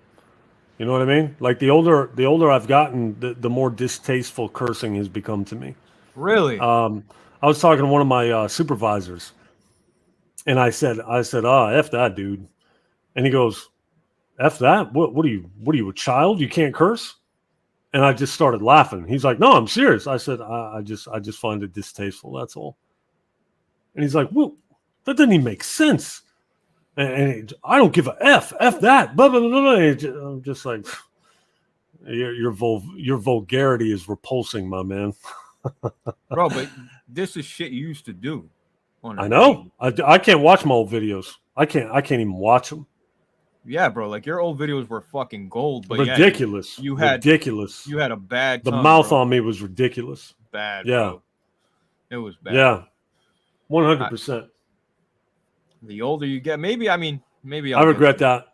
You know what I mean? Like the older I've gotten, the more distasteful cursing has become to me. Really? I was talking to one of my supervisors, and I said, F that, dude. And he goes, F that? What are you, a child? You can't curse? And I just started laughing. He's like, no, I'm serious. I said, I just find it distasteful. That's all. And he's like, well, that doesn't even make sense. And I don't give a F that. Blah, blah, blah, blah. I'm just like, your vulgarity is repulsing, my man. Bro, but this is shit you used to do. I know. I can't watch my old videos. I can't even watch them. Yeah, bro. Like your old videos were fucking gold. But ridiculous. Yeah, you had ridiculous. You had a bad. The mouth on me was ridiculous. Bad. Yeah. Bro. It was bad. Yeah. 100%. The older you get, maybe I regret that.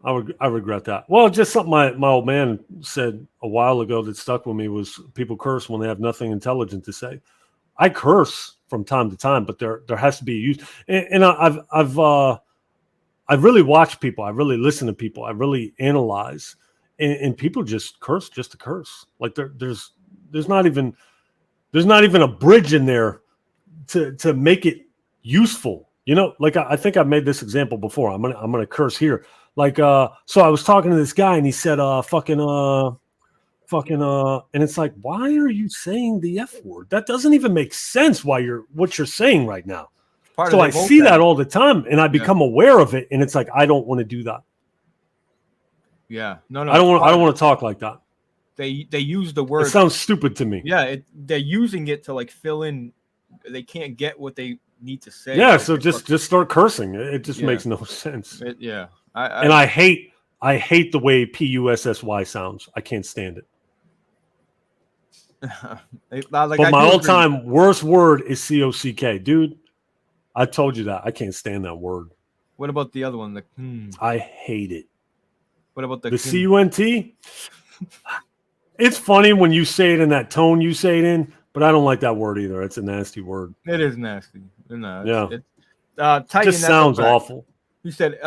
I regret that. Well, just something my old man said a while ago that stuck with me was people curse when they have nothing intelligent to say. I curse from time to time, but there has to be a use. And I've really watched people. I really listen to people. I really analyze, and people just curse just to curse. Like there's not even a bridge in there to make it useful. You know, like I think I've made this example before. I'm gonna curse here. Like so I was talking to this guy and he said fucking and it's like, why are you saying the F word? That doesn't even make sense what you're saying right now. So I see that all the time and I become aware of it, and it's like I don't want to do that. Yeah. No. I don't want to talk like that. They use the word. It sounds stupid to me. Yeah, they're using it to like fill in. They can't get what they need to say. Yeah, so just start cursing. It just makes no sense. I hate the way PUSSY sounds. I can't stand it. But my all-time worst word is COCK, dude. I told you that. I can't stand that word. What about the other one? I hate it. What about the CUNT? It's funny when you say it in that tone you say it in, but I don't like that word either. It's a nasty word. It is nasty. No, yeah. It just sounds awful. He said,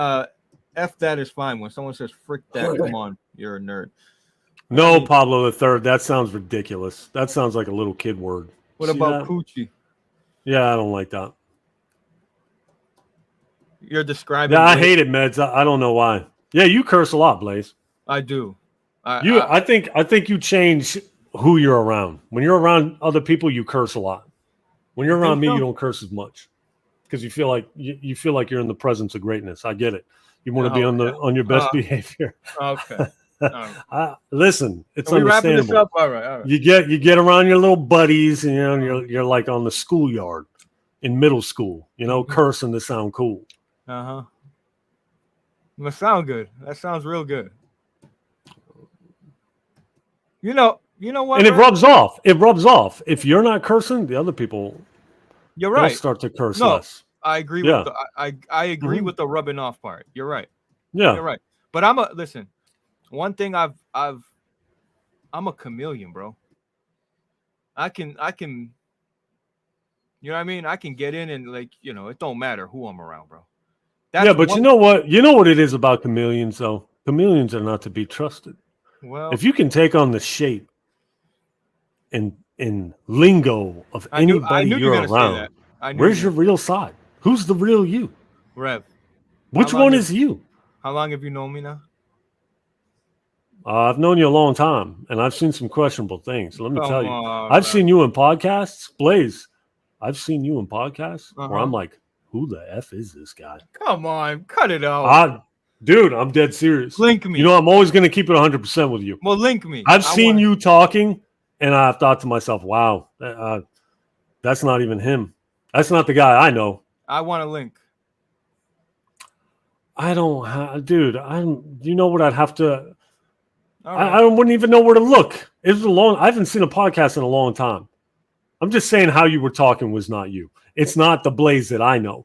F that is fine. When someone says frick that, come on, you're a nerd. No, Pablo III, that sounds ridiculous. That sounds like a little kid word. What about coochie? Yeah, I don't like that. You're describing. Yeah, I hate it, Meds. I don't know why. Yeah, you curse a lot, Blaze. I do. I think you change who you're around. When you're around other people, you curse a lot. When you're around me, you don't curse as much because you feel like you're in the presence of greatness. I get it. You want to be on your best behavior. Okay. Listen, it's Are we wrapping this understandable. up? All right. You get around your little buddies, and you're like on the schoolyard in middle school, cursing to sound cool. Uh-huh. Must sound good. That sounds real good. You know what? And it rubs off. It rubs off. If you're not cursing, the other people You're right. they'll start to curse No, less. I agree Yeah. with I agree with the rubbing off part. You're right. Yeah. You're right. But listen, one thing I'm a chameleon, bro. I can you know what I mean? I can get in and it don't matter who I'm around, bro. But you know what? You know what it is about chameleons, though? Chameleons are not to be trusted. Well, if you can take on the shape and lingo of anybody you're around, where's your real side? Who's the real you? Rev. Which one is you? How long have you known me now? I've known you a long time, and I've seen some questionable things. Let me tell you. I've Rev. seen you in podcasts. Blaze, I've seen you in podcasts where I'm like, who the F is this guy? Come on, cut it out. Dude, I'm dead serious. Link me. I'm always going to keep it 100% with you. Well, link me. I've seen you talking, and I've thought to myself, wow, that's not even him. That's not the guy I know. I want a link. I don't have, dude. You know what? I'd have to. Right. I wouldn't even know where to look. I haven't seen a podcast in a long time. I'm just saying how you were talking was not you. It's not the Blaze that I know.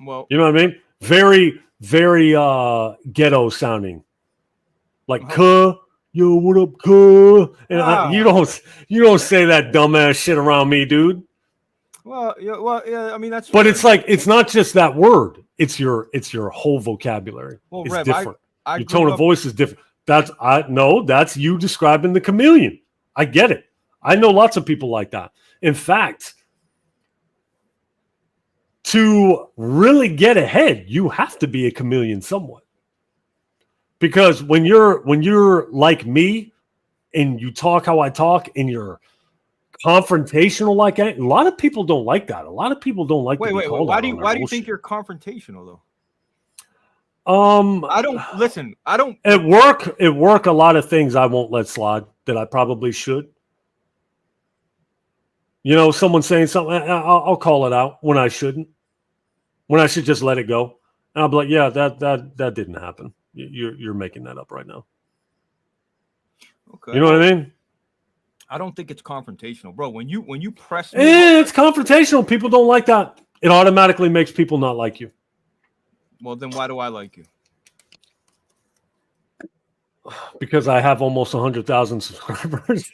Well, you know what I mean? Very, very ghetto sounding. Like yo, what up, and you don't say that dumbass shit around me, dude. Well, yeah. I mean, that's. But it's like it's not just that word. It's your whole vocabulary. Well, it's Rev, different. your tone of voice is different. That's you describing the chameleon. I get it. I know lots of people like that. In fact, to really get ahead, you have to be a chameleon somewhat. Because when you're like me and you talk how I talk and you're confrontational like that, a lot of people don't like that. A lot of people don't like. Wait. Why do you think you're confrontational though? I don't. At work, a lot of things I won't let slide that I probably should. Someone saying something, I'll call it out when I shouldn't. When I should just let it go. And I'll be like, yeah, that didn't happen. You're making that up right now. Okay. You know what I mean? I don't think it's confrontational, bro. When you press me, it's confrontational. People don't like that. It automatically makes people not like you. Well, then why do I like you? Because I have almost 100,000 subscribers.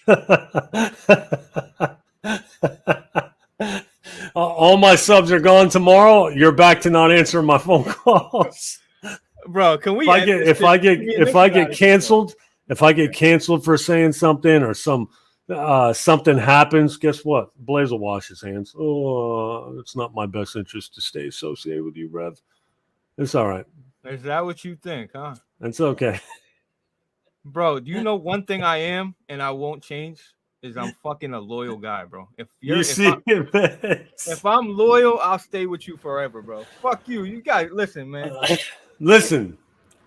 All my subs are gone tomorrow. You're back to not answering my phone calls, bro. Can we? If I get canceled for saying something or something happens, guess what? Blaze will wash his hands. Oh, it's not my best interest to stay associated with you, Rev. It's all right. Is that what you think, huh? It's okay. Bro, do you know one thing I am and I won't change is I'm fucking a loyal guy, bro. If I'm loyal, I'll stay with you forever, bro. Fuck you. You guys, listen, man. Listen,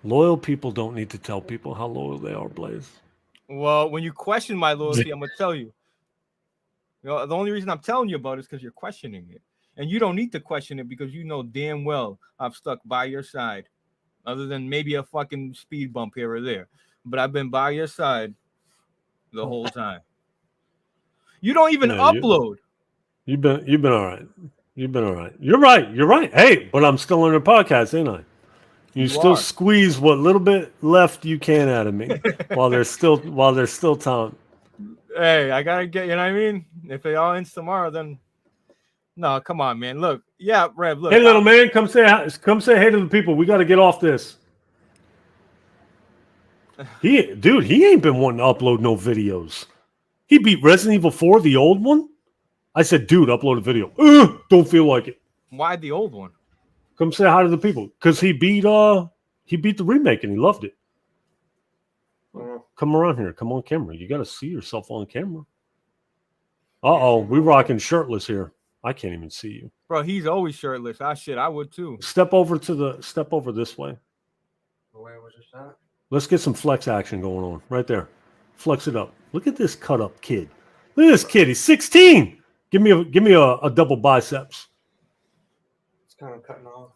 loyal people don't need to tell people how loyal they are, Blaze. Well, when you question my loyalty, I'm gonna tell you. The only reason I'm telling you about it is because you're questioning it. And you don't need to question it because you know damn well I've stuck by your side. Other than maybe a fucking speed bump here or there. But I've been by your side the whole time. You don't even upload. You've been all right. You've been all right. You're right. Hey, but I'm still on the podcast, ain't I? You still squeeze what little bit left you can out of me while there's still time. Hey, I gotta get, you know what I mean? If it all ends tomorrow, then no, come on, man. Look, yeah, Rev, look. Hey, little man, come say hey to the people. We got to get off this. He ain't been wanting to upload no videos. He beat Resident Evil 4, the old one. I said, dude, upload a video. Don't feel like it. Why the old one? Come say hi to the people. Because he beat the remake and he loved it. Come around here. Come on camera. You got to see yourself on camera. Uh-oh. We rocking shirtless here. I can't even see you. Bro, he's always shirtless. I would too. Step over this way. Where was your shot? Let's get some flex action going on right there. Flex it up. Look at this cut up kid. Look at this kid. He's 16. Give me a double biceps. It's kind of cutting off.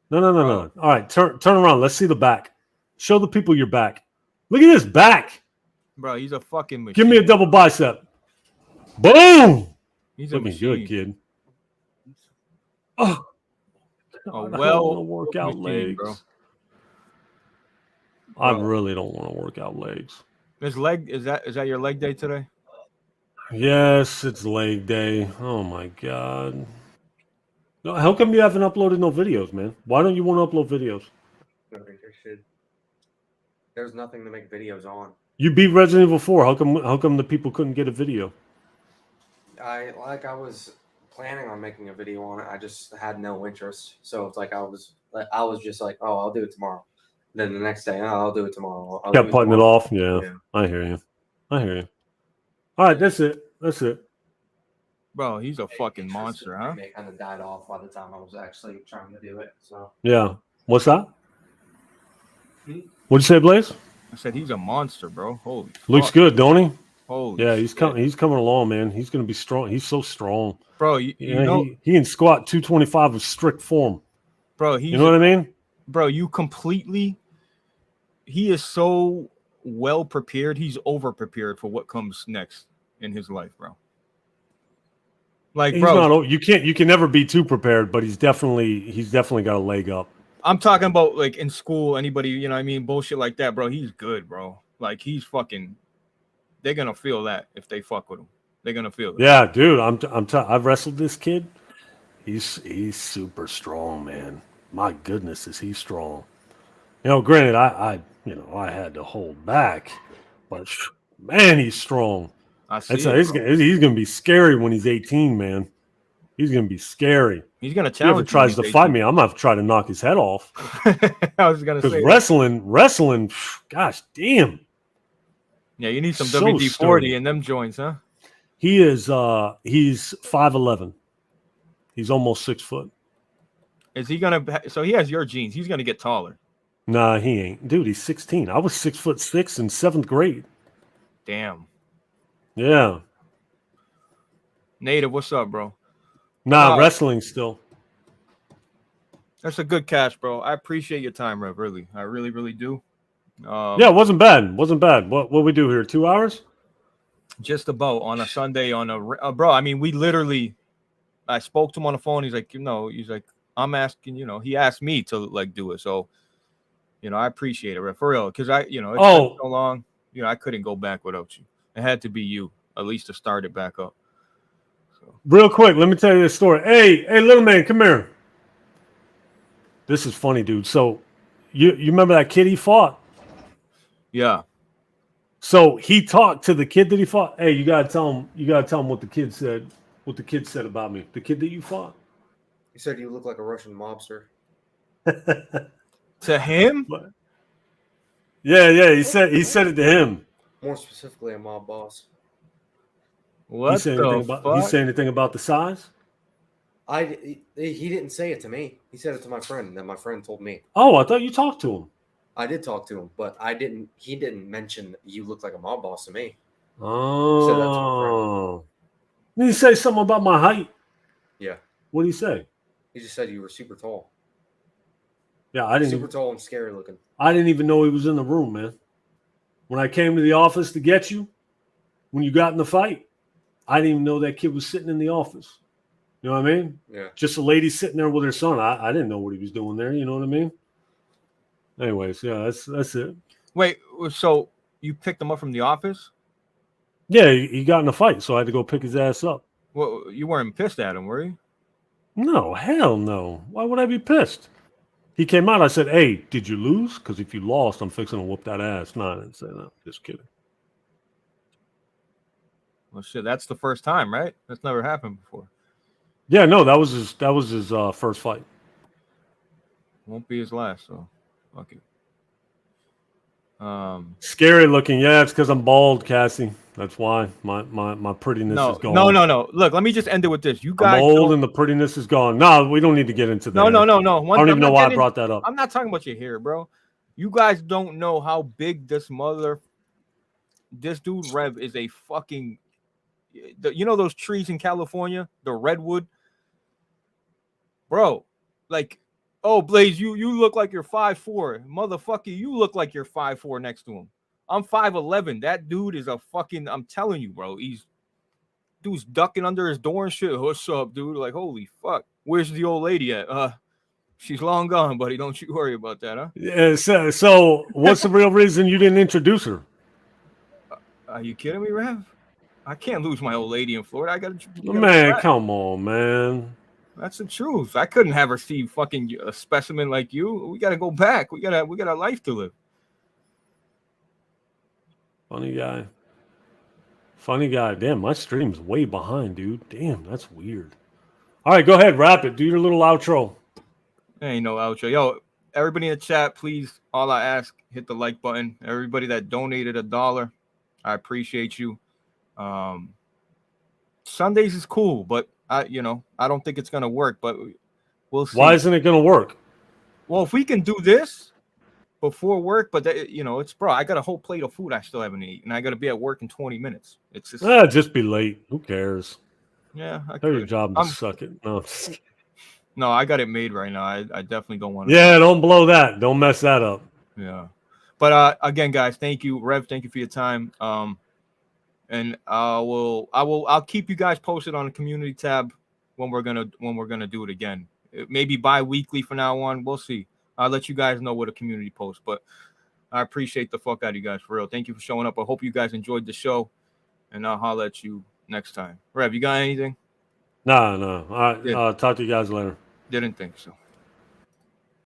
No. All right, turn around. Let's see the back. Show the people your back. Look at this back. Bro, he's a fucking machine. Give me a double bicep. Boom. He's a Looking machine. good, kid. Oh, Oh, God, I well, don't want to work out machine, legs. bro. I Bro. really don't want to work out legs. Is that your leg day today? Yes, it's leg day. Oh my God. No, how come you haven't uploaded no videos, man? Why don't you want to upload videos? There's nothing to make videos on. You beat Resident Evil 4. How come the people couldn't get a video? I was planning on making a video on it. I just had no interest. So it's like I was just like, oh, I'll do it tomorrow. Then the next day, oh, I'll do it tomorrow. I'll Kept do it putting it tomorrow. off. Yeah, I hear you. All right, that's it. Bro, he's a fucking monster, huh? It kind of died off by the time I was actually trying to do it. So Yeah. What's that? Hmm? What'd you say, Blaze? I said he's a monster, bro. Holy Looks fuck. good, don't he? Holy Yeah, he's shit. coming. He's coming along, man. He's gonna be strong. He's so strong. Bro, you Yeah, know, he can squat 225 with strict form. bro, You know what I mean? bro, he is so well prepared. He's over prepared for what comes next in his life, bro. Like, He's bro, not. You can never be too prepared, but he's definitely got a leg up. I'm talking about like in school, anybody, you know what I mean, bullshit like that, bro. He's good, bro. Like he's fucking. They're gonna feel that if they fuck with him. They're gonna feel it. Yeah, dude. I've wrestled this kid. He's super strong, man. My goodness, is he strong? You know, granted, I had to hold back, but man, he's strong. I see. He's gonna be scary when he's 18, man. He's gonna be scary. He's gonna If he ever challenge. tries to fight me, I'm gonna have to try to knock his head off. I was gonna Because say wrestling, gosh damn. yeah, you need some so WD-40 sturdy. in them joints, huh? He's 5'11". He's almost 6 foot. Is he gonna? So he has your genes. He's gonna get taller. Nah, he ain't. Dude, he's 16. I was 6'6" in 7th grade. Damn. Yeah. Native, what's up, bro? Nah, wrestling still. That's a good catch, bro. I appreciate your time, Rev. Really, I really, really do. Yeah, it wasn't bad. What we do here? 2 hours? Just about on a Sunday on a bro. I mean, we literally. I spoke to him on the phone. He's like, I'm asking. He asked me to like do it. So, I appreciate it, Rev, for real. Because it's been so long. I couldn't go back without you. It had to be you, at least to start it back up. So. Real quick, let me tell you this story. Hey, little man, come here. This is funny, dude. So, you remember that kid he fought? Yeah. So he talked to the kid that he fought. Hey, you gotta tell him what the kid said. What the kid said about me. The kid that you fought. he said you look like a Russian mobster. To him? Yeah. He said it to him. More specifically, a mob boss. What He said anything about the size? He didn't say it to me. He said it to my friend, and then my friend told me. Oh, I thought you talked to him. I did talk to him, but he didn't mention you look like a mob boss to me. Oh. Did he say something about my height? Yeah. What did he say? He just said you were super tall. Yeah, I didn't. Super tall and scary looking. I didn't even know he was in the room, man. When I came to the office to get you, when you got in the fight, I didn't even know that kid was sitting in the office. You know what I mean? Yeah. Just a lady sitting there with her son. I didn't know what he was doing there. You know what I mean? Anyways, yeah, that's it. Wait, so you picked him up from the office? Yeah, he got in a fight, so I had to go pick his ass up. Well, you weren't pissed at him, were you? No, hell no. Why would I be pissed? He came out. I said, "Hey, did you lose? Because if you lost, I'm fixing to whoop that ass." No, I didn't say that. Just kidding. Well, shit, that's the first time, right? That's never happened before. Yeah, no, that was his first fight. Won't be his last, so fuck it. Scary looking. Yeah, it's because I'm bald, Cassie. That's why my prettiness is gone. No. Look, let me just end it with this. You guys I'm old and the prettiness is gone. No, we don't need to get into that. No. I don't even know why I brought that up. I'm not talking about your hair, bro. You guys don't know how big this dude Rev is a fucking. You know those trees in California, the redwood, bro. Like, oh Blaze, you look like you're 5'4", motherfucker. You look like you're 5'4" next to him. I'm 5'11". That dude is a fucking. I'm telling you, bro. Dude's ducking under his door and shit. What's up, dude? Like, holy fuck. Where's the old lady at? She's long gone, buddy. Don't you worry about that, huh? Yeah. So what's the real reason you didn't introduce her? Are you kidding me, Rev? I can't lose my old lady in Florida. I gotta. Man, come on, man. That's the truth. I couldn't have her see fucking a specimen like you. We gotta go back. We got a life to live. Funny guy. Funny guy. Damn, my stream's way behind, dude. Damn, that's weird. All right, go ahead, wrap it. Do your little outro. Ain't no outro. Yo, everybody in the chat, please, all I ask, hit the like button. Everybody that donated $1, I appreciate you. Sundays is cool, but I don't think it's gonna work, but we'll see. Why isn't it gonna work? Well, if we can do this before work, but it's bro, I got a whole plate of food I still haven't eaten, and I gotta be at work in 20 minutes. It's just Just be late. Who cares? Yeah, Tell your job to suck it. No, I got it made right now. I definitely don't want to. Yeah, don't blow that. Don't mess that up. Yeah, but again, guys, thank you, Rev. Thank you for your time. And I'll keep you guys posted on the community tab when we're gonna do it again. Maybe bi-weekly from now on. We'll see. I'll let you guys know what a community post. But I appreciate the fuck out of you guys for real. Thank you for showing up. I hope you guys enjoyed the show, and I'll holler at you next time. Rev, you got anything? No. All right. Talk to you guys later. Didn't think so.